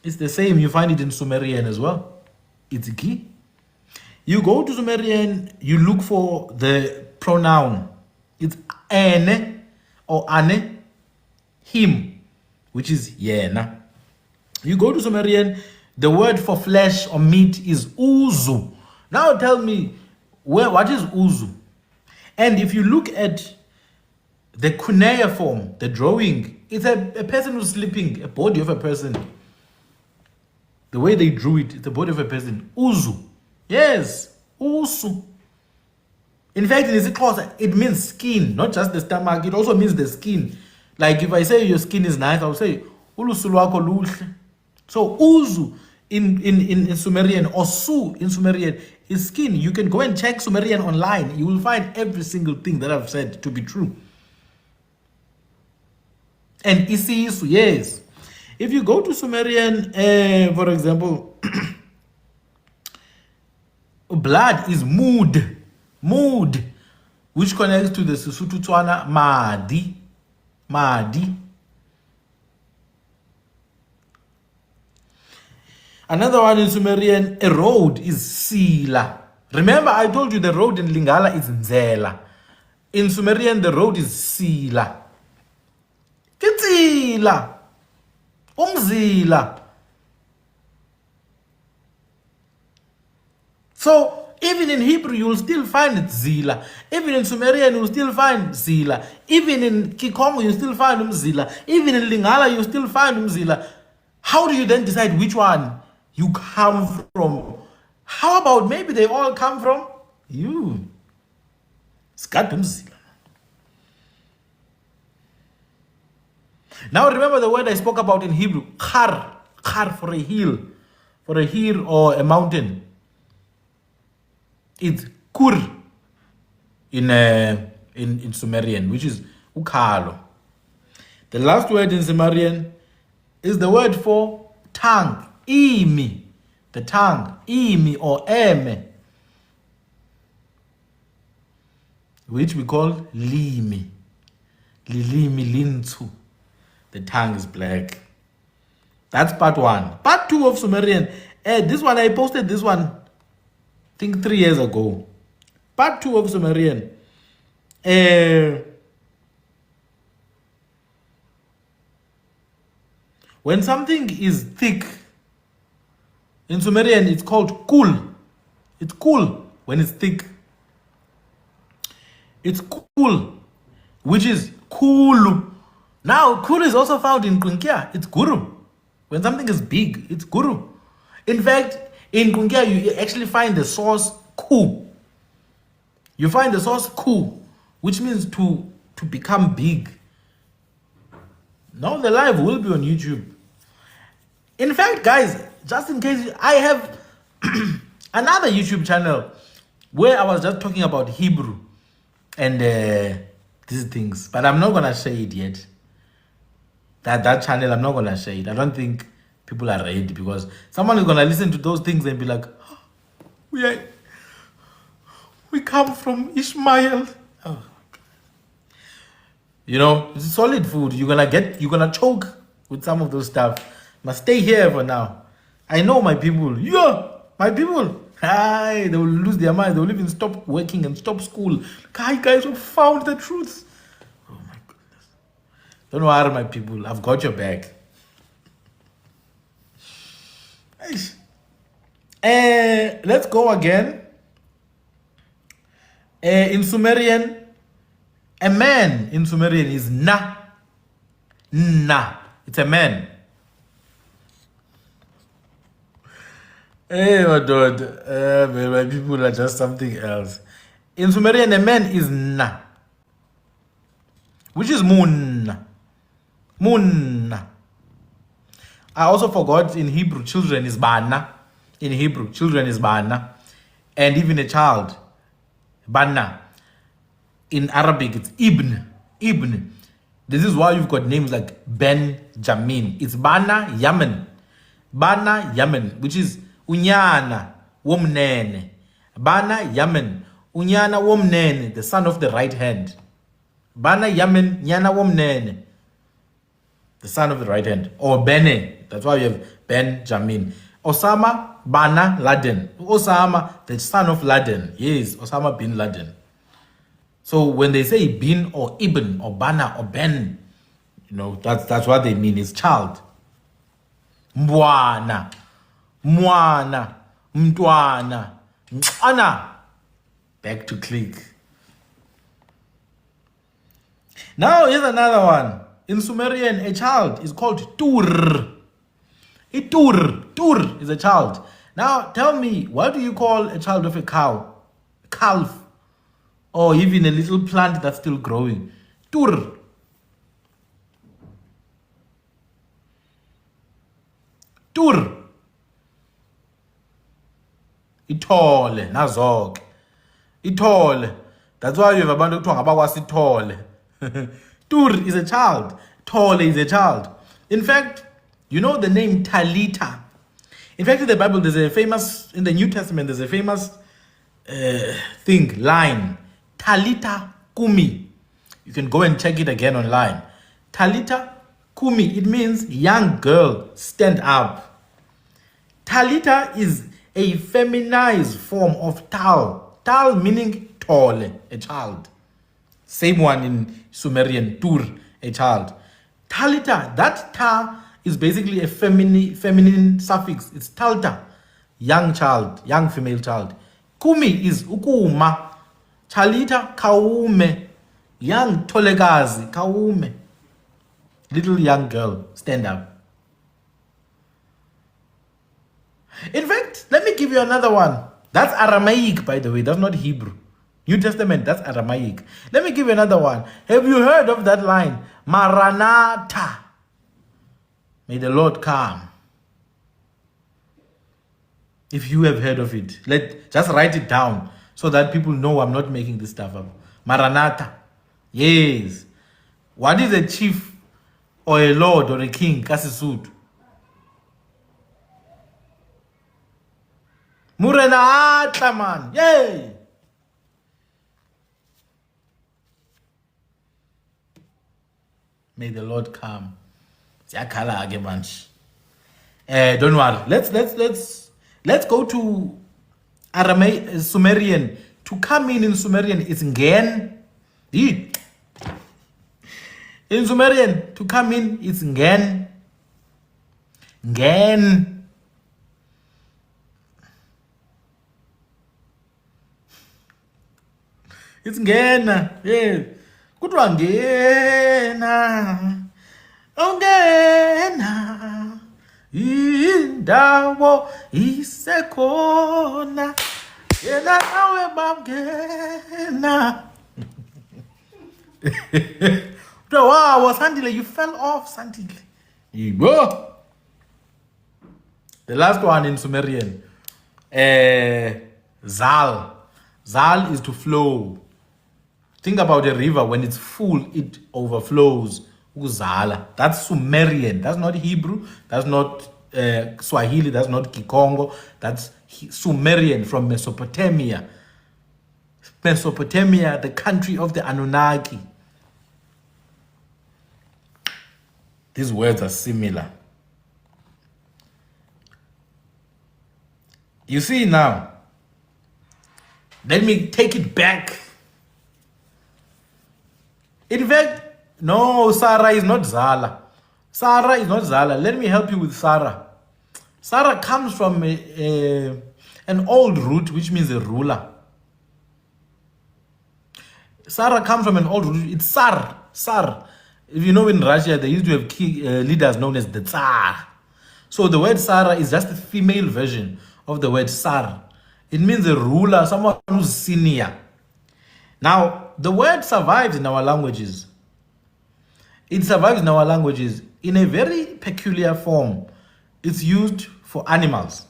is the same. You find it in Sumerian as well. It's a key. You go to Sumerian, you look for the pronoun. It's ene or ane, him, which is yena. You go to Sumerian, the word for flesh or meat is uzu. Now tell me, what is uzu? And if you look at the cuneiform, the drawing, it's a person who's sleeping, a body of a person. The way they drew it, it's the body of a person. Uzu. Yes, usu. In fact, in IsiXhosa, it means skin, not just the stomach. It also means the skin. Like if I say your skin is nice, I'll say, ulusu lwakho luhle. So uzu in Sumerian or su in Sumerian is skin. You can go and check Sumerian online. You will find every single thing that I've said to be true. And isisu, yes. If you go to Sumerian, for example, blood is mood, which connects to the Sesotho Tswana madi. Another one in Sumerian, a road is sila. Remember, I told you the road in Lingala is nzela. In Sumerian, the road is sila. Kitsila. Umzila. So, even in Hebrew, you will still find zila. Even in Sumerian, you will still find zila. Even in Kikongo, you still find umzila. Even in Lingala, you still find umzila. How do you then decide which one you come from? How about maybe they all come from you? Skatumzila. Now remember the word I spoke about in Hebrew, khar for a hill, or a mountain. It's kur in Sumerian, which is ukhalo. The last word in Sumerian is the word for tongue, imi, the tongue, imi or eme, which we call limi, lilimi lintu. The tongue is black. That's part one. Part two of Sumerian. This one, I posted this one, I think 3 years ago. Part two of Sumerian. When something is thick, in Sumerian, it's called kul. It's kul when it's thick. It's kul, which is kulu. Now, Kuru is also found in Kunkia. It's Guru. When something is big, it's Guru. In fact, in Kunkia, you actually find the source Ku. You find the source Ku, which means to become big. Now the live will be on YouTube. In fact, guys, just in case, I have another YouTube channel where I was just talking about Hebrew and these things, but I'm not gonna share it yet. That channel, I'm not gonna share it. I don't think people are ready, because someone is gonna listen to those things and be like, "Oh, we come from Ishmael." Oh. You know, it's solid food. You're gonna choke with some of those stuff. Must stay here for now. I know my people. Yeah, my people. Hi, they will lose their mind. They will even stop working and stop school. Hi, guys, we found the truth. Oh my goodness. Don't worry, my people. I've got your back. Let's go again. In Sumerian, a man in Sumerian is na. Na. It's a man. Hey, my God. My people are just something else. In Sumerian, a man is na, which is mun. Mun. I also forgot in Hebrew, children is bana. In Hebrew, children is bana. And even a child, bana. In Arabic, it's ibn. Ibn. This is why you've got names like Benjamin. It's Bana Yaman. Bana Yaman, which is Unyana Womnene. Bana Yaman. Unyana Womnene, the son of the right hand. Bana Yaman Nyana Womnene, the son of the right hand. Or Bene. That's why you have Benjamin. Osama Bana Laden. Osama, the son of Laden. Yes, Osama bin Laden. So when they say bin or ibn or bana or ben, you know, that's what they mean. It's child. Mwana, mwana, mtwana, mtwana. Back to click. Now here's another one. In Sumerian, a child is called tur. Tur is a child. Now tell me, what do you call a child of a cow? Calf. Or even a little plant that's still growing. Tur. Tur. Ithole. Nazok. Ithole. That's why you have abantu kuthiwa ngabakwasithole. Tur is a child. Thole is a child. In fact, you know the name Talita. In fact, in the Bible, in the New Testament, there's a famous line. Talita Kumi. You can go and check it again online. Talita Kumi. It means young girl, stand up. Talita is a feminized form of Tal. Tal meaning tall, a child. Same one in Sumerian, Tur, a child. Talita, that ta is basically a feminine suffix. It's talta, young child, young female child. Kumi is ukuma. Talita kaume, young tolekazi, kaume, little young girl, stand up. In fact, let me give you another one. That's Aramaic, by the way. That's not Hebrew. New Testament, that's Aramaic. Let me give you another one. Have you heard of that line? Maranatha. May the Lord come. If you have heard of it, just write it down so that people know I'm not making this stuff up. Maranatha. Yes. What is a chief or a lord or a king? Kasisutu. Muranatha, man. Yay. May the Lord come. Don't worry. Let's go to Aramaic, Sumerian. To come in Sumerian is ngen. In Sumerian, to come in is ngen. Ngen. It's ngena. Yeah. Kuthiwa ngena. ongena indawo isekhona yena nawe bangena. Wow, Sandile, you fell off, Sandile. Yibo. The last one in Sumerian, Zal. Zal is to flow. Think about a river. When it's full, it overflows. Uzala. That's Sumerian. That's not Hebrew. That's not Swahili. That's not Kikongo. That's Sumerian from Mesopotamia. Mesopotamia, the country of the Anunnaki. These words are similar. You see now, let me take it back. In fact, no, Sarah is not Zala. Sarah is not Zala. Let me help you with Sarah. Sarah comes from an old root, which means a ruler. Sarah comes from an old root. It's Tsar. Tsar. If you know, in Russia, they used to have key leaders known as the Tsar. So the word Sarah is just a female version of the word Tsar. It means a ruler, someone who's senior. Now, the word survives in our languages. It survives in our languages in a very peculiar form. It's used for animals.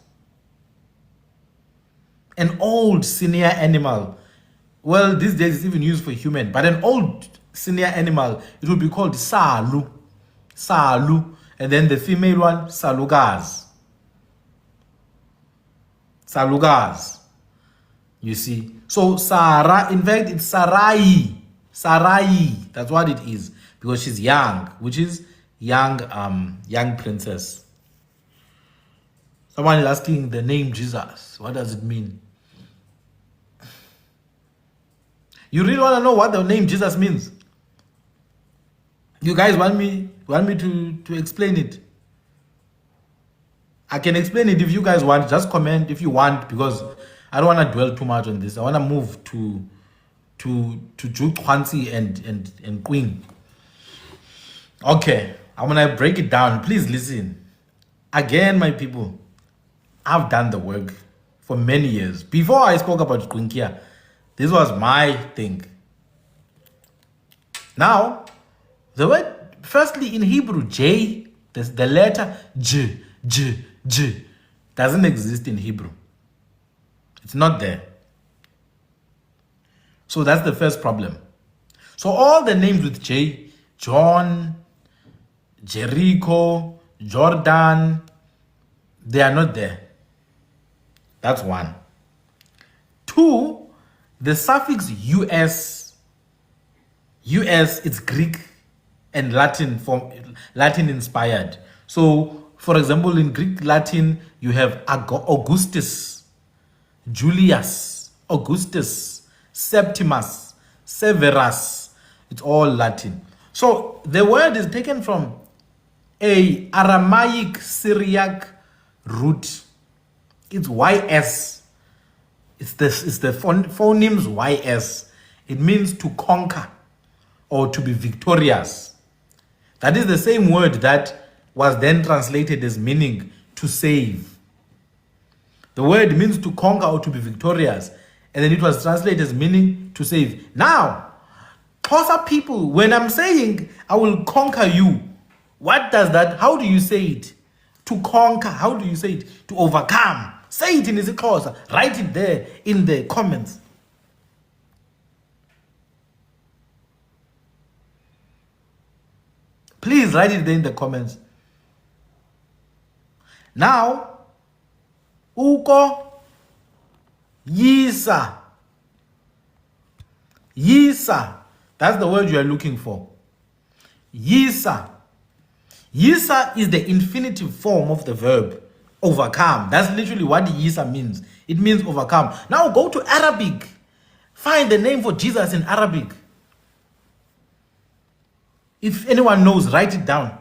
An old senior animal. Well, these days it's even used for human, but an old senior animal, it would be called Salu. Salu. And then the female one, Salukas. Salukas. You see? So Sarah, in fact, it's Sarai. Sarai. That's what it is. Because she's young, which is young princess. Someone is asking the name Jesus. What does it mean? You really want to know what the name Jesus means? You guys want me to explain it? I can explain it if you guys want. Just comment if you want, because I don't want to dwell too much on this. I want to move to Juke Kwanzi and Queen. Okay, I'm gonna break it down. Please listen. Again, my people, I've done the work for many years. Before I spoke about Quinkia, this was my thing. Now, the word, firstly in Hebrew, J, the letter J, doesn't exist in Hebrew. It's not there. So that's the first problem. So all the names with J, John, Jericho, Jordan, they are not there. That's one. Two, the suffix US, it's Greek and Latin inspired. So, for example, in Greek Latin, you have Augustus, Julius, Augustus, Septimus, Severus. It's all Latin. So the word is taken from a Aramaic Syriac root. It's YS. It's the phonemes YS. It means to conquer or to be victorious. That is the same word that was then translated as meaning to save. The word means to conquer or to be victorious, and then it was translated as meaning to save. Now, Xhosa people, when I'm saying I will conquer you, what does that, how do you say it? To conquer, how do you say it? To overcome. Say it in isiXhosa. Write it there in the comments. Please write it there in the comments. Now, uko yisa. Yisa. That's the word you are looking for. Yisa. Yisa is the infinitive form of the verb overcome. That's literally what Yisa means. It means overcome. Now go to Arabic. Find the name for Jesus in Arabic. If anyone knows, write it down.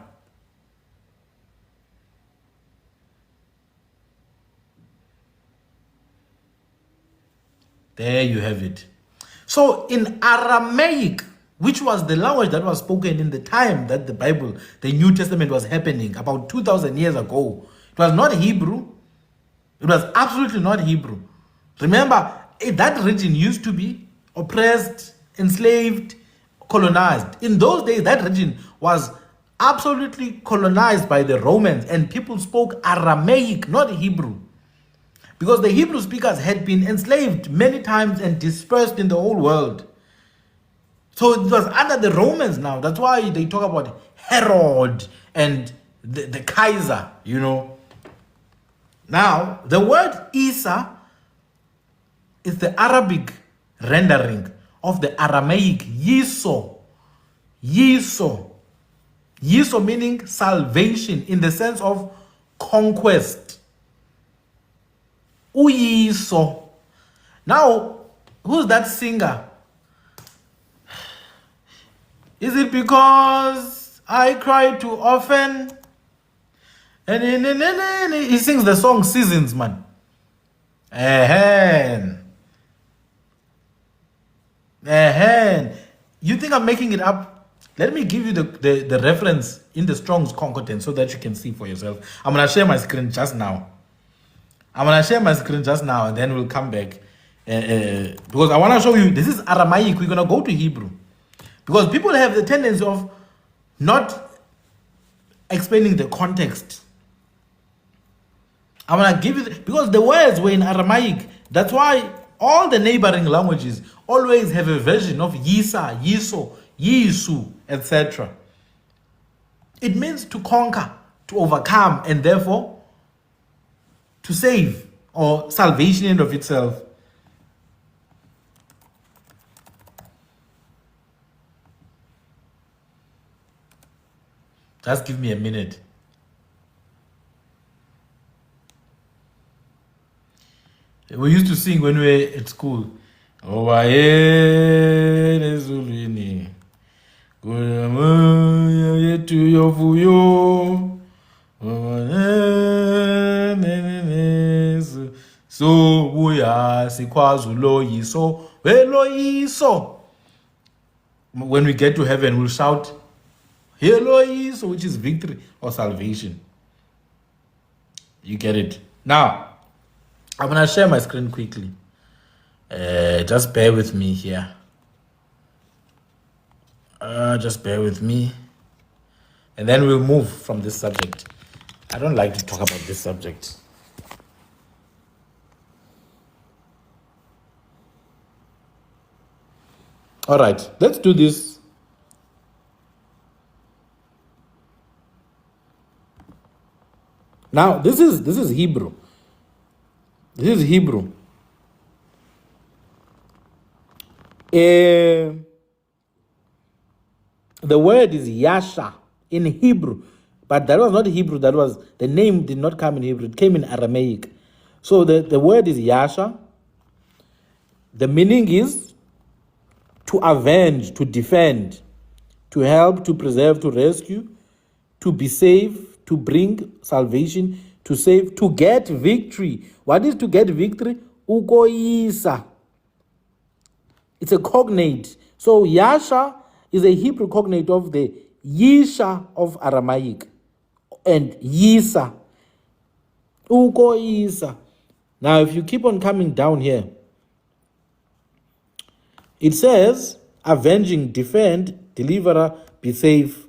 There you have it. So in Aramaic, which was the language that was spoken in the time that the Bible, the New Testament, was happening about 2,000 years ago. It was not Hebrew. It was absolutely not Hebrew. Remember, that region used to be oppressed, enslaved, colonized. In those days, that region was absolutely colonized by the Romans, and people spoke Aramaic, not Hebrew. Because the Hebrew speakers had been enslaved many times and dispersed in the whole world. So it was under the Romans now. That's why they talk about Herod and the Kaiser, you know. Now, the word Isa is the Arabic rendering of the Aramaic Yiso. Yiso. Yiso meaning salvation in the sense of conquest. Uyiso. Now, who's that singer? Is it because I cry too often? And he sings the song Seasons, man. You think I'm making it up? Let me give you the reference in the Strong's Concordance so that you can see for yourself. I'm going to share my screen just now. And then we'll come back. Because I want to show you, this is Aramaic. We're going to go to Hebrew. Because people have the tendency of not explaining the context. I'm going to give you, because the words were in Aramaic. That's why all the neighboring languages always have a version of Yisa, Yiso, Yisu, etc. It means to conquer, to overcome, and therefore to save, or salvation in of itself. Just give me a minute. We used to sing when we were at school. So buya sikwazi uloyiso weloyiso. When we get to heaven, we'll shout Eloyiso, which is victory or salvation. You get it? Now, I'm gonna share my screen quickly. Just bear with me here. Just bear with me. And then we'll move from this subject. I don't like to talk about this subject. All right, let's do this. Now, this is Hebrew. This is Hebrew. The word is Yasha in Hebrew, but that was not Hebrew. That was, the name did not come in Hebrew. It came in Aramaic. So the word is Yasha. The meaning is to avenge, to defend, to help, to preserve, to rescue, to be safe, to bring salvation, to save, to get victory. What is to get victory? Ukoyisa. It's a cognate. So Yasha is a Hebrew cognate of the Yisha of Aramaic and Yisa. Ukoyisa. Now, if you keep on coming down here, it says, avenging, defend, deliverer, be safe.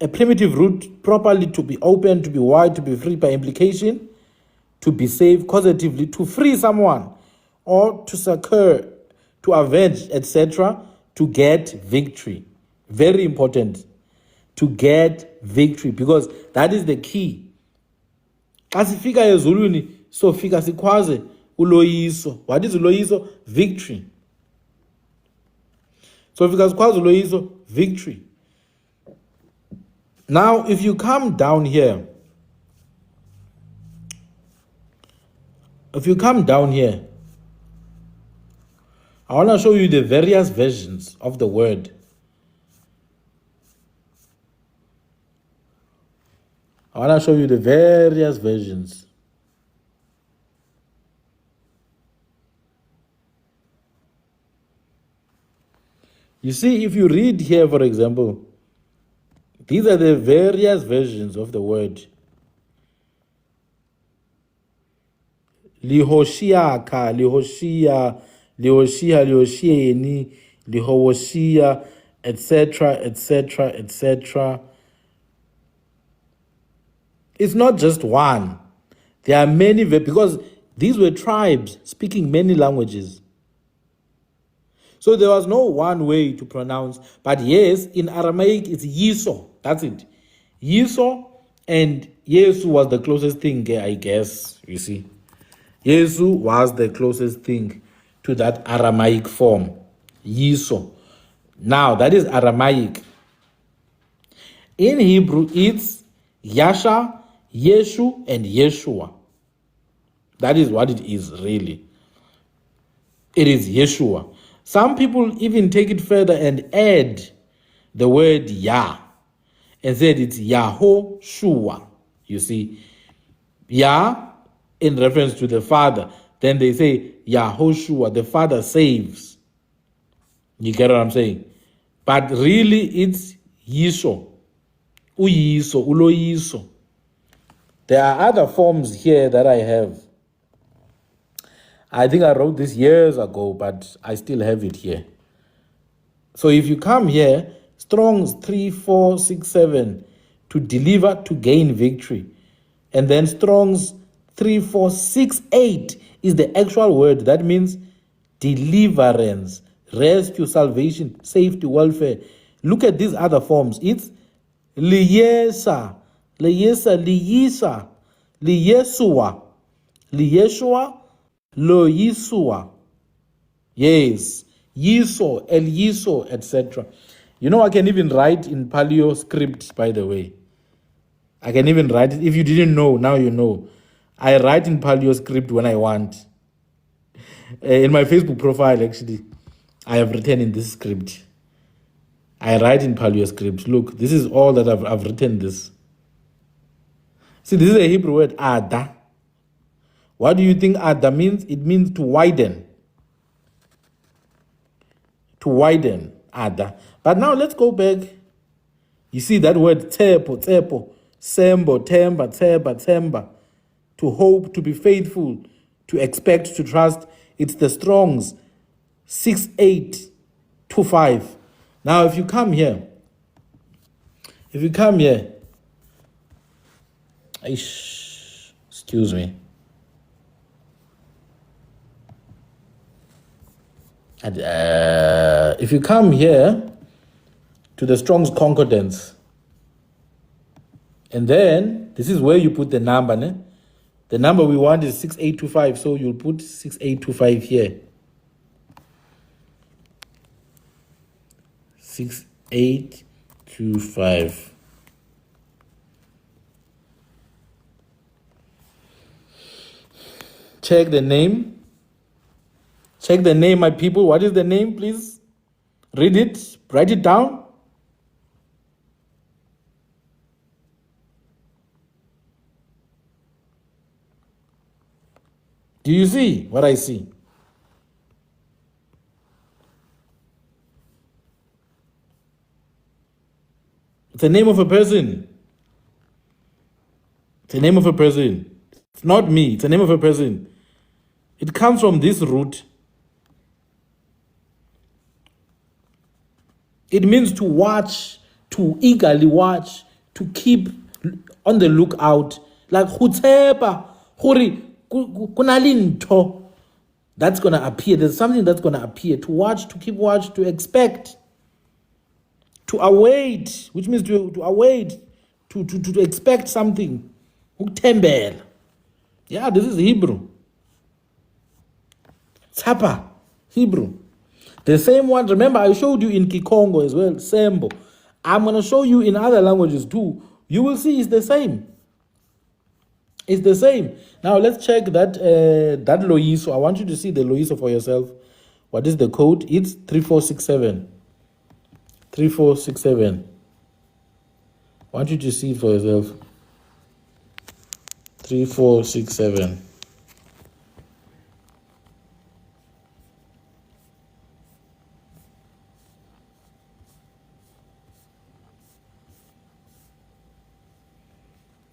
A primitive root, properly to be open, to be wide, to be free by implication, to be safe, causatively, to free someone, or to succor, to avenge, etc., to get victory. Very important. To get victory, because that is the key. Kasifika ezulwini, so fika sikwaze uloyiso. What is uloyiso? Victory. So fika sikwaze uloyiso, victory. Now, if you come down here, I want to show you the various versions of the word. I want to show you the various versions. You see, if you read here, for example, these are the various versions of the word. Lihoshiaka, Lihoshia, Lihoshia, Lihoshieni, Lihoshia, etc., etc., etc. It's not just one. There are many, because these were tribes speaking many languages. So there was no one way to pronounce. But yes, in Aramaic, it's Yiso. That's it. Yiso, and Yesu was the closest thing, I guess, you see. Yesu was the closest thing to that Aramaic form. Yiso. Now, that is Aramaic. In Hebrew, it's Yasha, Yeshu, and Yeshua. That is what it is, really. It is Yeshua. Some people even take it further and add the word Yah and said it's Yahoshua. You see, Yah in reference to the Father. Then they say Yahoshua, the Father saves. You get what I'm saying? But really, it's Yisho. Uyiso, Uloyiso. There are other forms here that I have. I think I wrote this years ago, but I still have it here. So if you come here, Strong's 3467, to deliver, to gain victory. And then Strong's 3468 is the actual word. That means deliverance, rescue, salvation, safety, welfare. Look at these other forms. It's Liyesa, Liyesa, Liyisa, Liyesua, Liyeshua, Lo Yisua. Yes. Yiso, El Yiso, etc. You know, I can even write in Paleo script, by the way. I can even write it. If you didn't know, now you know. I write in Paleo script when I want. In my Facebook profile, actually, I have written in this script. I write in Paleo script. Look, this is all that I've written this. See, this is a Hebrew word, Ada. What do you think Ada means? It means to widen. To widen, Ada. But now let's go back. You see that word, Tsepo, Tsepo, Sembo, Temba, Tseba, Tsemba. To hope, to be faithful, to expect, to trust. It's the Strong's 6825. Now, if you come here, excuse me. If you come here to the Strong's Concordance, and then this is where you put the number. Ne? The number we want is 6825, so you'll put 6825 here. 6825. Check the name. Check the name, my people. What is the name, please? Read it. Write it down. Do you see what I see? It's the name of a person. It's the name of a person. It's not me. It's the name of a person. It comes from this root. It means to watch, to eagerly watch, to keep on the lookout. Like, that's going to appear. There's something that's going to appear. To watch, to keep watch, to expect, to await, which means to await, to expect something. Yeah, this is Hebrew. Tsapa, Hebrew. The same one, remember I showed you in Kikongo as well, Sembo. I'm going to show you in other languages too. You will see it's the same. It's the same. Now let's check that that Loiso. I want you to see the Loiso for yourself. What is the code? It's 3467. 3467. I want you to see it for yourself. 3467.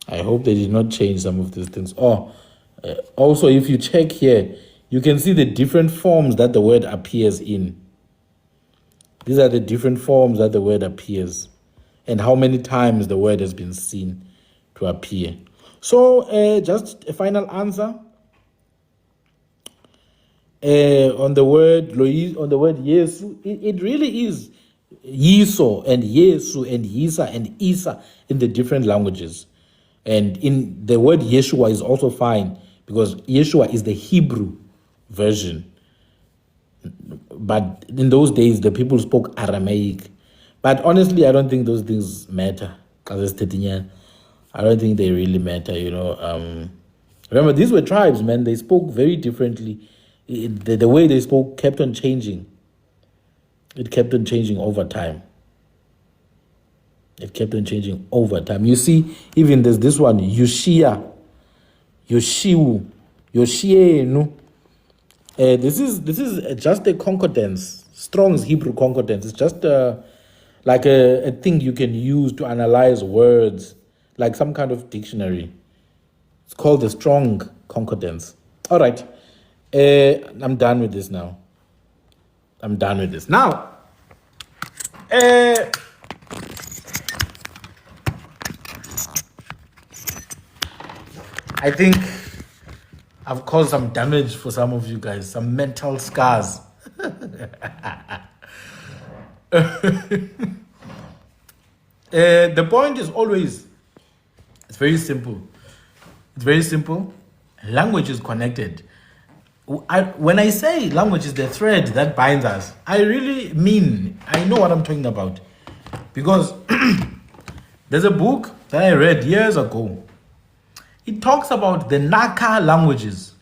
I hope they did not change some of these things. Also, if you check here, you can see the different forms that the word appears in. These are the different forms that the word appears and how many times the word has been seen to appear. So just a final answer on the word Yesu. It really is Yiso and Yesu and Yisa and Isa in the different languages. And in the word Yeshua is also fine because Yeshua is the Hebrew version. But in those days, the people spoke Aramaic. But honestly, I don't think those things matter. I don't think they really matter, Remember, these were tribes, man. They spoke very differently. The way they spoke kept on changing. It kept on changing over time. You see, even there's this one, Yoshia, Yoshiu, Yoshienu. This is just a concordance, Strong's Hebrew concordance. It's just like a thing you can use to analyze words, like some kind of dictionary. It's called the Strong Concordance. All right, I'm done with this now. Now, I think I've caused some damage for some of you guys, some mental scars. The point is always, it's very simple. Language is connected. When I say language is the thread that binds us, I really mean, I know what I'm talking about. Because there's a book that I read years ago. It talks about the Naka languages.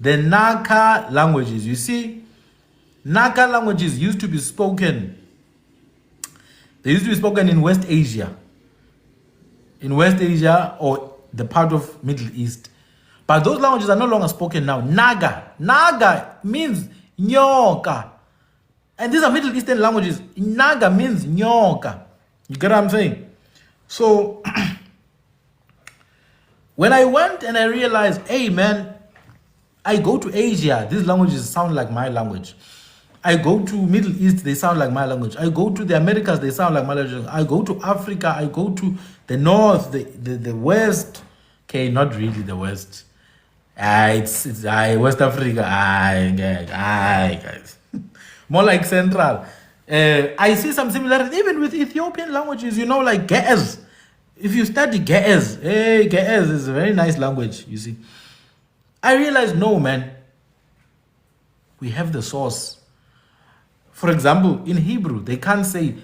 You see, Naka languages used to be spoken. They used to be spoken in West Asia. Or the part of Middle East. But those languages are no longer spoken now. Naga means nyoka. And these are Middle Eastern languages. Naga means nyoka. You get what I'm saying? So, when I went and I realized, hey man, I go to Asia, these languages sound like my language. I go to Middle East, they sound like my language. I go to the Americas, they sound like my language. I go to Africa, I go to the North, the West. Okay, not really the West. It's West Africa. Guys. More like Central. I see some similarities even with Ethiopian languages, like Ge'ez. If you study Ge'ez, Ge'ez is a very nice language, you see. I realized, no, man, we have the source. For example, in Hebrew, they can't say,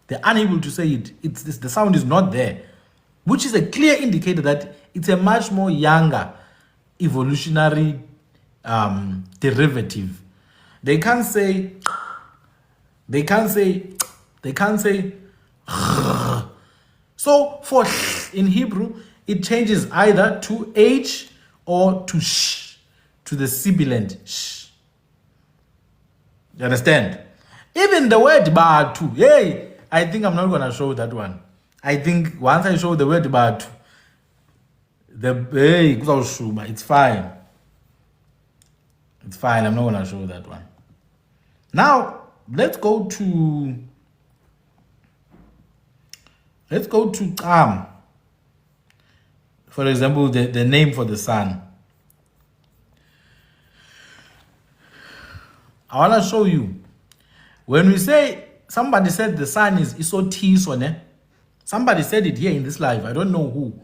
they're unable to say it. The sound is not there, which is a clear indicator that it's a much more younger evolutionary derivative. They can't say. So for in Hebrew, it changes either to H or to sh, to the sibilant sh. You understand? Even the word batu. Hey, I think I'm not gonna show that one. I think once I show the word batu, it's fine. It's fine. I'm not gonna show that one. Now let's go to for example, the name for the sun. I want to show you. When we say, somebody said the sun is isotiso, ne? Somebody said it here in this live. I don't know who.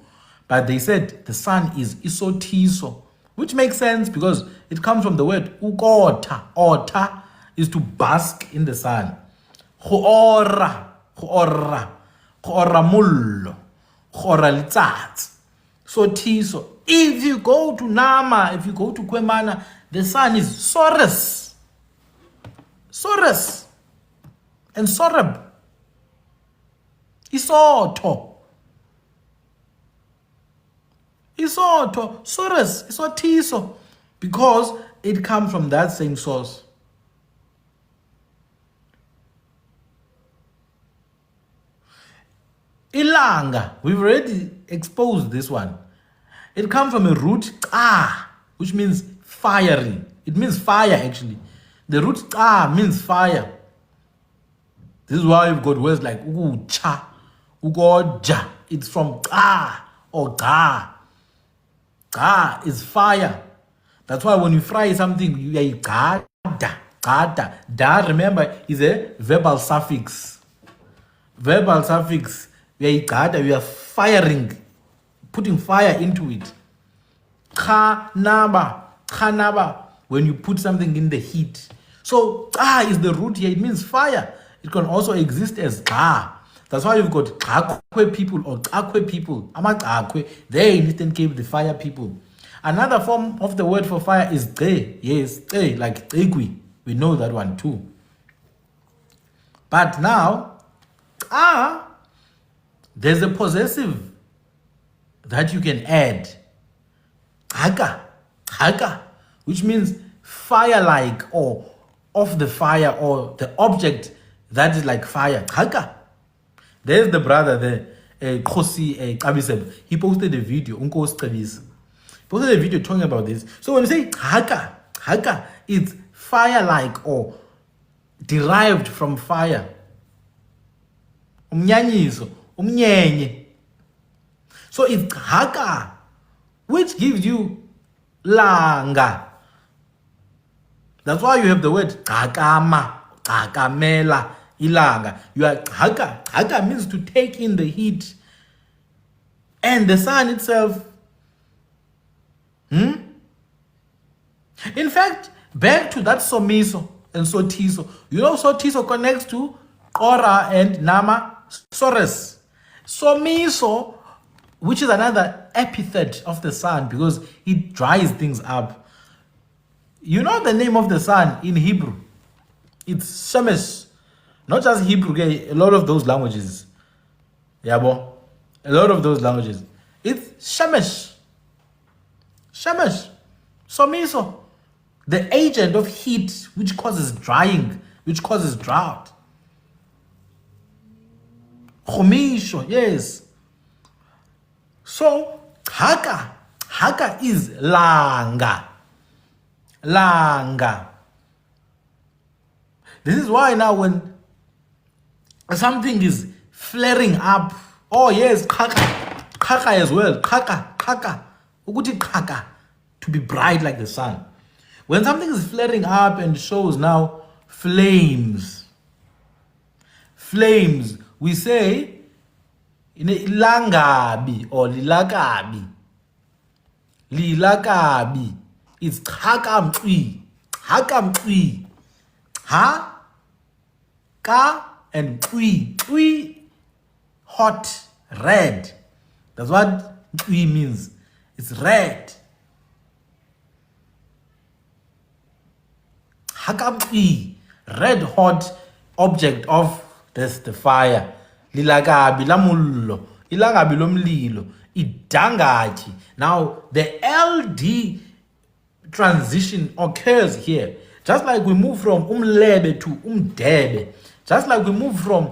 But they said the sun is isotiso. Which makes sense because it comes from the word ukota. Ota is to bask in the sun. Mullo. Litsatsi. So tiso. If you go to Nama, if you go to Kwemana, the sun is Soros. And Sorab. Isoto. Soros. Isotiso. Because it comes from that same source. Ilanga, we've already exposed this one. It comes from a root which means fiery. It means fire actually. The root means fire. This is why you've got words like ucha, ugoja. It's from or ga. Ga is fire. That's why when you fry something, you say gada. Gada. Da, remember, is a verbal suffix. Verbal suffix. We are firing, putting fire into it. Khanaba, when you put something in the heat. So is the root here. It means fire. It can also exist as ga. That's why you've got Gakwe people or Gakwe people. Amagakwe. They in Eastern Cape, the fire people. Another form of the word for fire is ge. Yes, ge, like egui. We know that one too. But now, there's a possessive that you can add. Haka, which means fire-like or of the fire or the object that is like fire. Haka. There's the brother there, Khosi Kabiseb. He posted a video, Unkos Kabis. Posted a video talking about this. So when you say haka, it's fire-like or derived from fire. Umnyanyiso, umnyenye. So it's haka, which gives you langa. That's why you have the word kakama, kakamela, ilanga. You are haka. Haka means to take in the heat. And the sun itself. In fact, back to that somiso and sotiso. You know sotiso connects to Kora and Nama Sores. Somiso, which is another epithet of the sun because it dries things up. You know the name of the sun in Hebrew? It's Shemesh. Not just Hebrew, okay? A lot of those languages. Yabo. A lot of those languages. It's Shemesh. Shemesh. Somiso. The agent of heat which causes drying, which causes drought. Khomisho, yes. So, haka is langa. Langa. This is why now when something is flaring up, oh yes, kaka as well, kaka, ukuti kaka, to be bright like the sun. When something is flaring up and shows now flames, we say langabi or lilakabi. It's hakamtwi. Ha, ka, and twi. Hot, red. That's what twi means. It's red. Hakamtwi, red hot object of the fire. Lilakabi lamullo. Ilangabi lomlilo. Idangaji. Now the LD transition occurs here. Just like we move from umlebe to umdebe. Just like we move from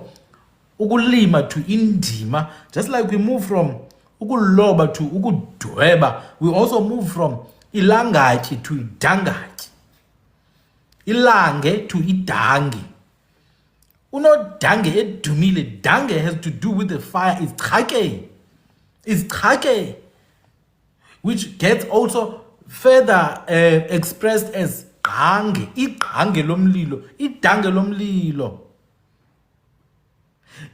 ukulima to indima. Just like we move from ukuloba to ukudweba. We also move from ilangaji to idangaji. Ilange to idange. Dange edumile. Dange has to do with the fire. It's trake. Which gets also further expressed as qange. Iqange lomlilo. Idange lomlilo.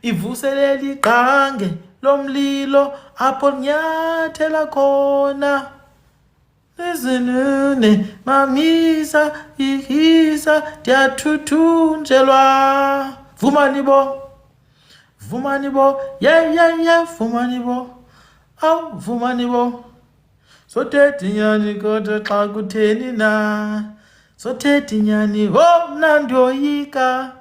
Ivuseleli qange lomlilo apho nyathela khona. Ezinene mamisa ihisa diathuthunjelwa. Vumani bo, yeah, vumani bo. Aw, vumani bo. Sothethi nyani kodwa xa kutheni na. Sothethi nyani ho mnandoyika.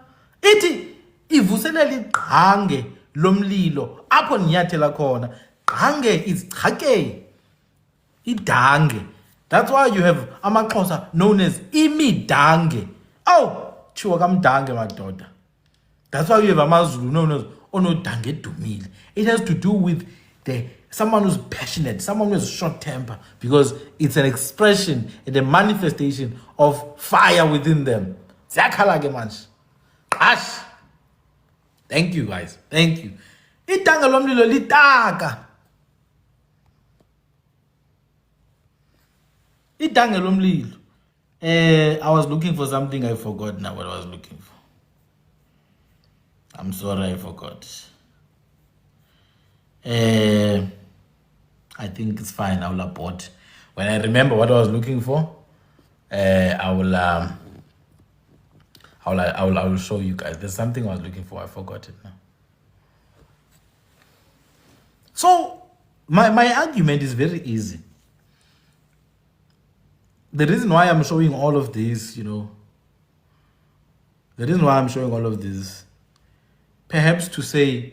Ithi ivuselela iqhange lomlilo apho ninyathela khona. Qhange is chake. Idange. That's why you have amaXhosa known as imidange. Oh, chiwa kamdange madoda. That's why you have amaZulu known as onodange edumile. It has to do with someone who's passionate, someone who has short temper, because it's an expression and a manifestation of fire within them. Ziyakhala ke manje. Ash. Thank you guys. Thank you. Idanga lomlilo litaka. Idanga lomlilo. I was looking for something, I forgot now what I was looking for. I'm sorry, I forgot. I think it's fine. I will abort. When I remember what I was looking for, I will show you guys. There's something I was looking for. I forgot it now. So my argument is very easy. The reason why I'm showing all of this, the reason why I'm showing all of this, perhaps to say,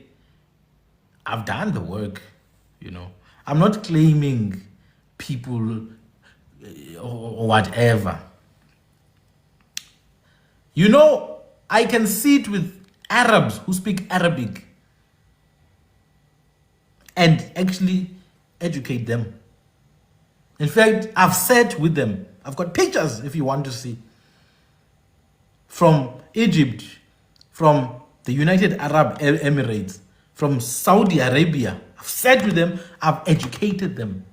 I've done the work, I'm not claiming people or whatever. I can sit with Arabs who speak Arabic and actually educate them. In fact, I've sat with them. I've got pictures if you want to see. From Egypt, from the United Arab Emirates, from Saudi Arabia. I've sat with them. I've educated them.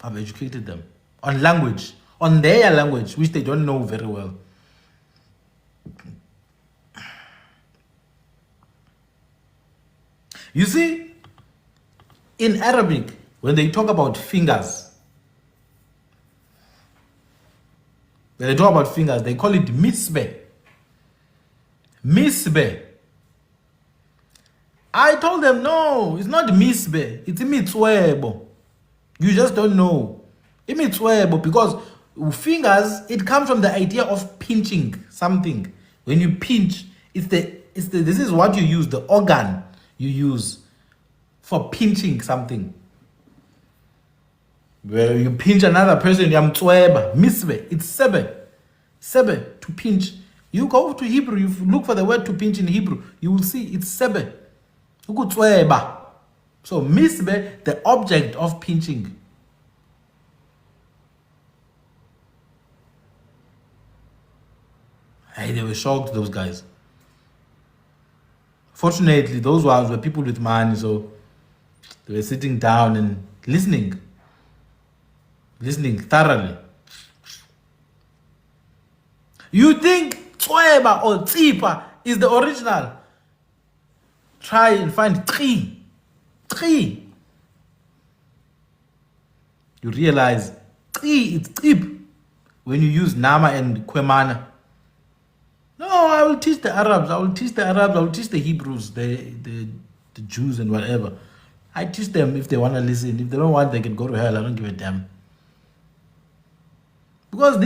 I've educated them on language, on their language, which they don't know very well. You see, in Arabic, when they talk about fingers, they call it misbeh. Misbeh. I told them, no, it's not misbeh, it's imitswebo. You just don't know. Imitswebo, because fingers, it comes from the idea of pinching something. When you pinch, this is what you use, the organ you use for pinching something. Where you pinch another person, misbe, it's sebe. Sebe, to pinch. You go to Hebrew, you look for the word to pinch in Hebrew, you will see it's sebe. So misbe, the object of pinching. Hey, they were shocked, those guys. Fortunately, those ones were people with money, so they were sitting down and listening thoroughly. You think Tsweba or Tsipa is the original? Try and find Tri. You realize Tri, it's Trip when you use Nama and Kwemana. No, I will teach the Arabs. I will teach the Hebrews, the Jews and whatever. I teach them if they want to listen. If they don't want, they can go to hell. I don't give a damn. Because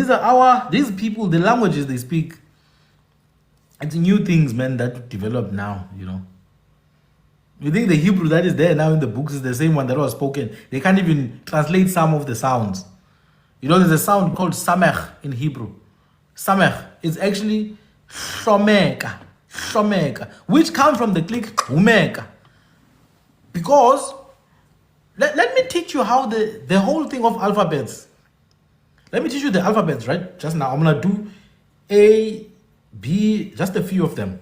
these people, the languages they speak, it's new things, man, that develop now, You think the Hebrew that is there now in the books is the same one that was spoken. They can't even translate some of the sounds. There's a sound called samech in Hebrew. Samech is actually shomeka, which comes from the click umeka. Because, let me teach you how the whole thing of alphabets. Let me teach you the alphabets, right? Just now, I'm going to do A, B, just a few of them.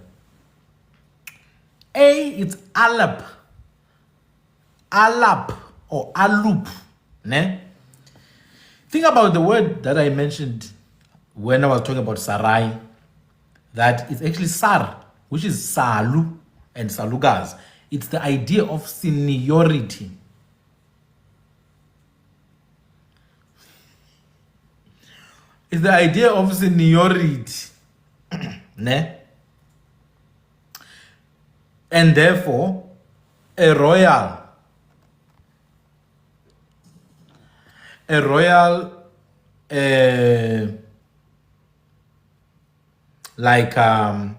A, it's alap. Alap or alup. Ne? Think about the word that I mentioned when I was talking about sarai. That is actually sar, which is salu and salugas. It's the idea of seniority. It's the idea of seniority. Ne? And therefore, a royal, like a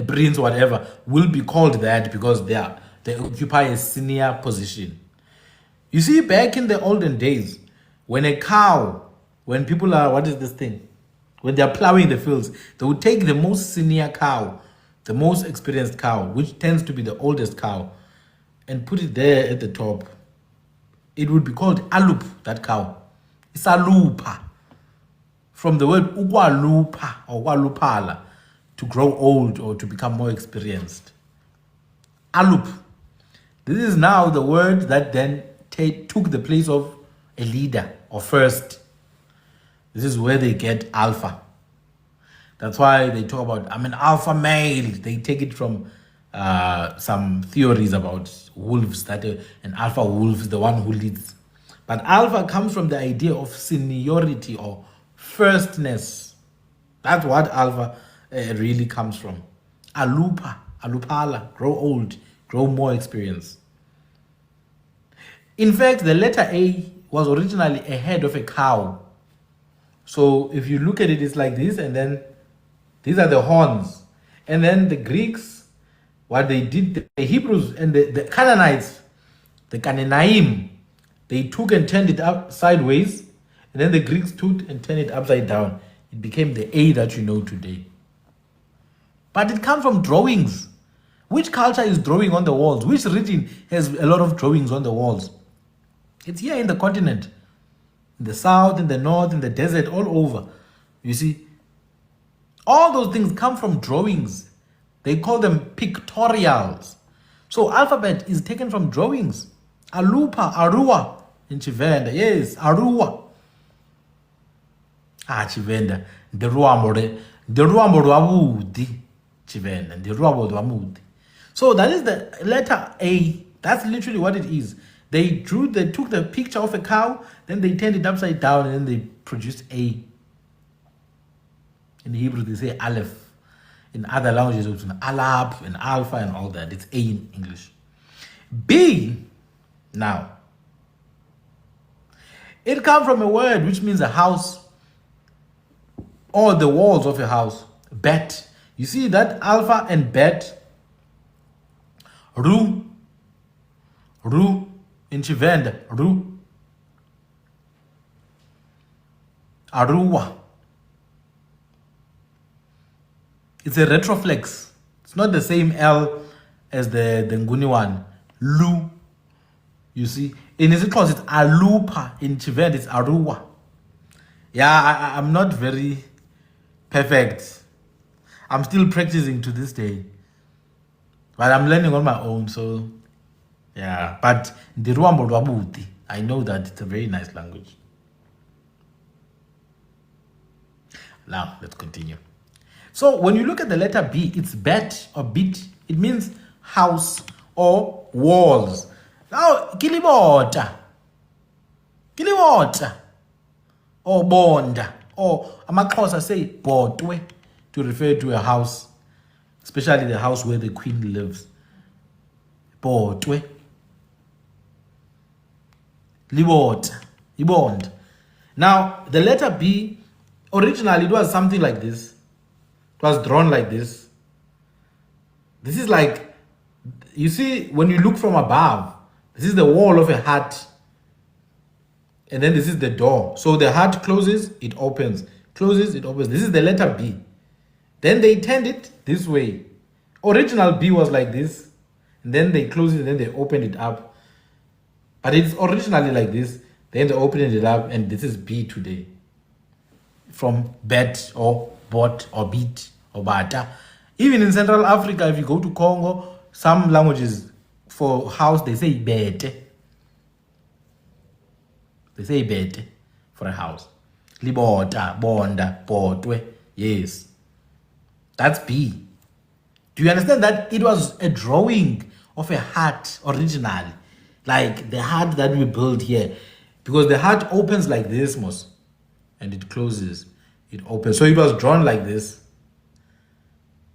prince, whatever, will be called that because they occupy a senior position. You see, back in the olden days, when people are, what is this thing? when they are plowing the fields, they would take the most senior cow, the most experienced cow, which tends to be the oldest cow, and put it there at the top. It would be called alup, that cow. It's alupa. From the word ukwalupa or walupala, to grow old or to become more experienced. Alup. This is now the word that then took the place of a leader or first. This is where they get alpha. That's why they talk about, I'm an alpha male. They take it from some theories about wolves, that an alpha wolf is the one who leads. But alpha comes from the idea of seniority or firstness. That's what alpha really comes from. Alupa, alupala, grow old, grow more experience. In fact, the letter A was originally a head of a cow. So if you look at it, it's like this, and then these are the horns. And then the Greeks, what they did, the Hebrews and the Canaanites, the Canaanaim, they took and turned it up sideways, and then the Greeks took and turned it upside down. It became the A that you know today. But it comes from drawings. Which culture is drawing on the walls? Which region has a lot of drawings on the walls? It's here in the continent. In the south, in the north, in the desert, all over. You see, all those things come from drawings. They call them pictorials. So alphabet is taken from drawings. Alupa, Arua in Chivenda. Yes, Arua. Chivenda. The Ruamore. The Ruamorwamudi. Chivenda. The Ruamorwamudi. So that is the letter A. That's literally what it is. They took the picture of a cow, then they turned it upside down, and then they produced A. In Hebrew, they say Aleph. In other languages, it's an Alap, an Alpha, and all that. It's A in English. B, now. It comes from a word which means a house or the walls of a house. Bet. You see that alpha and bet? Ru. In Chivenda, Ru. Arua. It's a retroflex. It's not the same L as the Nguni one. Lu. You see, in isiXhosa it's Alupa. In Chivenda it's Arua. Yeah, I'm not very perfect. I'm still practicing to this day. But I'm learning on my own, so yeah. But the Ruambo Rwabuti, I know that it's a very nice language. Now, let's continue. So when you look at the letter B, it's bet or bit. It means house or walls. Now, kilibota or bonda, or amaXhosa say botwe to refer to a house, especially the house where the queen lives. Botwe. Libota. Ibond. Now, the letter B, originally it was something like this. It was drawn like this. This is like, you see, when you look from above, this is the wall of a hut. And then this is the door. So the hut closes, it opens. Closes, it opens. This is the letter B. Then they turned it this way. Original B was like this. And then they closed it, and then they opened it up. But it's originally like this. Then they opened it up, and this is B today. From bet or bot or beat or bata. Even in Central Africa, if you go to Congo, some languages for house, they say bete. They say bete for a house. Libota, bonda, botwe. Yes. That's B. Do you understand that it was a drawing of a hut originally? Like the hut that we built here. Because the hut opens like this, most. And it closes. It opens. So it was drawn like this.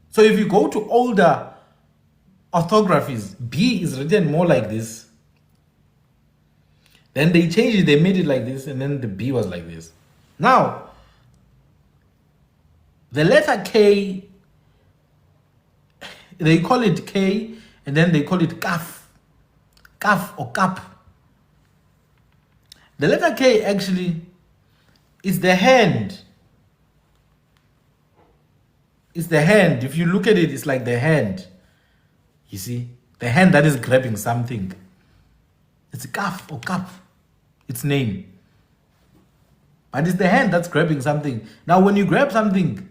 So if you go to older orthographies, B is written more like this. Then they changed it, they made it like this, and then the B was like this. Now, the letter K, they call it K, and then they call it kaf. Kaf or kap. The letter K actually is the hand It's the hand. If you look at it, it's like the hand. You see? The hand that is grabbing something. It's a kaf or cup. Its name. But it's the hand that's grabbing something. Now, when you grab something,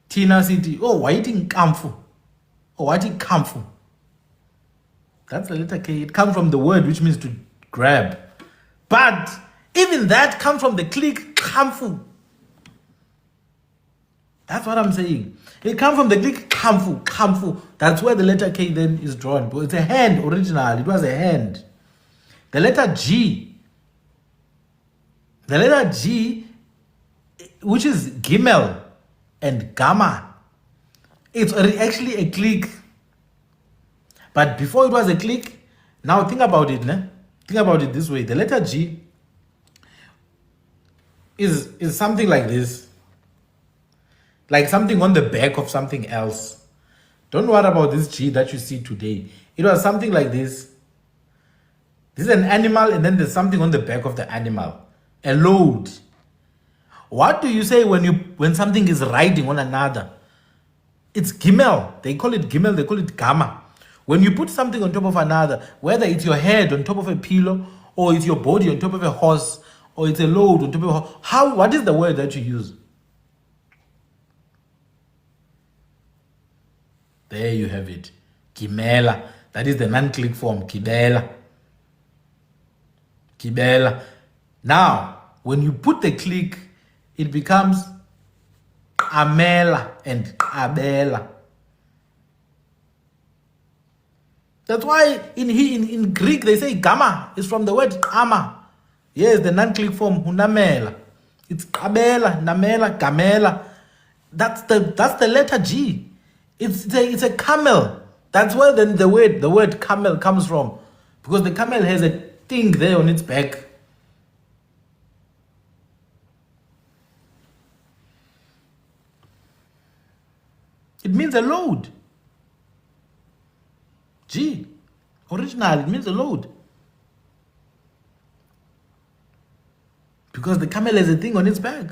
Tina City, oh, why eating kamfu? Oh, why eating kamfu? That's the letter K. It comes from the word which means to grab. But even that comes from the click kamfu. That's what I'm saying. It comes from the click kamfu, kamfu. That's where the letter K then is drawn. But it's a hand original. It was a hand. The letter G. The letter G, which is Gimel and Gamma. It's actually a click. But before it was a click, now think about it. Ne? Think about it this way. The letter G is something like this. Like something on the back of something else. Don't worry about this G that you see today. It was something like this. This is an animal and then there's something on the back of the animal. A load. What do you say when something is riding on another? It's Gimel. They call it Gimel, they call it Gamma. When you put something on top of another, whether it's your head on top of a pillow, or it's your body on top of a horse, or it's a load on top of a horse, what is the word that you use? There you have it. Kimela. That is the non-click form. Kibela. Kibela. Now, when you put the click, it becomes Amela and Abela. That's why in Greek they say gamma is from the word ama. Yes, the non-click form hunamela. It's Abela, Namela, Gamela. That's the letter G. It's a camel. That's where then the word camel comes from. Because the camel has a thing there on its back. It means a load. G. Original, it means a load. Because the camel has a thing on its back.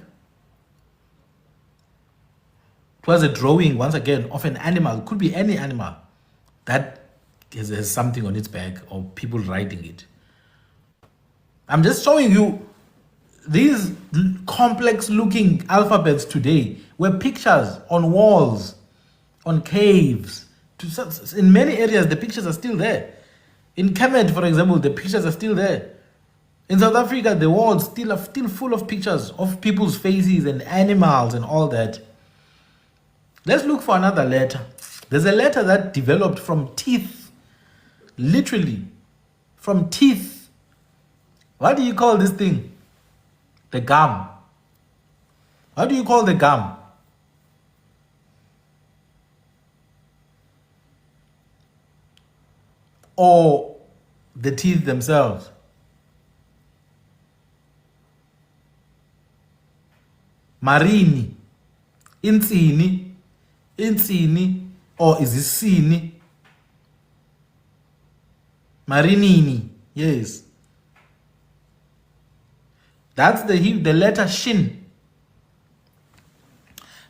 It was a drawing, once again, of an animal. It could be any animal that has something on its back or people riding it. I'm just showing you these complex looking alphabets today were pictures on walls, on caves. In many areas, the pictures are still there. In Kemet, for example, the pictures are still there. In South Africa, the walls still are full of pictures of people's faces and animals and all that. Let's look for another letter. There's a letter that developed from teeth. Literally. From teeth. What do you call this thing? The gum. What do you call the gum? Or the teeth themselves? Marini. Insini. Insini. Or is it sini? Marinini. Yes. That's the letter shin.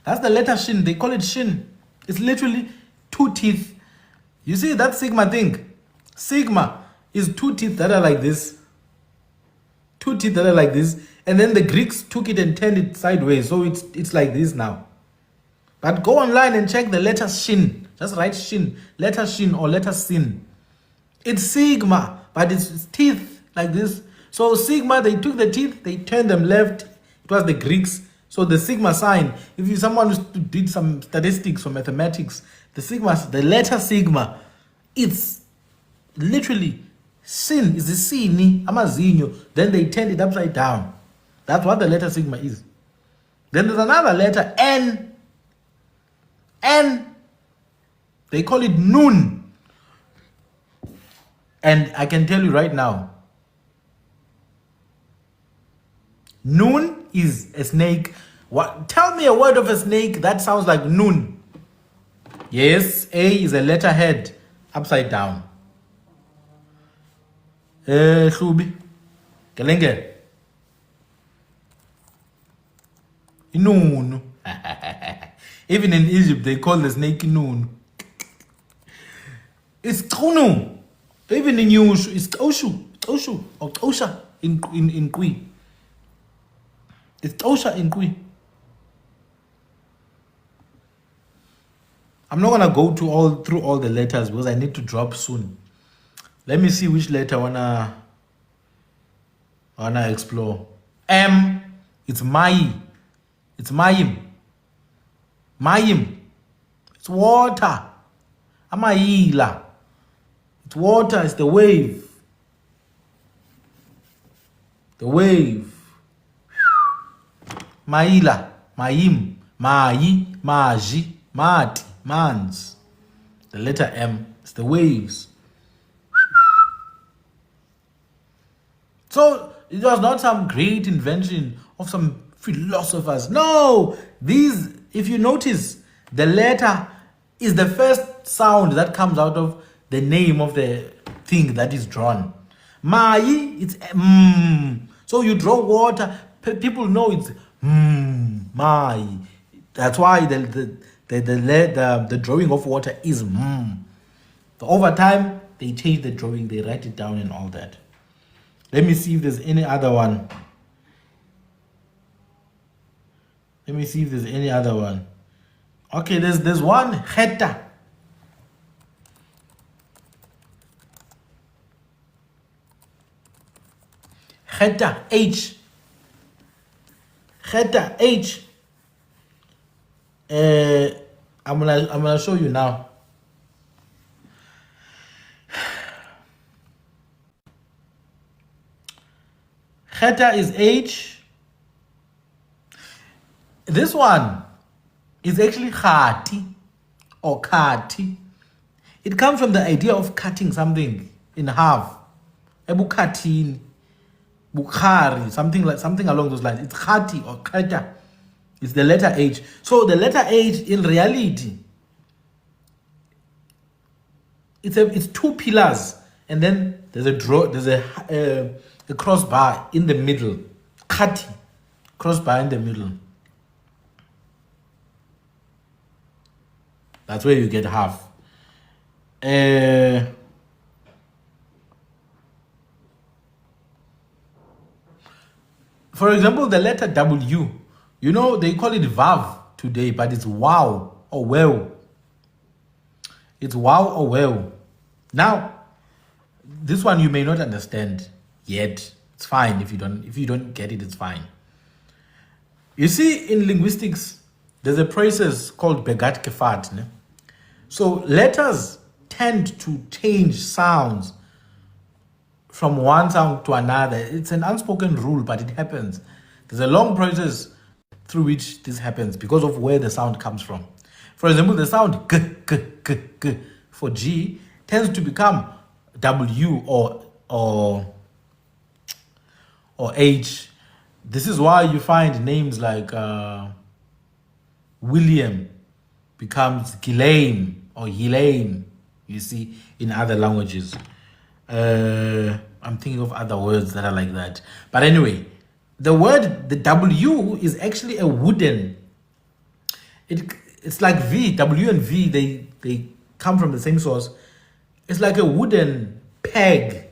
That's the letter shin. They call it shin. It's literally two teeth. You see that sigma thing? Sigma is two teeth that are like this. Two teeth that are like this. And then the Greeks took it and turned it sideways. So it's like this now. But go online and check the letter shin. Just write shin. Letter shin or letter sin. It's sigma, but it's teeth like this. So sigma, they took the teeth, they turned them left. It was the Greeks. So the sigma sign, if you someone who did some statistics or mathematics, the letter sigma, it's literally sin is the sini, amazinho. Then they turned it upside down. That's what the letter sigma is. Then there's another letter, N. N. They call it nun. And I can tell you right now, nun is a snake. What? Tell me a word of a snake that sounds like nun. Yes, A is a letterhead upside down. Hlubi. Kelenge. Inunu. Even in Egypt, they call the snake Nun. It's Kunu. Even in Yushu, it's Oshu. Oshu. Or Osha in Kui. It's Osha in Kui. I'm not gonna go through all the letters because I need to drop soon. Let me see which letter I wanna explore. M, it's Mai. It's Mayim. Mayim. It's water. Amayila. It's water, it's the wave. The wave. Maila. Mayim. Mayi. Maji. Mati. Mans. The letter M. It's the waves. So it was not some great invention of some philosophers. No, these, if you notice, the letter is the first sound that comes out of the name of the thing that is drawn. Mai, it's So you draw water, people know it's mai. That's why the drawing of water is So over time, they change the drawing, they write it down and all that. Let me see if there's any other one. Okay, there's one, Heta. Heta, H. Heta, H. I'm gonna show you now. Heta is H. This one is actually khati or kati. It comes from the idea of cutting something in half. Ebukatini, bukhari, something along those lines. It's khati or khata. It's the letter H. So the letter H in reality, it's two pillars, and then there's a crossbar in the middle. Khati, crossbar in the middle. That's where you get half. For example, the letter W. You know, they call it Vav today, but it's wow or well. It's wow or well. Now, this one you may not understand yet. It's fine if you don't get it, it's fine. You see, in linguistics, there's a process called Begat Kefat. Ne? So letters tend to change sounds from one sound to another. It's an unspoken rule, but it happens. There's a long process through which this happens because of where the sound comes from. For example, the sound g, g, g, g for G tends to become W or H. This is why you find names like William becomes Ghislaine or Elaine, you see, in other languages. I'm thinking of other words that are like that. But anyway, the W is actually a wooden. It's like V, W and V, they come from the same source. It's like a wooden peg.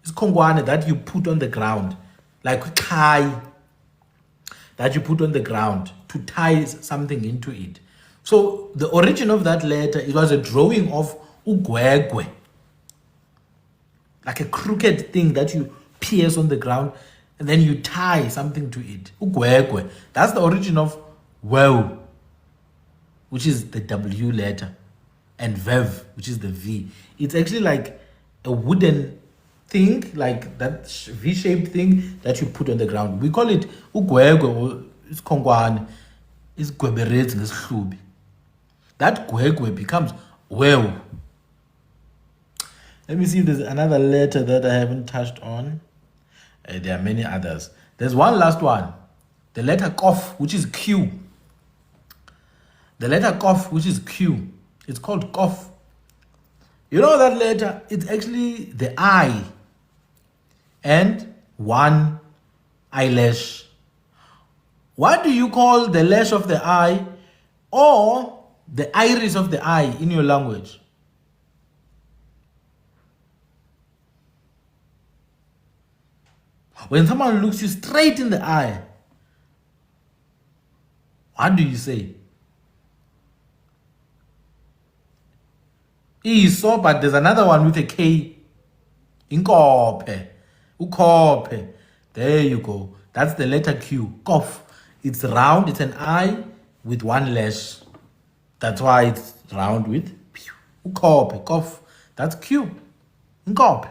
It's kongwane that you put on the ground, like kai, that you put on the ground to tie something into it. So the origin of that letter, it was a drawing of ugwegwe, like a crooked thing that you pierce on the ground and then you tie something to it. Ugwegwe. That's the origin of wow, which is the W letter, and vev, which is the V. It's actually like a wooden thing, like that V-shaped thing that you put on the ground. We call it ugwegwe or it's kongwane. It's gweberezi ngesihlubi. That gwegwe becomes well. Let me see if there's another letter that I haven't touched on. There are many others. There's one last one. The letter Kof, which is Q. The letter Kof, which is Q. It's called Kof. You know that letter? It's actually the I and one eyelash. What do you call the lash of the eye or the iris of the eye in your language. When someone looks you straight in the eye, what do you say? Iso, but there's another one with a K. Inkope. Ukope. There you go. That's the letter Q. Kof. It's round. It's an eye with one lash. That's why it's round with P. Ukope. Kof. That's Q. Inkope.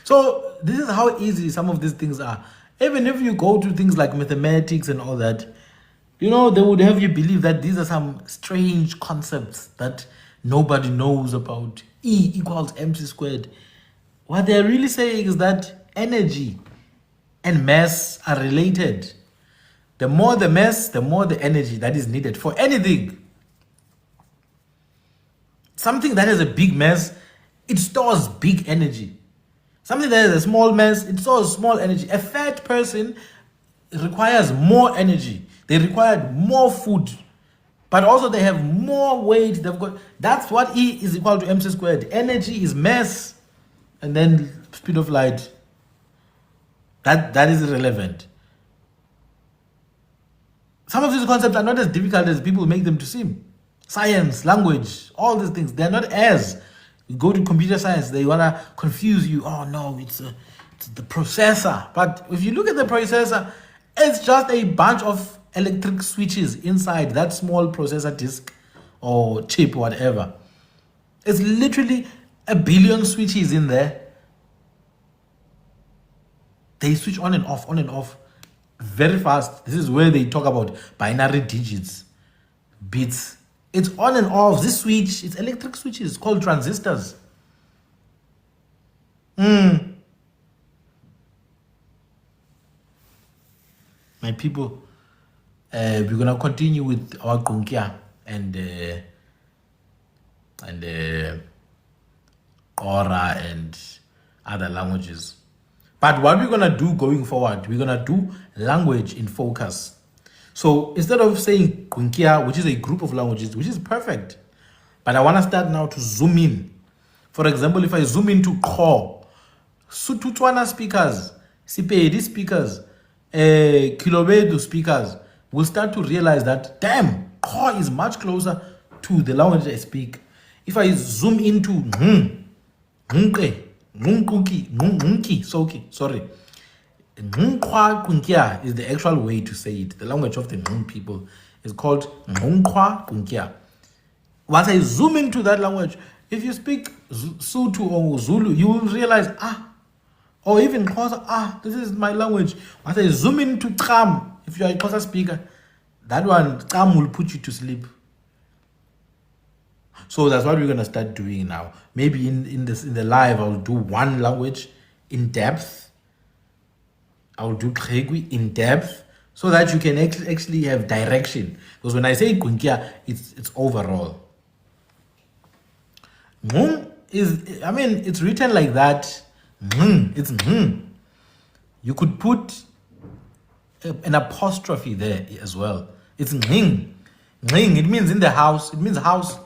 So this is how easy some of these things are. Even if you go to things like mathematics and all that, they would have you believe that these are some strange concepts that nobody knows about. E equals mc squared. What they're really saying is that energy and mass are related. The more the mass, the more the energy that is needed for anything. Something that has a big mass, it stores big energy. Something that has a small mass, it stores small energy. A fat person requires more energy. They require more food. But also they have more weight. That's what E is equal to mc squared. Energy is mass and then speed of light. That is irrelevant. Some of these concepts are not as difficult as people make them to seem. Science, language, all these things, they're not as. You go to computer science, they want to confuse you. Oh no, it's the processor. But if you look at the processor, it's just a bunch of electric switches inside that small processor disk or chip, whatever. It's literally a billion switches in there. They switch on and off very fast. This is where they talk about binary digits, bits. It's on and off. This switch, it's electric switches called transistors. My people, we're gonna continue with our Kunkia and Kora and other languages. But what we're gonna do going forward, we're gonna do language in focus. So instead of saying Kunkia, which is a group of languages, which is perfect, but I want to start now to zoom in. For example, if I zoom into Kho, Sotho speakers, Sepedi speakers, Kilobedu speakers will start to realize that, damn, Kho is much closer to the language I speak. If I zoom into Ngqwa Kunkia is the actual way to say it. The language of the Ngqu people is called Ngqwa Kunkia. Once I zoom into that language, if you speak Sotho or Zulu, you will realize, or even Xhosa, this is my language. Once I zoom into Cham, if you are a Xhosa speaker, that one, Cham, will put you to sleep. So that's what we're going to start doing now. Maybe in the live, I'll do one language in depth. I'll do Khegwi in depth so that you can actually have direction. Because when I say Kunkia, it's overall. It's written like that. It's You could put an apostrophe there as well. It's Nging. It means in the house. It means house.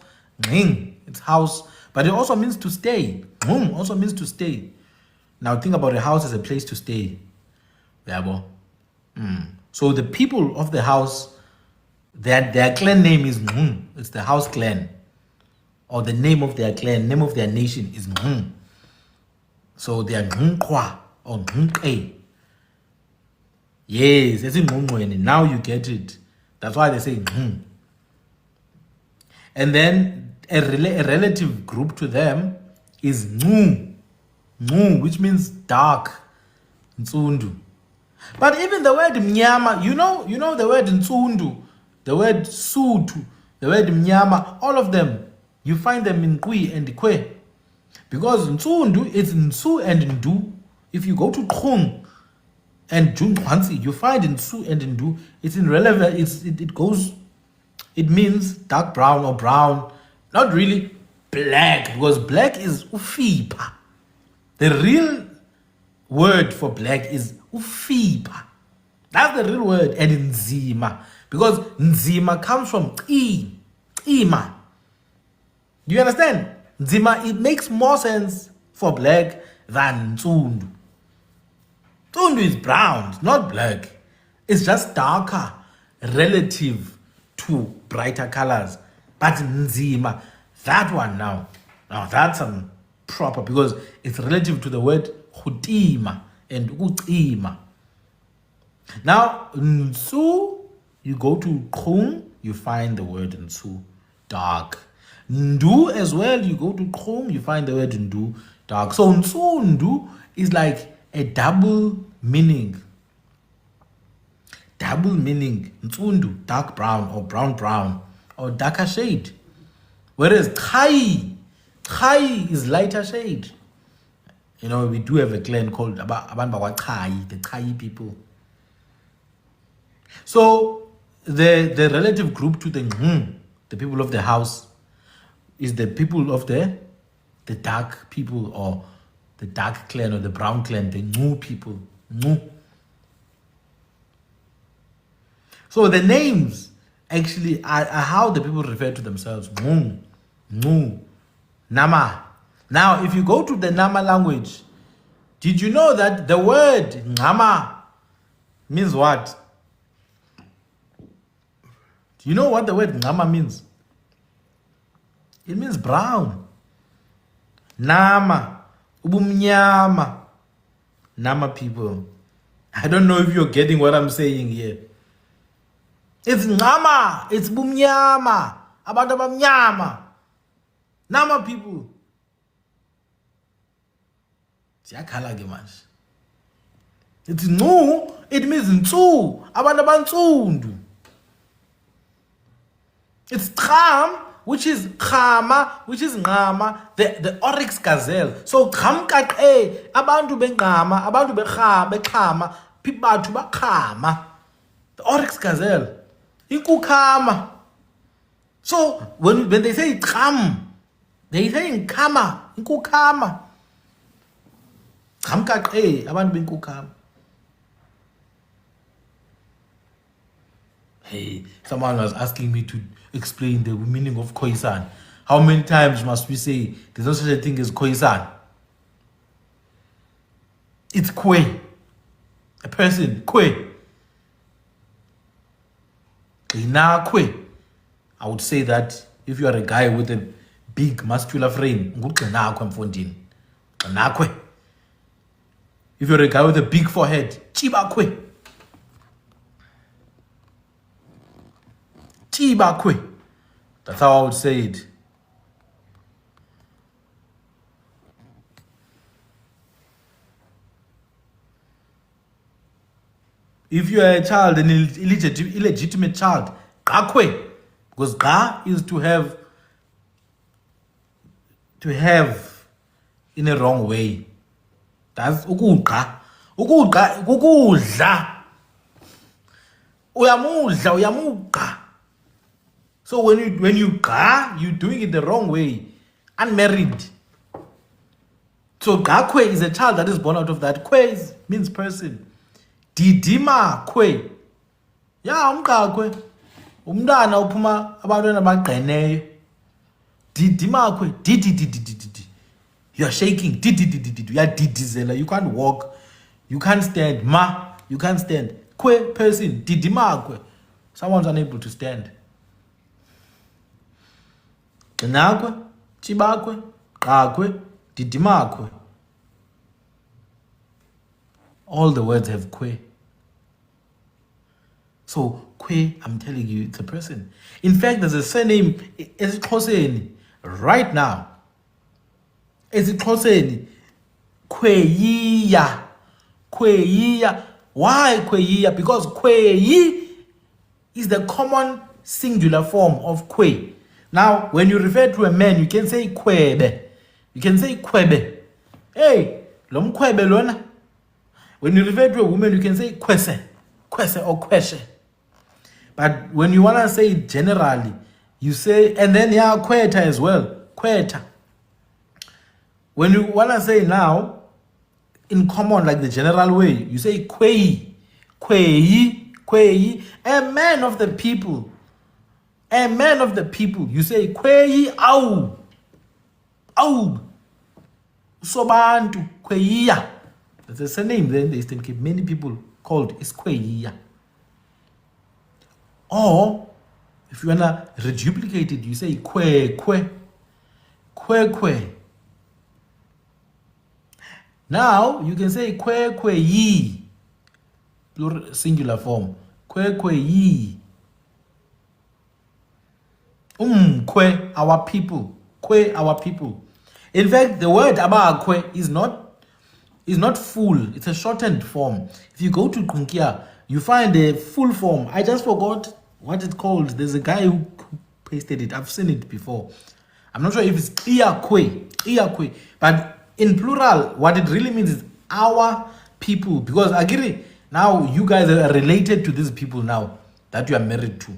Nging. It's house. But it also means to stay. Also means to stay. Now think about a house as a place to stay. So the people of the house, their clan name is Ngqu. It's the house clan. Or the name of their clan, name of their nation is Ngqu. So they are Ngqwa or Ngqe. Yes, it's in Ngqongweni. Now you get it. That's why they say Ngqu. And then a relative group to them is Ngqu. Ngqu, which means dark. Nsundu. But even the word mnyama, you know the word nsundu, the word sutu, the word mnyama, all of them, you find them in Kwi and Kwe. Because nsundu, it's nsu and ndu. If you go to Khung and Junquansi, you find nsu and ndu. It's irrelevant. It means dark brown or brown. Not really black, because black is ufipa. The real word for black is ufipa. That's the real word. And nzima. Because nzima comes from ima. Do you understand? Nzima, it makes more sense for black than nsundu. Nsundu is brown, not black. It's just darker relative to brighter colors. But nzima, that one now that's proper because it's relative to the word hutima and utima. Now, nsu, you go to Krum, you find the word nsu, dark. Ndu as well, you go to Krum, you find the word ndu, dark. So nsundu is like a double meaning. Double meaning. Nsundu, dark brown or brown or darker shade. Whereas khai is lighter shade. You know, we do have a clan called Abantu bakwaChai, the Chai people. So the relative group to the people of the house, is the people of the dark people or the dark clan or the brown clan, the Ngu people. Ngu. So the names actually are how the people refer to themselves. Ngu, Ngu, Nama. Now, if you go to the Nama language, did you know that the word Nama means what? Do you know what the word Nama means? It means brown. Nama. Ubumnyama. Nama people. I don't know if you're getting what I'm saying here. It's Nama. It's Bumnyama. Abantu abamnyama. Nama people. Siyakhala ke manje. It's Ngu. It means Nsu. Abantu abantsundu. It's Cham, which is Chama, which is Ngama, the oryx gazelle. So Cham kaqe, abantu bengama, abantu bechama, batho bachama. The oryx gazelle. Inkukama. So when they say Cham, they say Nkama, Inkukama. Cham kaqe, abantu benkukama. Hey, someone was asking me to explain the meaning of Khoisan. How many times must we say there's no such a thing as Khoisan? It's Kwe. A person, Kwe. Ina Kwe. I would say that if you are a guy with a big muscular frame, if you're a guy with a big forehead, Chiba Kwe. Chibakwe. That's how I would say it. If you are a child, an illegitimate child, Gakwe. Because Ga is to have in a wrong way. That's ukudla. Ukudla, ukudla. Uyamudla. So when you ga, you're doing it the wrong way. Unmarried. So Gakwe is a child that is born out of that. Kwe means person. Didima Kwe. Ya umgakwe. Umntana uphuma abantwana abagqeneyo. Didima Kwe. Didi. You are shaking. Didi. You are didizela. You can't walk. You can't stand. Ma. You can't stand. Kwe person. Didima Kwe. Someone's unable to stand. Gcinakwe, Chibakwe, Gakwe, Didimakwe. All the words have Kwe. So Kwe, I'm telling you, it's a person. In fact, there's a surname, esiXhoseni, right now. esiXhoseni, Kweyiya. Kweyiya. Why Kweyiya? Because Kweyi is the common singular form of Kwe. Now, when you refer to a man, you can say kwebe. You can say kwebe. Hey, lom kwebe lona. When you refer to a woman, you can say kwese. Kwese or kweshe. But when you want to say it generally, you say, and then kweta as well. Kweta. When you want to say now, in common, like the general way, you say kwei. Kweyi, a man of the people. A man of the people. You say Kweyi au. Au. Sobantu Kweyiya. That's a name there in the Eastern Cape. Many people called is Kweyiya. Or if you wanna reduplicate it, you say kwe. Now you can say yi, plural singular form. Yi. Kwe, our people. Kwe, our people. In fact, the word abakwe is not full. It's a shortened form. If you go to Kunkia, you find a full form. I just forgot what it's called. There's a guy who pasted it. I've seen it before. I'm not sure if it's Iyakwe. But in plural, what it really means is our people. Because Agiri, now you guys are related to these people now that you are married to.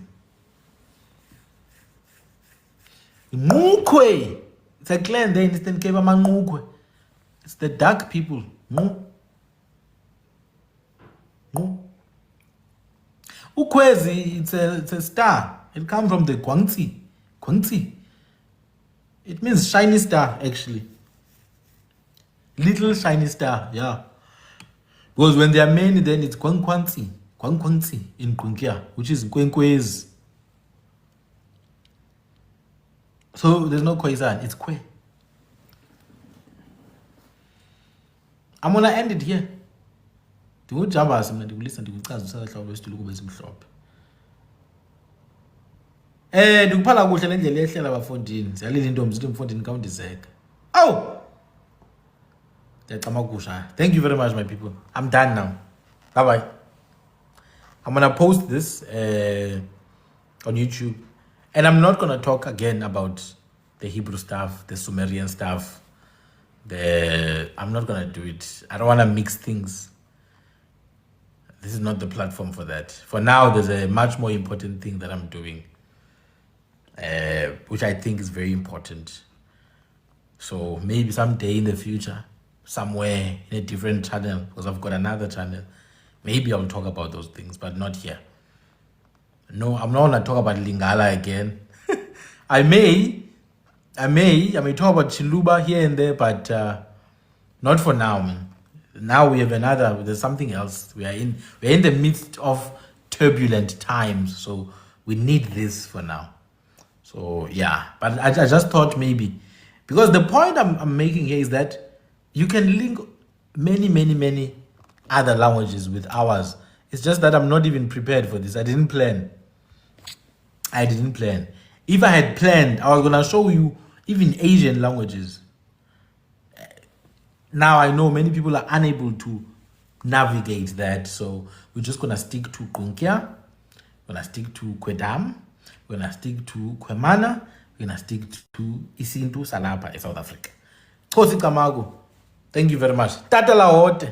Ngukwe. It's a clan there in Eastern Cape, Ngukwe. It's the dark people. Ukwezi, it's a star. It comes from the Guangxi. It means shiny star, actually. Little shiny star, yeah. Because when they are many, then it's Guangxi in Kunkia, which is Kwenkwezi. So there's no Khoisan, it's Kwe. I'm gonna end it here. Ndingujabas mna ndikulisa ndikuchazisa hlobo esituluku besimhlophe. Ndikuphala kuhle le ndlela ehlela abafondini. Siyalila intombi zithi umfondini kawundizeka. Oh! Thank you very much, my people. I'm done now. Bye-bye. I'm gonna post this on YouTube. And I'm not gonna talk again about the Hebrew stuff, the Sumerian stuff. I'm not gonna do it. I don't wanna mix things. This is not the platform for that. For now, there's a much more important thing that I'm doing, which I think is very important. So maybe someday in the future, somewhere in a different channel, because I've got another channel, maybe I'll talk about those things, but not here. No, I'm not gonna talk about Lingala again. I may talk about Chiluba here and there, but not for now, man. Now we have there's something else. We're in the midst of turbulent times, so we need this for now. So yeah, but I just thought maybe, because the point I'm making here is that you can link many other languages with ours. It's just that I'm not even prepared for this. I didn't plan. If I had planned, I was gonna show you even Asian languages. Now I know many people are unable to navigate that, so we're just gonna stick to Kunkia, we're gonna stick to Kwedam, we're gonna stick to Kwemana, we're gonna stick to Isintu Salapa in South Africa. Kosi Kamago. Thank you very much. Tata la hote.